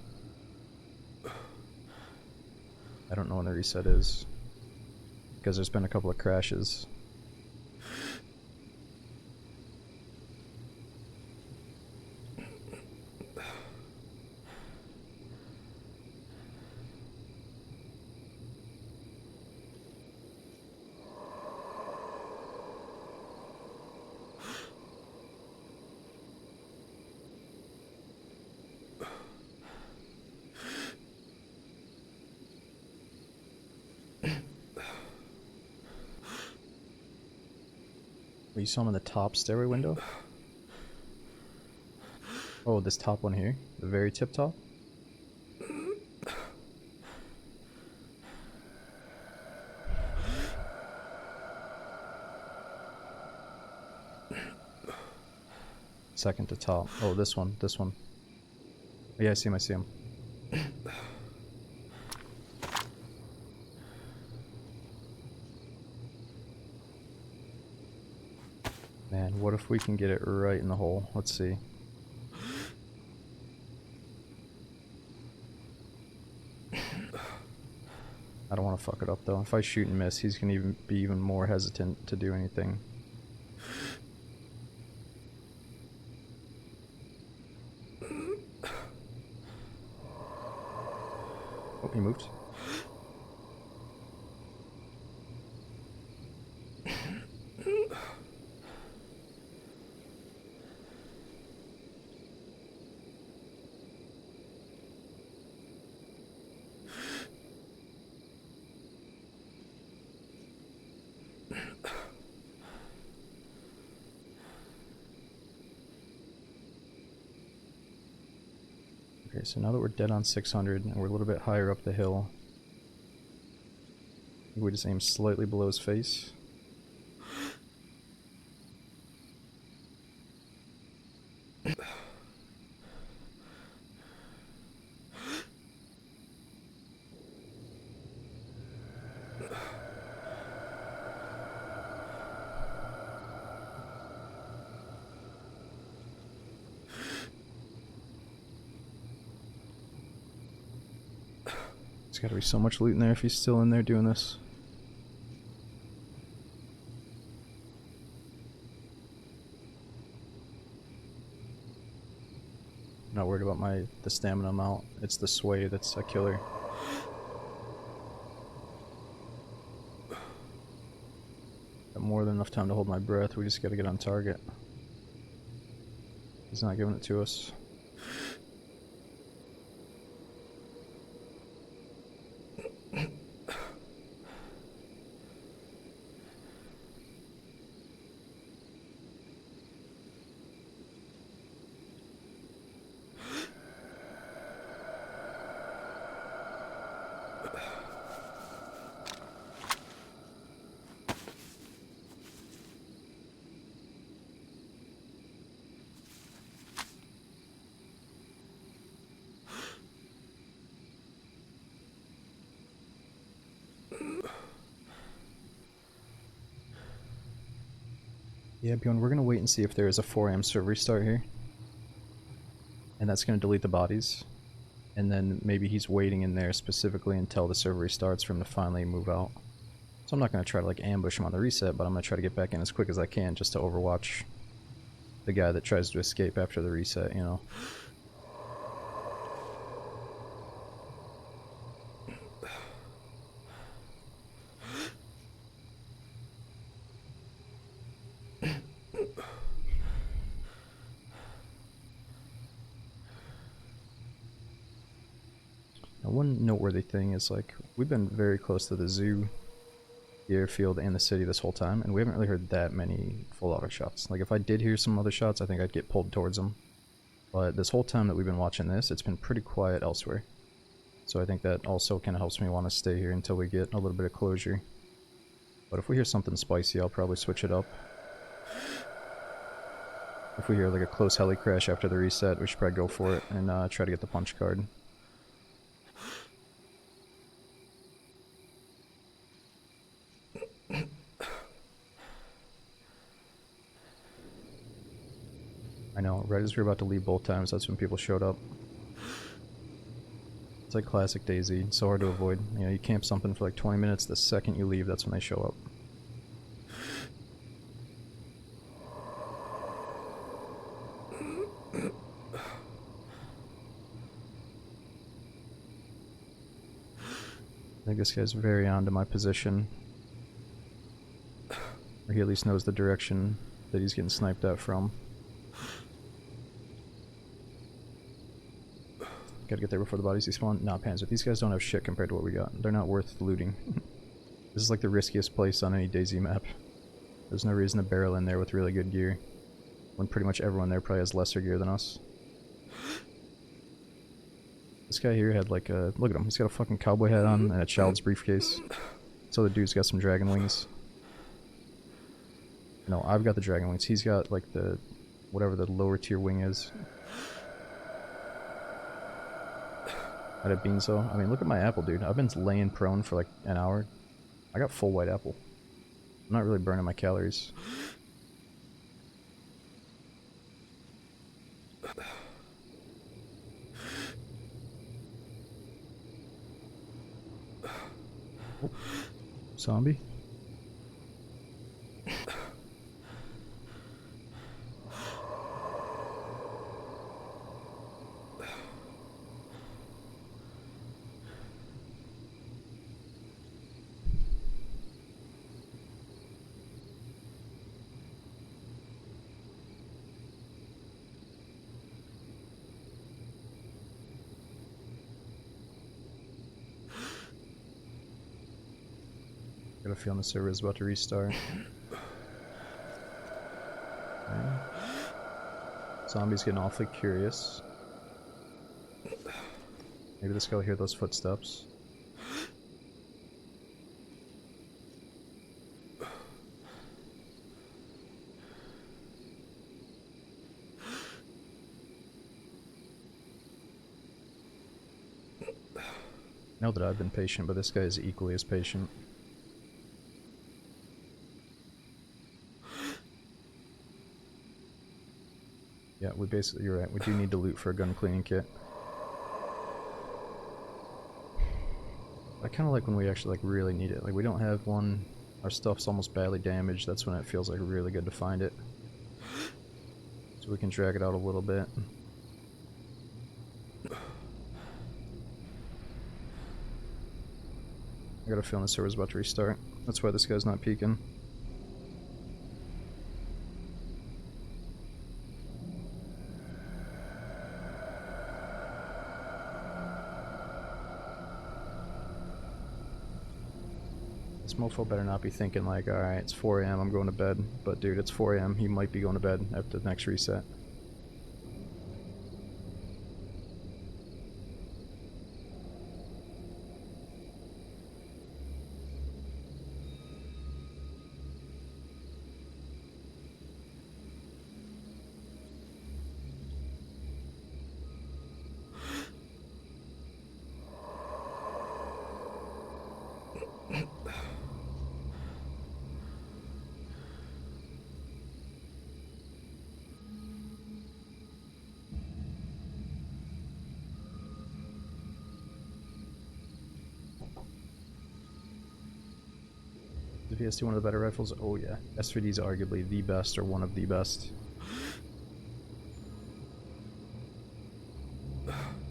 I don't know when the reset is, because there's been a couple of crashes. You saw him in the top stairway window? Oh, this top one here? The very tip top? Second to top. Oh, this one, this one. Oh, yeah, I see him, I see him. Man, what if we can get it right in the hole? Let's see. I don't want to fuck it up though. If I shoot and miss, he's gonna be even more hesitant to do anything. Oh, he moved. Okay, so now that we're dead on 600 and we're a little bit higher up the hill, we just aim slightly below his face. gotta be so much loot in there if he's still in there doing this. I'm not worried about the stamina amount. It's the sway that's a killer. Got more than enough time to hold my breath. We just gotta get on target. He's not giving it to us. Yeah, Bjorn, we're gonna wait and see if there is a 4 AM server restart here. And that's gonna delete the bodies. And then maybe he's waiting in there specifically until the server restarts for him to finally move out. So I'm not gonna try to like ambush him on the reset, but I'm gonna try to get back in as quick as I can just to overwatch the guy that tries to escape after the reset, you know. Now, one noteworthy thing is, like, we've been very close to the zoo, the airfield, and the city this whole time, and we haven't really heard that many full auto shots. Like, if I did hear some other shots, I think I'd get pulled towards them. But this whole time that we've been watching this, it's been pretty quiet elsewhere. So I think that also kind of helps me want to stay here until we get a little bit of closure. But if we hear something spicy, I'll probably switch it up. If we hear like a close heli crash after the reset, we should probably go for it and try to get the punch card. I know, right as we were about to leave both times, that's when people showed up. It's like classic DayZ, so hard to avoid. You know, you camp something for like 20 minutes, the second you leave, that's when they show up. I think this guy's very onto my position. Or he at least knows the direction that he's getting sniped at from. Gotta get there before the bodies despawn. Nah, Panzer, these guys don't have shit compared to what we got. They're not worth looting. This is like the riskiest place on any DayZ map. There's no reason to barrel in there with really good gear, when pretty much everyone there probably has lesser gear than us. This guy here had like a... look at him, he's got a fucking cowboy hat on and a child's briefcase. This other dude's got some dragon wings. No, I've got the dragon wings. He's got like the... whatever the lower tier wing is. I had a beanzo. I mean, look at my apple, dude. I've been laying prone for like an hour. I got full white apple. I'm not really burning my calories. Oh. Zombie? Got a feeling the server is about to restart. Okay. Zombie's getting awfully curious. Maybe this guy will hear those footsteps. I know that I've been patient, but this guy is equally as patient. Yeah, we basically, you're right, we do need to loot for a gun cleaning kit. kind of like when we actually like really need it. Like we don't have one, our stuff's almost badly damaged. That's when it feels like really good to find it. So we can drag it out a little bit. I got a feeling the server's about to restart. That's why this guy's not peeking. This mofo better not be thinking like, alright, it's 4 AM, I'm going to bed. But dude, it's 4 AM, he might be going to bed after the next reset. The VST one of the better rifles? Oh yeah. S3D is arguably the best or one of the best.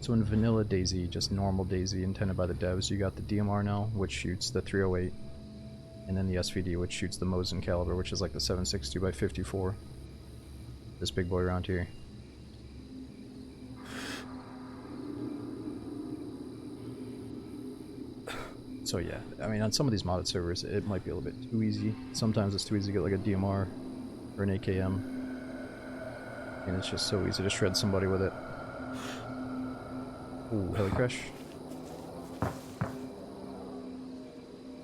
So in vanilla DayZ, just normal DayZ intended by the devs, you got the DMR now, which shoots the 308, and then the SVD, which shoots the Mosin caliber, which is like the 7.62x54. This big boy around here. So yeah, I mean on some of these modded servers it might be a little bit too easy. Sometimes it's too easy to get like a DMR or an AKM. And it's just so easy to shred somebody with it. Ooh, heli crash.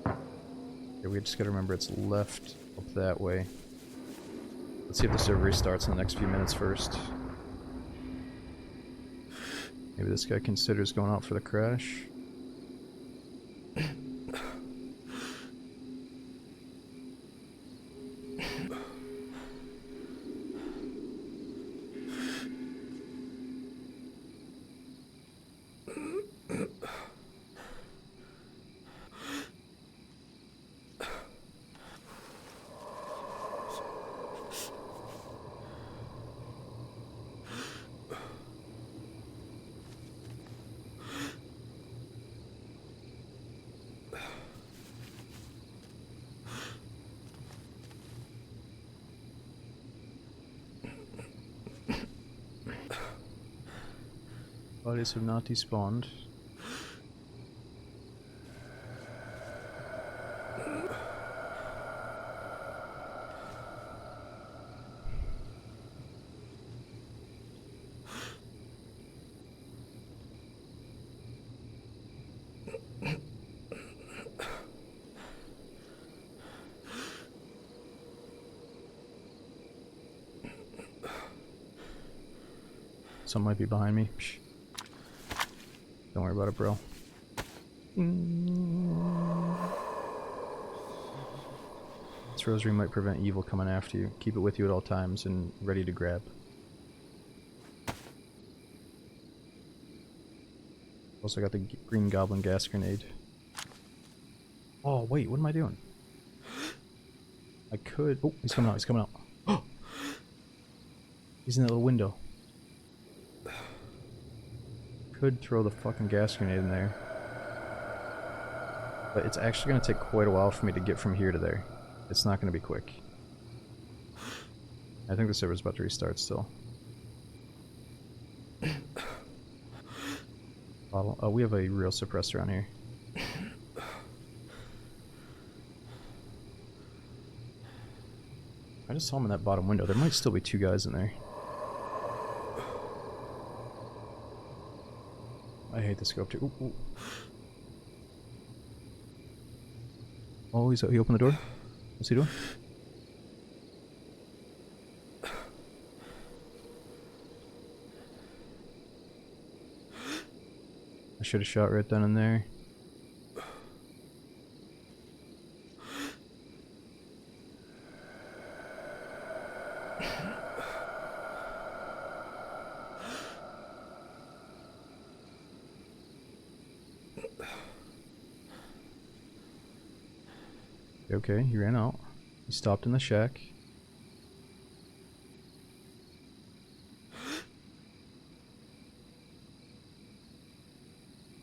Yeah, we just gotta remember it's left up that way. Let's see if the server restarts in the next few minutes first. Maybe this guy considers going out for the crash. Bodies have not despawned. Some might be behind me. Psh. Don't worry about it, bro. This rosary might prevent evil coming after you. Keep it with you at all times and ready to grab. Also got the green goblin gas grenade. Oh wait, what am I doing? I could... Oh, he's coming out, he's coming out. He's in that little window. Could throw the fucking gas grenade in there. But it's actually going to take quite a while for me to get from here to there. It's not going to be quick. I think the server's about to restart still. Bottle. Oh, we have a real suppressor on here. I just saw him in that bottom window. There might still be two guys in there. I hate the scope too. Ooh, ooh. Oh, he opened the door? What's he doing? I should have shot right then and there. Okay, he ran out. He stopped in the shack.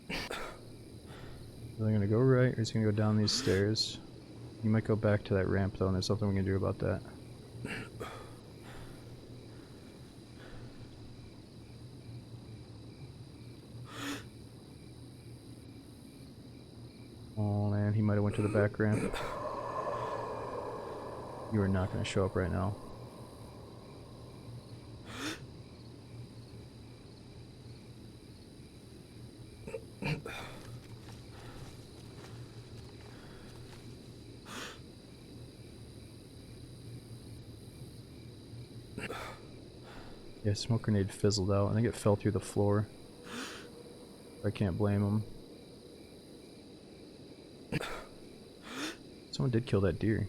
Is he gonna go right or is he gonna go down these stairs? He might go back to that ramp though, and there's nothing we can do about that. Oh man, he might have went to the back ramp. You are not gonna show up right now. Yeah, smoke grenade fizzled out. I think it fell through the floor. I can't blame him. Someone did kill that deer.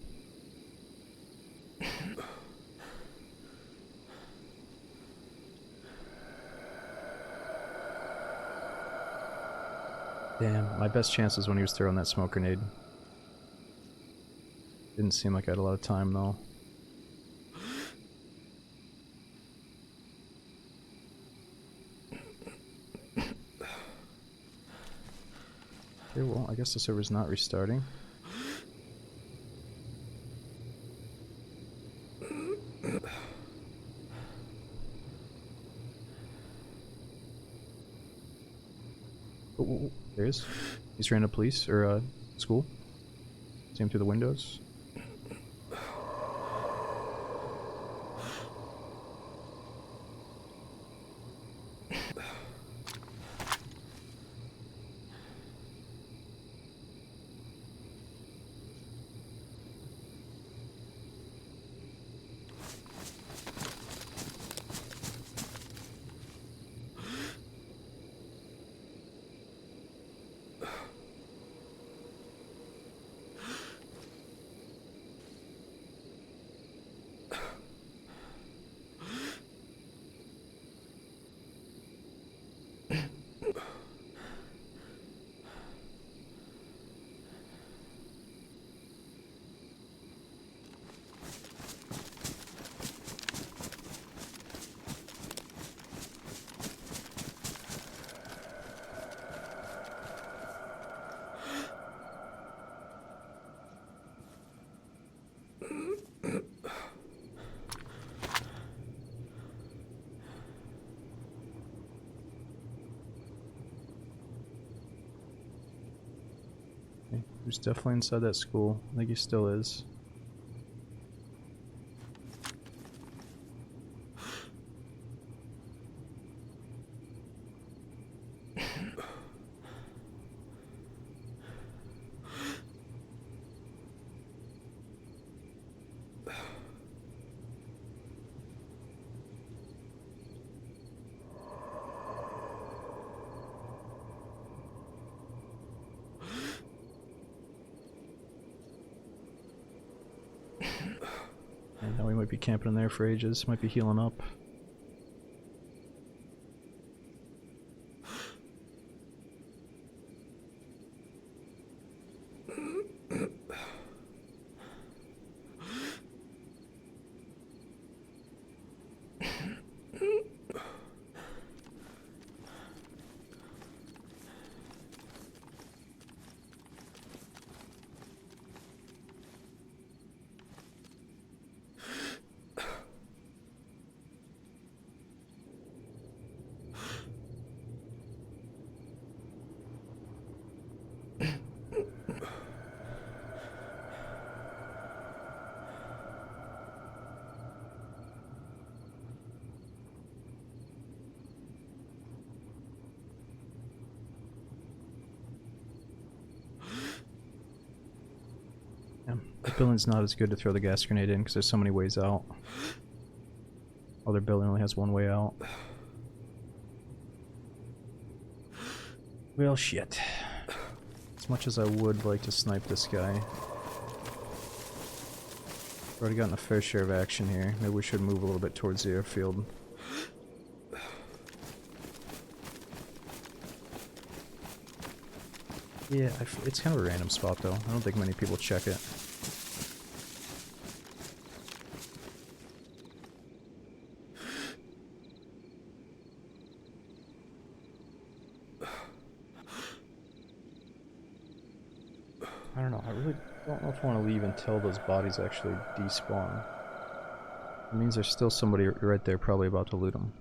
Damn, my best chance was when he was throwing that smoke grenade. Didn't seem like I had a lot of time though. Okay, well, I guess the server's not restarting. Oh, there he is. He's ran to police, or school. See him through the windows. Okay, he was definitely inside that school. I think he still is. And now we might be camping in there for ages. Might be healing up. Yeah, the building's not as good to throw the gas grenade in because there's so many ways out. Other building only has one way out. Well, shit. As much as I would like to snipe this guy, I've already gotten a fair share of action here. Maybe we should move a little bit towards the airfield. Yeah, it's kind of a random spot though. I don't think many people check it. I don't know. I really don't know if I want to leave until those bodies actually despawn. It means there's still somebody right there probably about to loot them.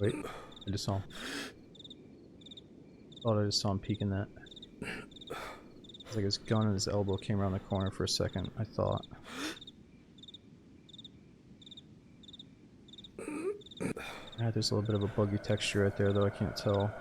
Wait, I just saw him. Thought I just saw him peeking that. It's like his gun and his elbow came around the corner for a second, I thought. Ah, there's a little bit of a buggy texture right there, though I can't tell.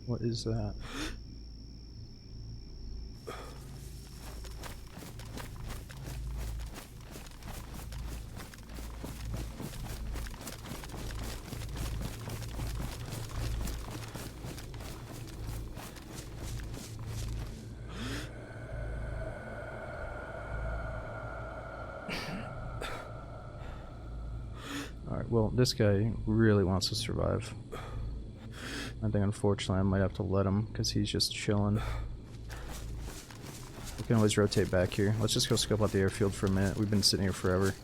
What is that? Alright, well, this guy really wants to survive. I think unfortunately I might have to let him because he's just chilling. We can always rotate back here. Let's just go scope out the airfield for a minute. We've been sitting here forever.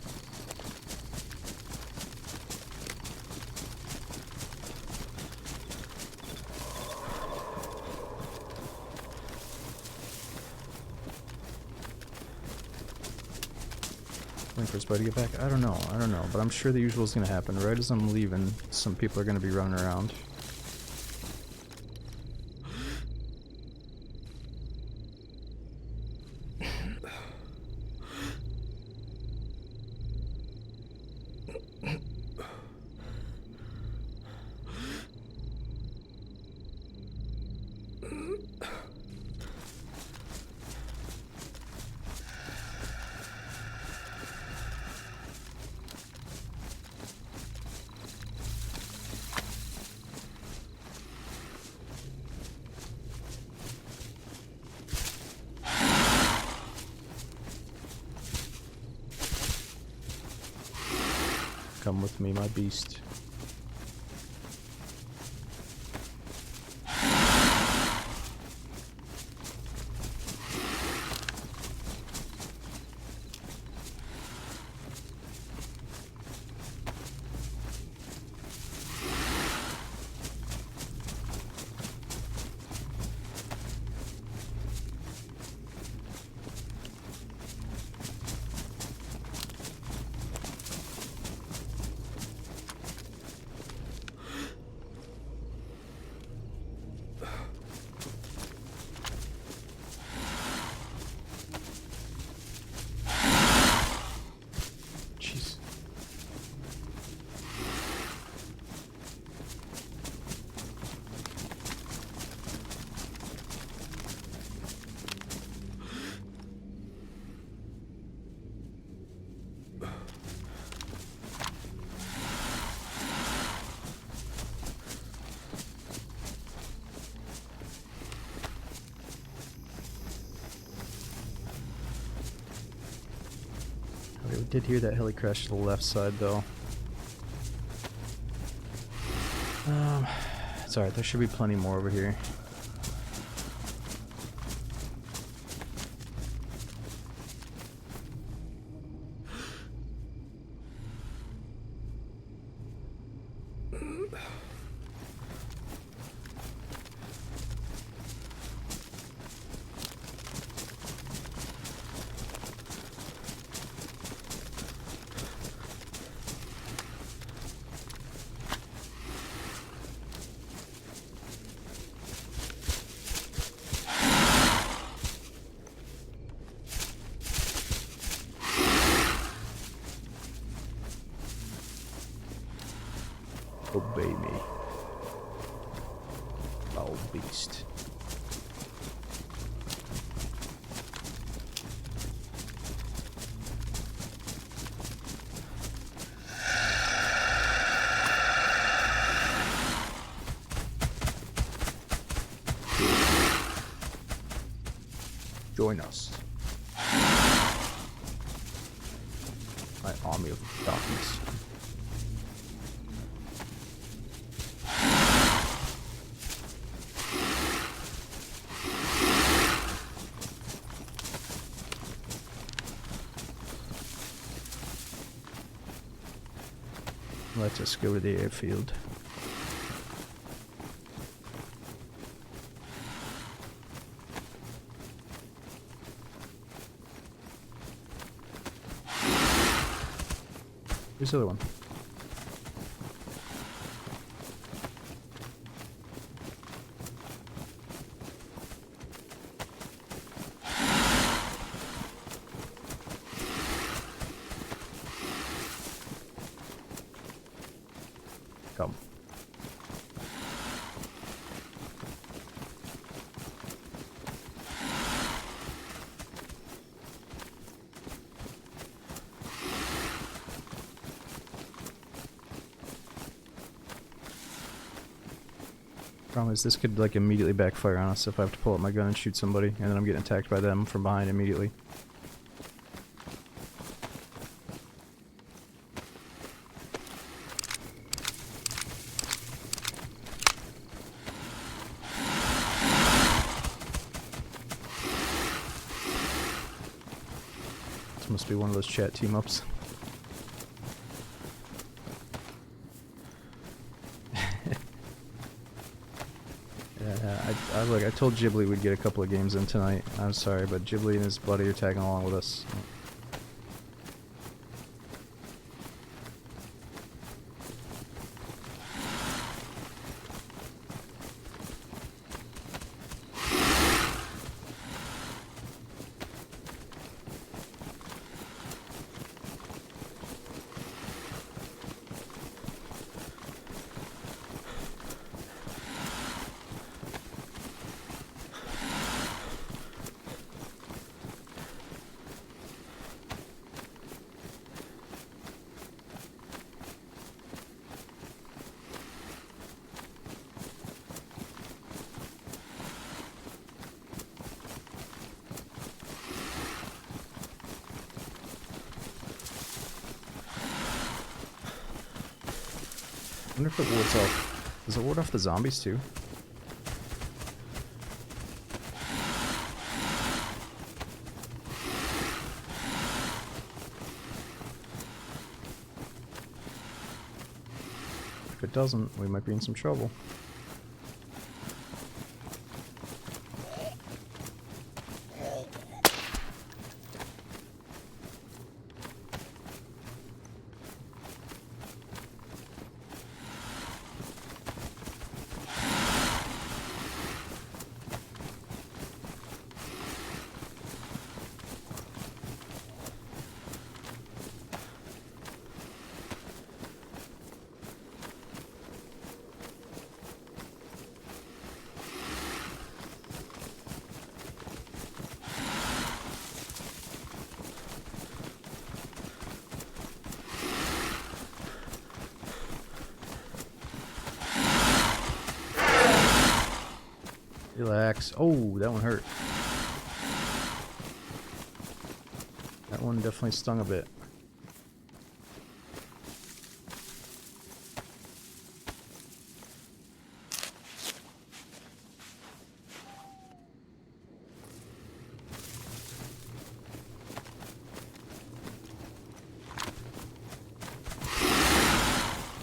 Waiting for his buddy to get back? I don't know, but I'm sure the usual is going to happen. Right as I'm leaving, some people are going to be running around. Come with me, my beast. did hear that heli crash to the left side though. It's alright, there should be plenty more over here. Obey me, foul beast. Join us. My army of darkness. Let us go to the airfield. Where's the other one? Come. Problem is, this could like immediately backfire on us if I have to pull out my gun and shoot somebody, and then I'm getting attacked by them from behind immediately. This must be one of those chat team ups. Look, I told Ghibli we'd get a couple of games in tonight. I'm sorry, but Ghibli and his buddy are tagging along with us. I wonder if it wards off. Does it ward off the zombies too? If it doesn't, we might be in some trouble. Relax. Oh, that one hurt. That one definitely stung a bit.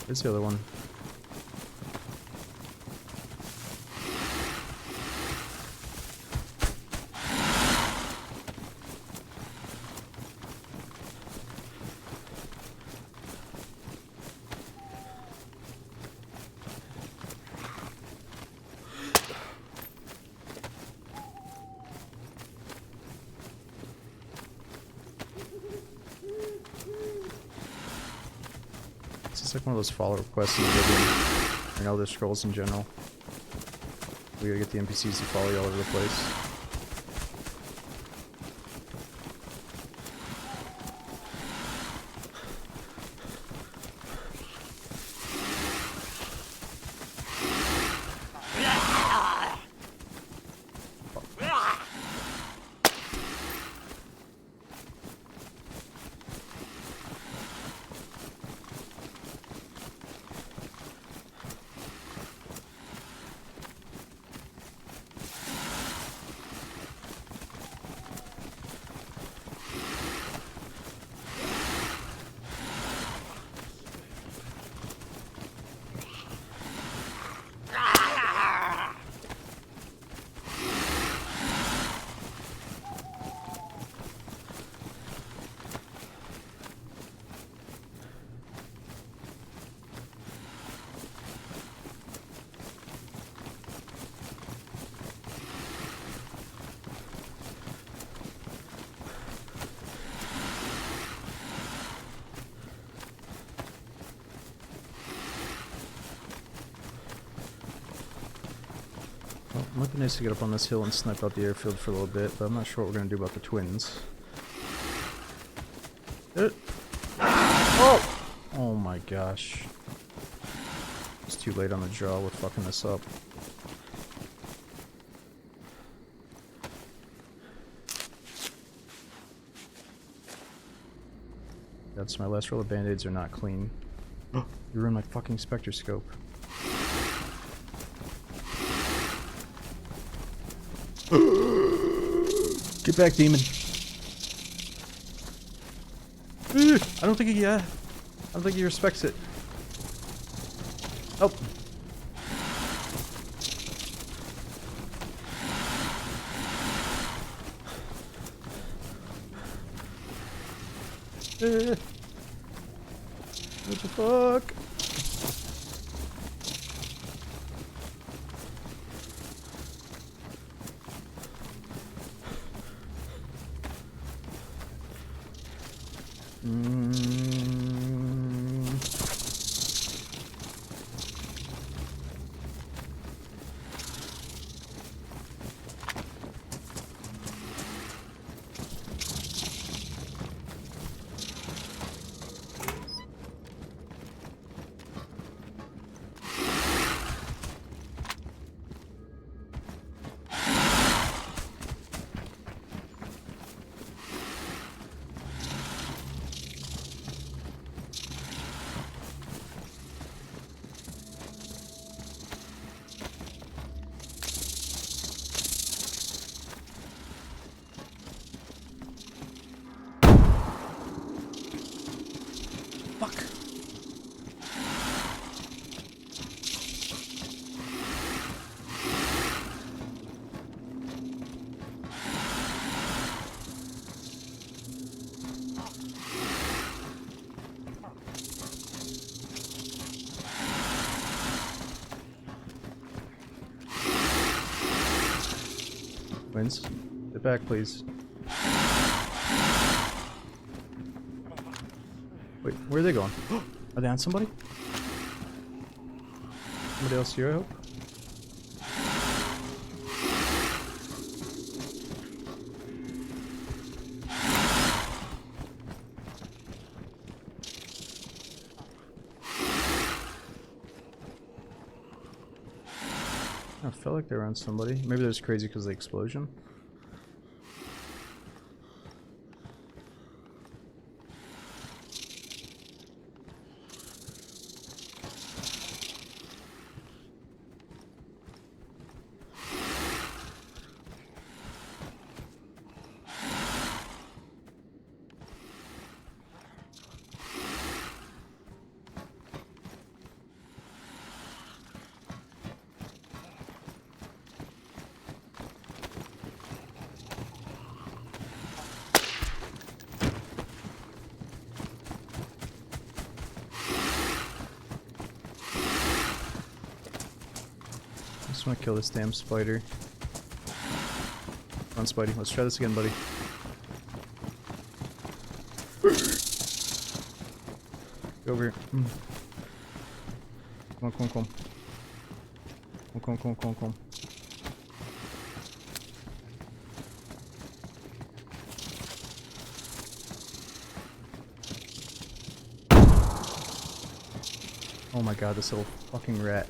Where's the other one? It's like one of those follow-up quests in Oblivion, and Elder Scrolls in general. We gotta get the NPCs to follow you all over the place. Well, it might be nice to get up on this hill and snipe out the airfield for a little bit, but I'm not sure what we're gonna do about the twins. Oh! Oh my gosh. It's too late on the draw, we're fucking this up. That's my last roll of band-aids are not clean. You ruined my fucking specter scope. Get back, demon. I don't think he, I don't think he respects it. Oh. What the fuck? Fuck. Wins. Get back, please. Wait, where are they going? Are they on somebody? Somebody else here, I hope? I felt like they were on somebody. Maybe they're just crazy because of the explosion. just want to kill this damn spider. Come on, Spidey. Let's try this again, buddy. Get over here. Come on, come on, come on. Come on, come on, come on, come on. Oh my god, this little fucking rat.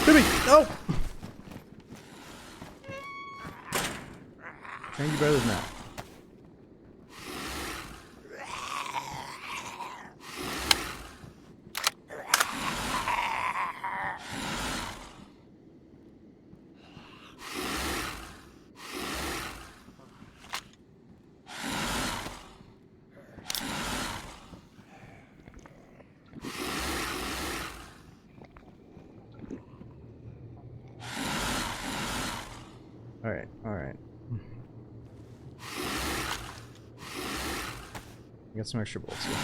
Timmy! No! Trying to do better than that. Alright, alright. Got some extra bullets here.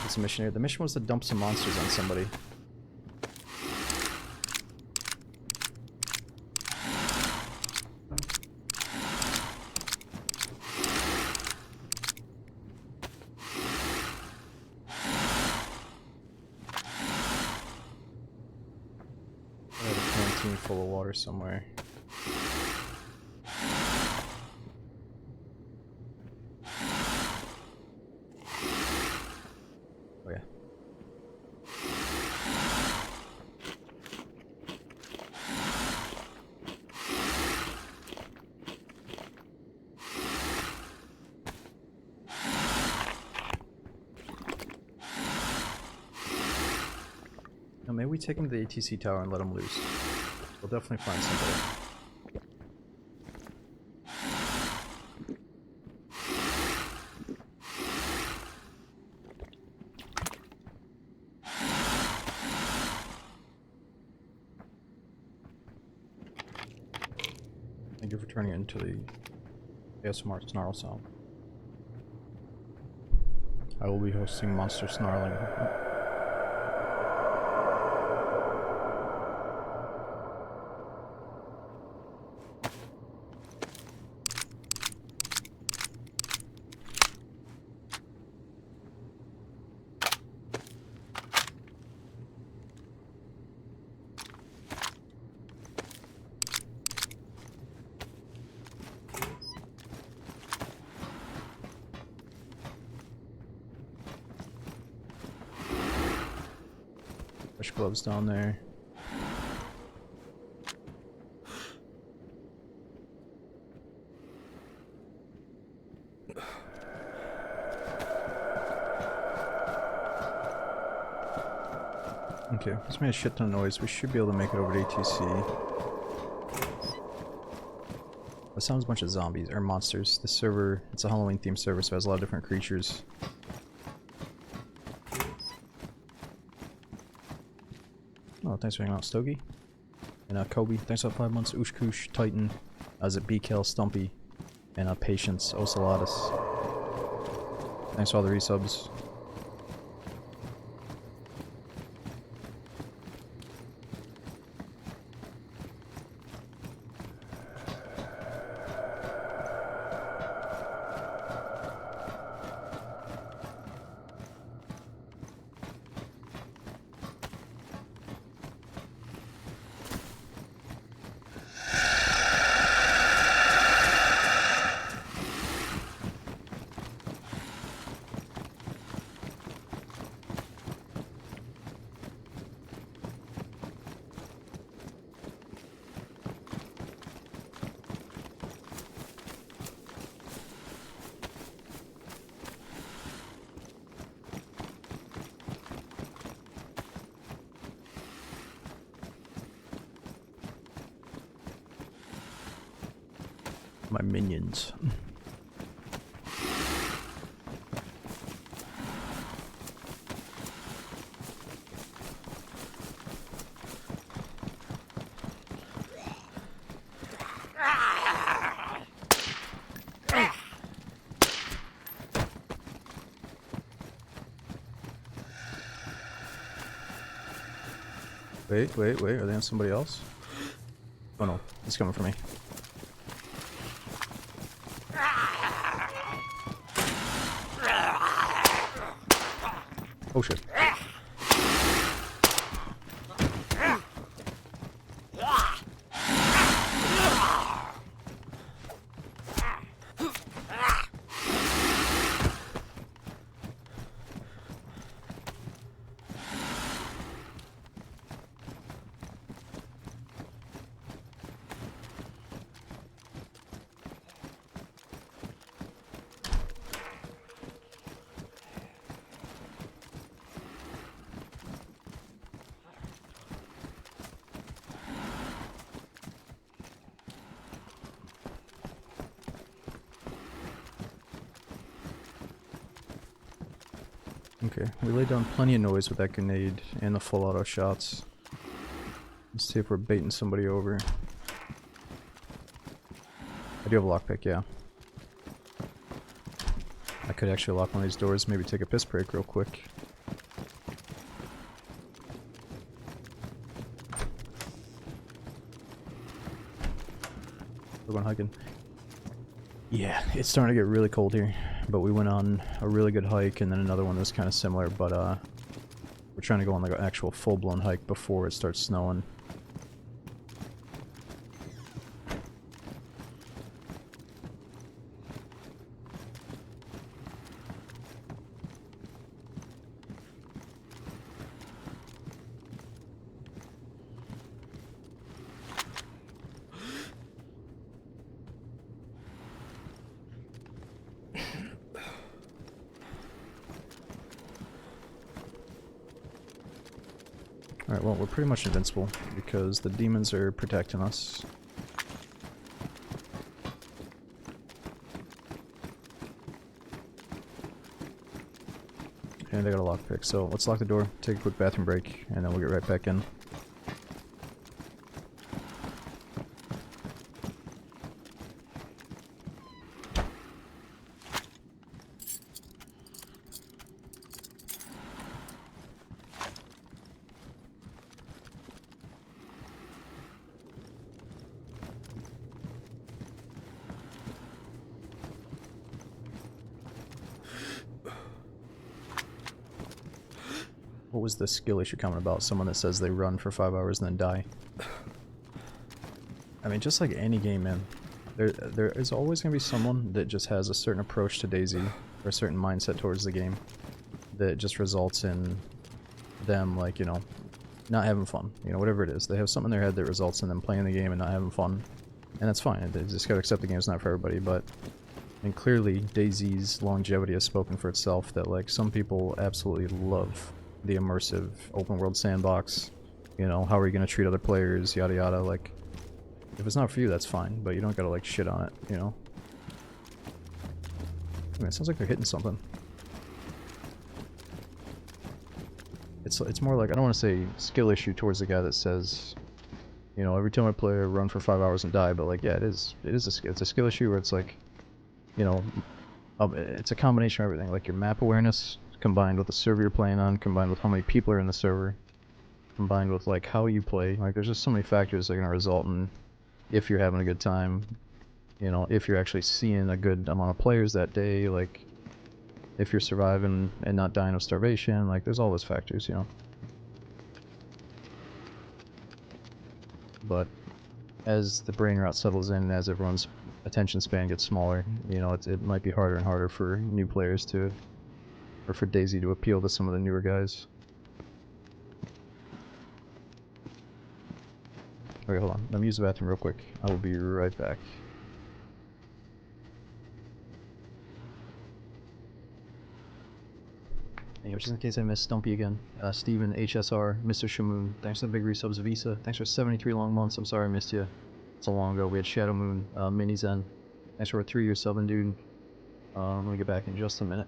It's a mission here. The mission was to dump some monsters on somebody. I had a canteen full of water somewhere. Oh yeah. Now maybe we take him to the ATC tower and let him loose. We'll definitely find somebody. Thank you for turning it into the ASMR snarl sound. I will be hosting monster snarling. Fresh gloves down there. Okay, this made a shit ton of noise. We should be able to make it over to ATC. That sounds a bunch of zombies, or monsters. The server, it's a Halloween themed server, so it has a lot of different creatures. Oh, thanks for hanging out, Stogie. And Kobe, thanks for 5 months. Ushkush, Titan, Zip BKL, Stumpy, and Patience, Ocellatus. Thanks for all the resubs. My minions. Wait, wait, wait. Are they on somebody else? Oh no, he's coming for me. Oh shit. Okay, we laid down plenty of noise with that grenade and the full auto shots. Let's see if we're baiting somebody over. I do have a lockpick, yeah. I could actually lock one of these doors, maybe take a piss break real quick. We're going hiking. Yeah, it's starting to get really cold here, but we went on a really good hike and then another one that was kind of similar, but we're trying to go on like an actual full-blown hike before it starts snowing. Alright, well, we're pretty much invincible because the demons are protecting us. And they got a lockpick, so let's lock the door, take a quick bathroom break, and then we'll get right back in. What was the skill issue comment about? Someone that says they run for 5 hours and then die. I mean, just like any game, man. There is always going to be someone that just has a certain approach to DayZ, or a certain mindset towards the game, that just results in them, like, you know, not having fun. You know, whatever it is. They have something in their head that results in them playing the game and not having fun. And that's fine. They just gotta accept the game's not for everybody, but... And clearly, DayZ's longevity has spoken for itself, that, like, some people absolutely love the immersive open world sandbox. You know, how are you gonna treat other players, yada yada, like... If it's not for you, that's fine, but you don't gotta, like, shit on it, you know? I mean, it sounds like they're hitting something. It's more like, I don't want to say skill issue towards the guy that says, you know, every time I play I run for 5 hours and die, but like, yeah, it's a skill issue where it's like, you know, it's a combination of everything, like your map awareness combined with the server you're playing on, combined with how many people are in the server, combined with like how you play. Like, there's just so many factors that are going to result in if you're having a good time, you know, if you're actually seeing a good amount of players that day, like if you're surviving and not dying of starvation. Like, there's all those factors, you know. But as the brain rot settles in, as everyone's attention span gets smaller, you know, it might be harder and harder for new players to, or for DayZ to appeal to some of the newer guys. Okay, hold on. Let me use the bathroom real quick. I will be right back. Anyway, just in case I missed Stumpy again, Steven, HSR, Mr. Shamoon, thanks for the big resubs, Visa, thanks for 73 long months, I'm sorry I missed you. It's a long ago. We had Shadow Moon, Mini Zen, thanks for a 3-year subbing, dude. Let me get back in just a minute.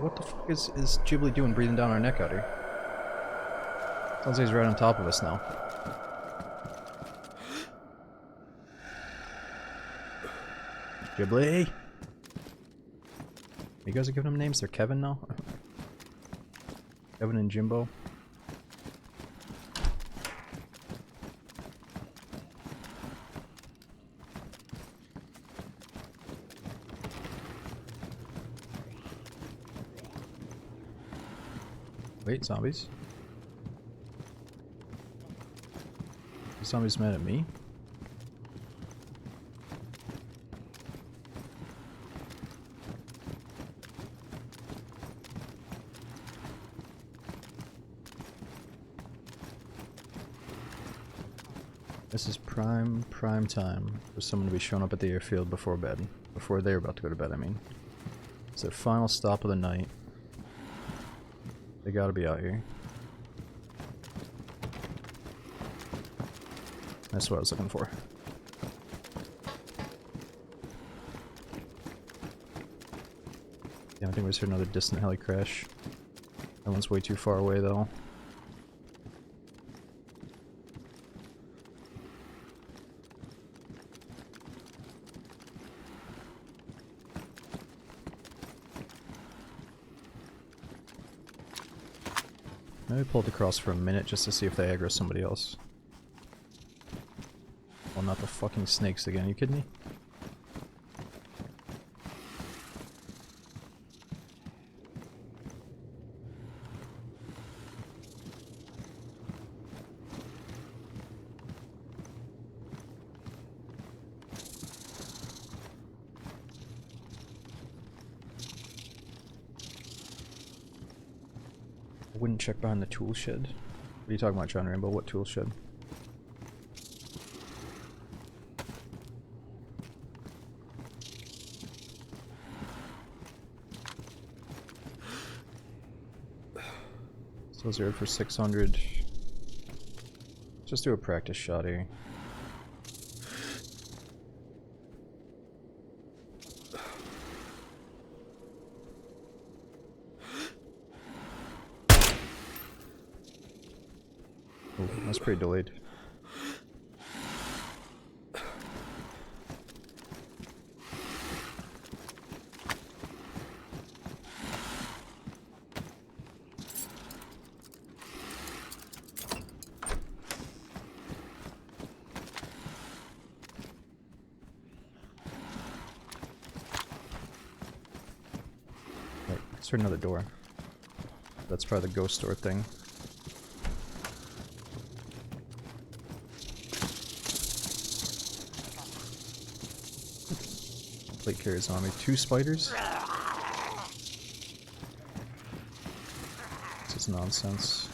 What the fuck is Ghibli doing breathing down our neck out here? Sounds like he's right on top of us now. Ghibli! You guys are giving him names? They're Kevin now? Kevin and Jimbo? Wait, zombies? The zombies mad at me? This is prime time for someone to be showing up at the airfield before bed. Before they're about to go to bed, I mean. It's their final stop of the night. They gotta be out here. That's what I was looking for. Yeah, I think we just heard another distant heli crash. That one's way too far away though. Maybe pull it across for a minute just to see if they aggro somebody else. Well, not the fucking snakes again, you kidding me? I wouldn't check behind the tool shed. What are you talking about, John Rainbow? What tool shed? So 0 for 600. Just do a practice shot here. Oh, that's pretty delayed. Wait, let's try another door. That's probably the ghost door thing. Plate carries on me. 2 spiders? This is nonsense.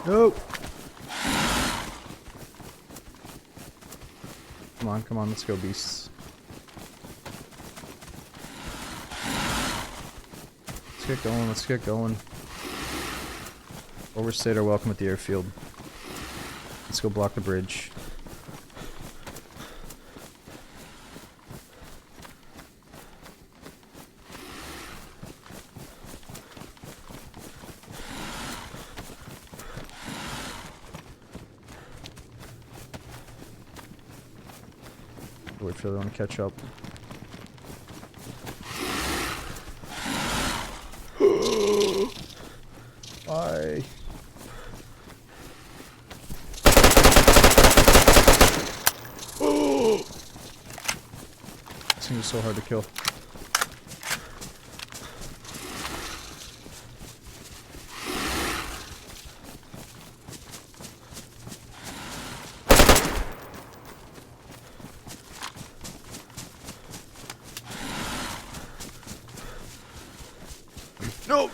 Nope. Come on, let's go, beasts. Let's get going, let's get going. Overstayed our welcome at the airfield. Let's go block the bridge. Wait for them to catch up. Why? This thing is so hard to kill. No!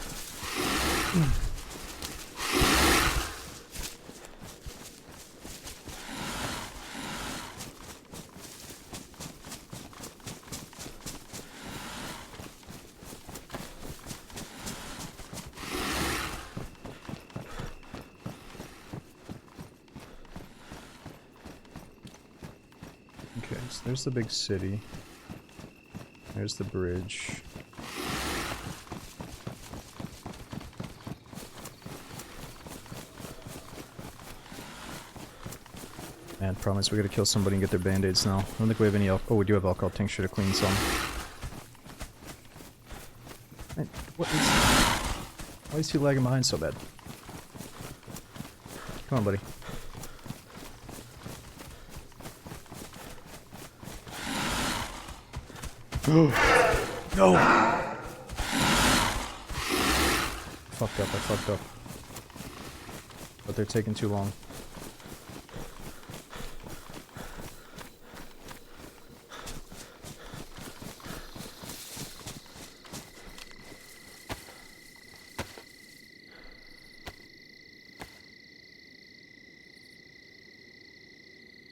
Okay, so there's the big city. There's the bridge. Man, promise we gotta kill somebody and get their band-aids now. I don't think we have any oh, we do have alcohol tincture to clean some. Man, why is he lagging behind so bad? Come on, buddy. No! Fucked up, I fucked up. But they're taking too long.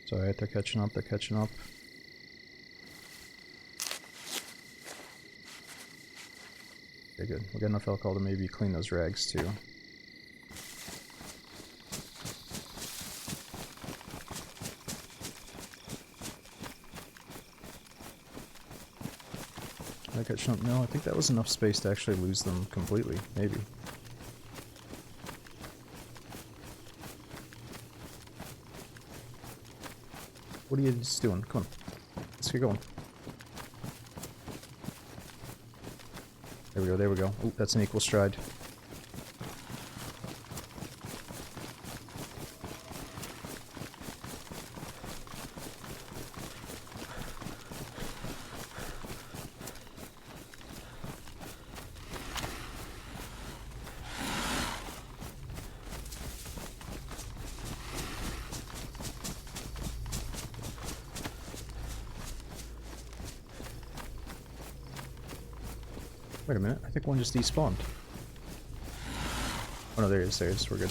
It's alright, they're catching up, they're catching up. Okay, good. We got enough alcohol to maybe clean those rags too. Did I catch up? No, I think that was enough space to actually lose them completely. Maybe. What are you just doing? Come on. Let's get going. There we go, there we go. Ooh, that's an equal stride. Wait a minute, I think one just despawned. Oh no, there he is, there he is, we're good.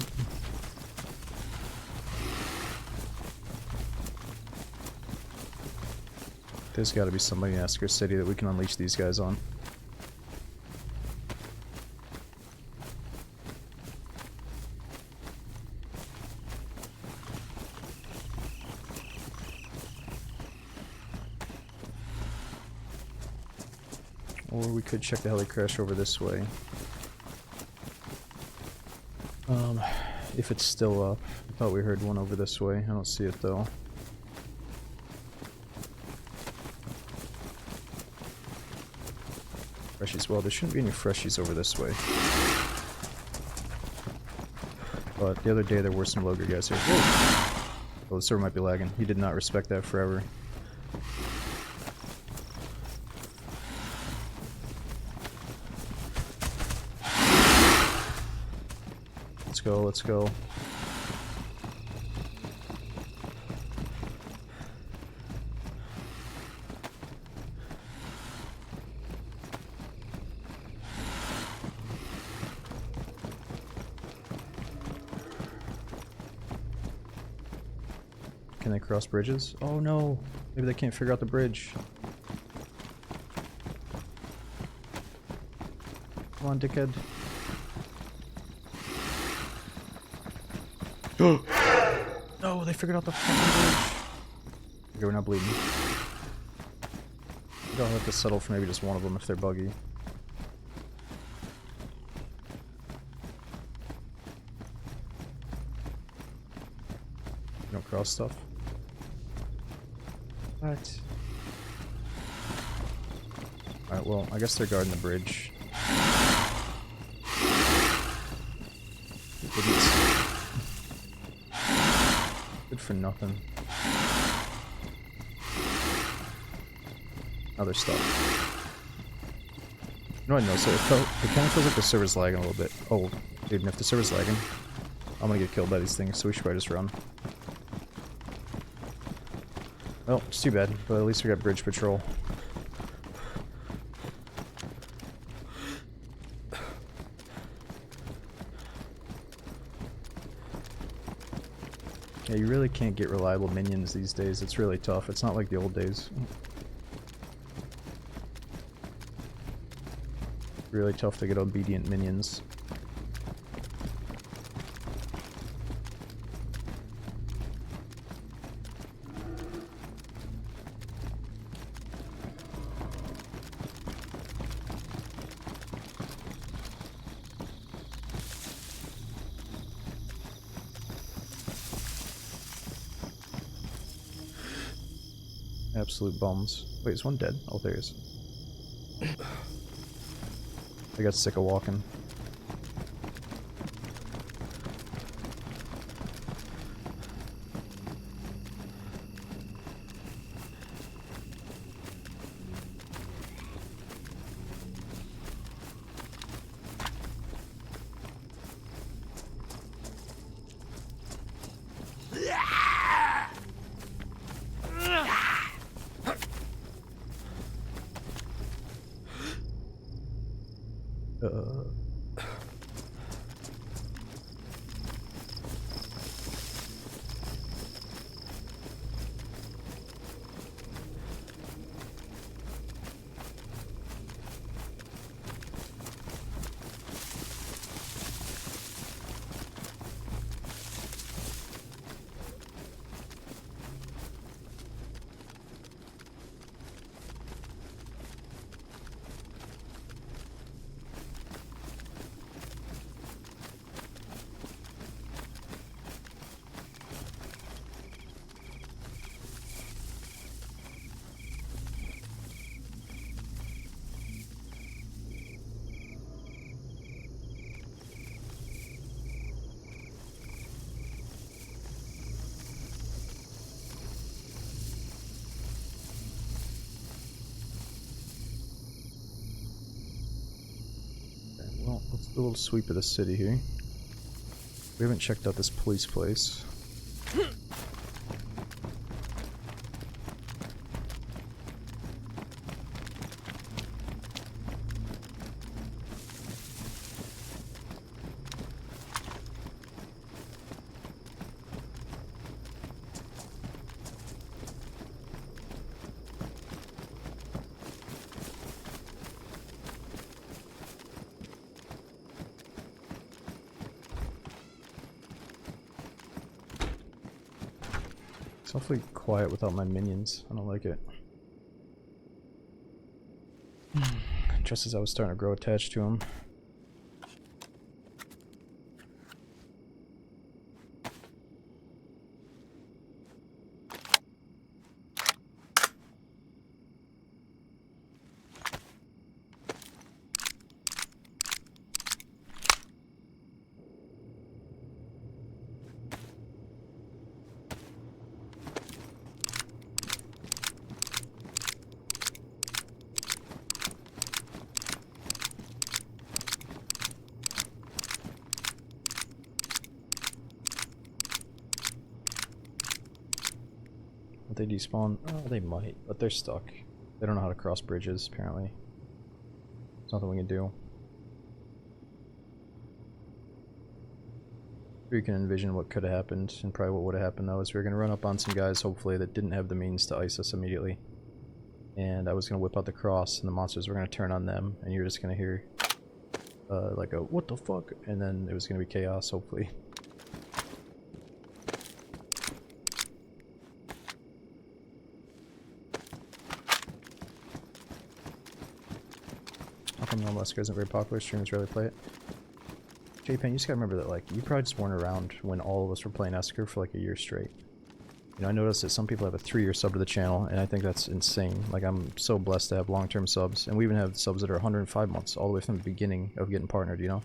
There's gotta be somebody in Esker City that we can unleash these guys on. Or we could check the heli crash over this way. If it's still up. I thought we heard one over this way. I don't see it though. Freshies. Well, there shouldn't be any freshies over this way. But the other day there were some Logar guys here. Whoa! Oh, the server might be lagging. He did not respect that forever. Let's go, let's go. Can they cross bridges? Oh no! Maybe they can't figure out the bridge. Come on, dickhead. No, they figured out the fucking bridge. Okay, we're not bleeding. I'll have to settle for maybe just one of them if they're buggy. You don't cross stuff? What? Alright, well, I guess they're guarding the bridge. Idiots. Good for nothing. Other stuff. You know what I noticed? It kind of feels like the server's lagging a little bit. Oh, dude, and if the server's lagging, I'm gonna get killed by these things, so we should probably just run. Well, it's too bad, but at least we got bridge patrol. Yeah, you really can't get reliable minions these days. It's really tough. It's not like the old days. Really tough to get obedient minions. Absolute bums. Wait, is one dead? Oh, there he is. I got sick of walking. Well, let's do a little sweep of the city here. We haven't checked out this police place. It's awfully quiet without my minions. I don't like it. Just as I was starting to grow attached to them. They despawn? Oh, they might, but they're stuck. They don't know how to cross bridges, apparently. There's nothing we can do. You can envision what could have happened, and probably what would have happened though, is we were going to run up on some guys, hopefully, that didn't have the means to ice us immediately. And I was going to whip out the cross, and the monsters were going to turn on them, and you're just going to hear, like a, what the fuck? And then it was going to be chaos, hopefully. How come no Wesker isn't very popular? Streamers rarely play it. J-Pain, you just gotta remember that, like, you probably just weren't around when all of us were playing Esker for like a year straight. You know, I noticed that some people have a 3-year sub to the channel, and I think that's insane. Like, I'm so blessed to have long-term subs, and we even have subs that are 105 months, all the way from the beginning of getting partnered, you know?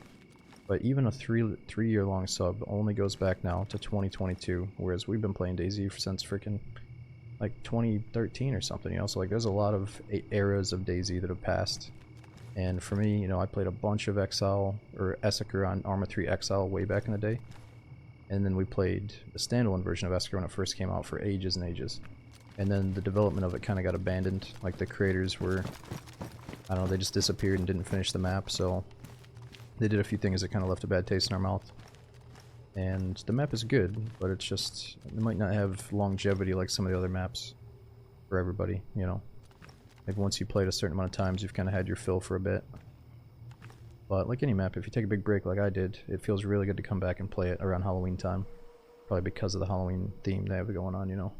But even a 3-year-long sub only goes back now to 2022, whereas we've been playing DayZ since freaking, like, 2013 or something, you know? So, like, there's a lot of eras of DayZ that have passed. And for me, you know, I played a bunch of Exile, or Esker on Arma 3 Exile way back in the day. And then we played the standalone version of Esker when it first came out for ages and ages. And then the development of it kind of got abandoned. Like, the creators were, I don't know, they just disappeared and didn't finish the map, so they did a few things that kind of left a bad taste in our mouth. And the map is good, but it's just, it might not have longevity like some of the other maps for everybody, you know. Like once you play it a certain amount of times, you've kind of had your fill for a bit. But like any map, if you take a big break like I did, it feels really good to come back and play it around Halloween time. Probably because of the Halloween theme they have going on, you know.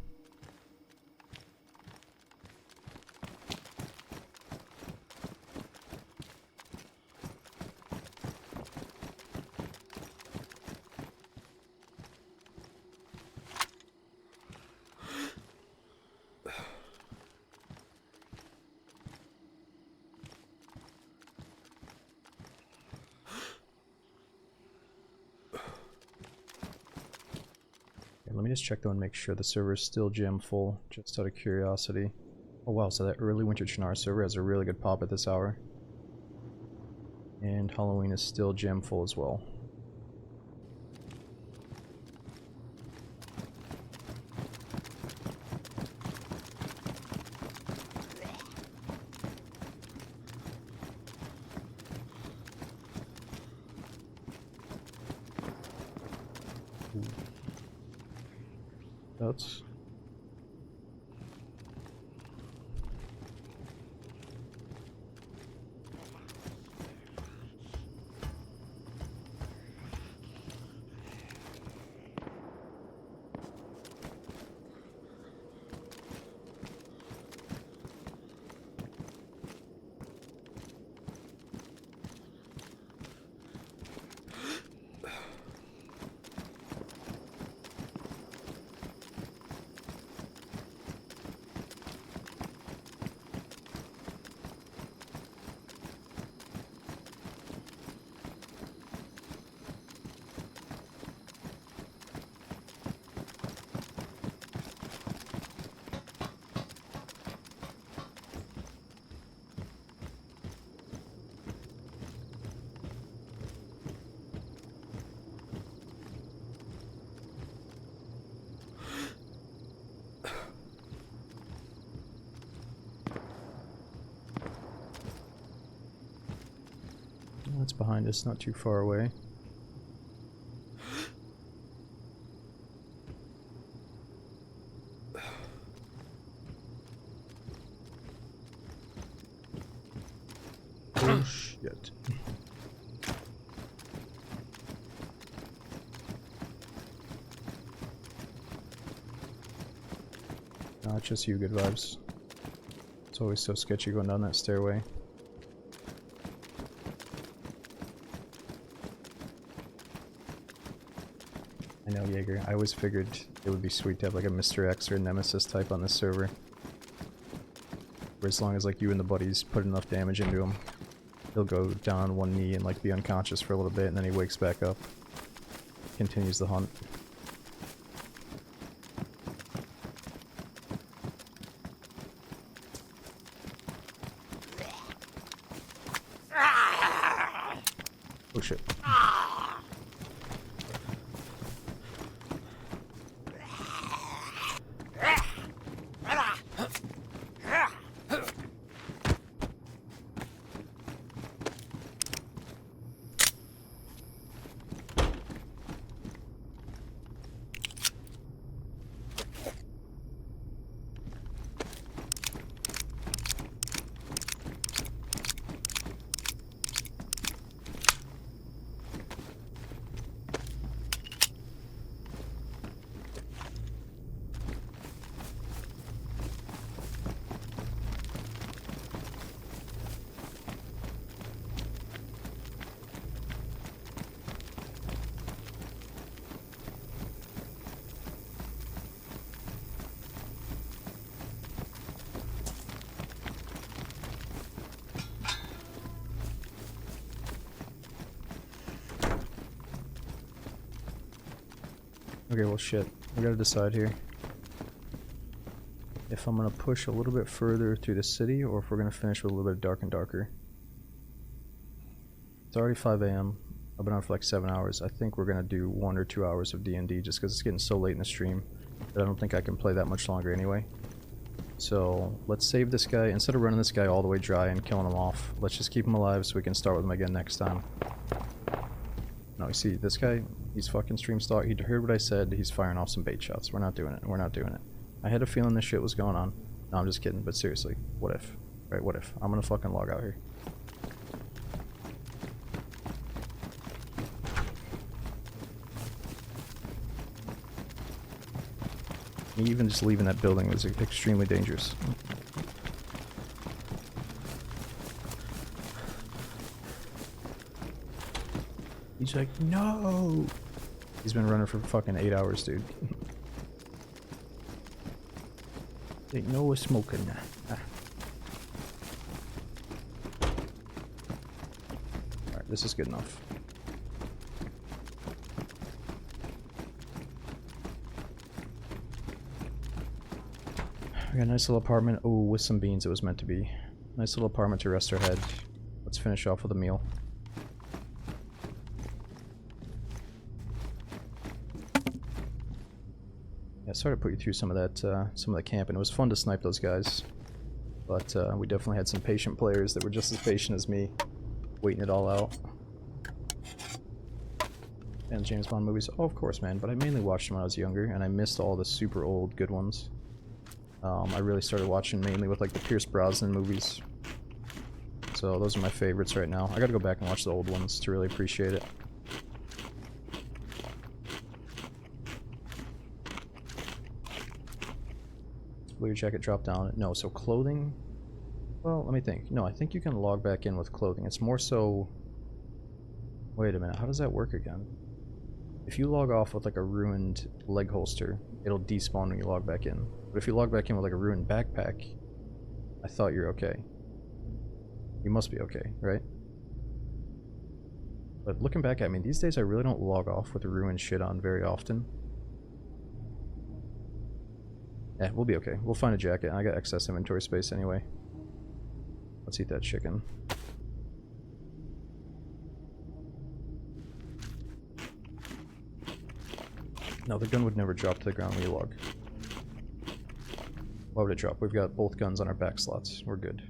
Let me just check though and make sure the server is still jam full, just out of curiosity. Oh wow, so that early winter Chinar server has a really good pop at this hour. And Halloween is still jam full as well. That's... That's behind us, not too far away. Oh shit. Nah, it's just you, good vibes. It's always so sketchy going down that stairway. I know, Jaeger. I always figured it would be sweet to have like a Mr. X or Nemesis type on this server. Where as long as like you and the buddies put enough damage into him, he'll go down on one knee and like be unconscious for a little bit and then he wakes back up. Continues the hunt. Oh shit. Okay, well shit. We gotta decide here. If I'm gonna push a little bit further through the city, or if we're gonna finish with a little bit of dark and darker. It's already 5 AM. I've been on for like 7 hours. I think we're gonna do 1 or 2 hours of D&D just because it's getting so late in the stream that I don't think I can play that much longer anyway. So let's save this guy. Instead of running this guy all the way dry and killing him off, let's just keep him alive so we can start with him again next time. No, you see, this guy, He's fucking stream stalk. He heard what I said. He's firing off some bait shots. We're not doing it. We're not doing it. I had a feeling this shit was going on. No, I'm just kidding. But seriously, what if? Right? What if? I'm gonna fucking log out here. Me even just leaving that building was extremely dangerous. He's like, no! He's been running for fucking 8 hours, dude. Ain't no smoking. Ah. Alright, this is good enough. We got a nice little apartment. Oh, with some beans it was meant to be. Nice little apartment to rest our head. Let's finish off with a meal. Yeah, sorry to put you through some of that camping. It was fun to snipe those guys. But we definitely had some patient players that were just as patient as me, waiting it all out. And James Bond movies, oh of course man, but I mainly watched them when I was younger, and I missed all the super old good ones. I really started watching mainly with like the Pierce Brosnan movies. So those are my favorites right now. I gotta go back and watch the old ones to really appreciate it. Will your jacket drop down? No, so clothing? Well, let me think. No, I think you can log back in with clothing. It's more so... Wait a minute, how does that work again? If you log off with like a ruined leg holster, it'll despawn when you log back in. But if you log back in with like a ruined backpack, I thought you're okay. You must be okay, right? But looking back at me, these days I really don't log off with ruined shit on very often. Yeah, we'll be okay. We'll find a jacket. I got excess inventory space anyway. Let's eat that chicken. No, the gun would never drop to the ground when you log. Why would it drop? We've got both guns on our back slots. We're good.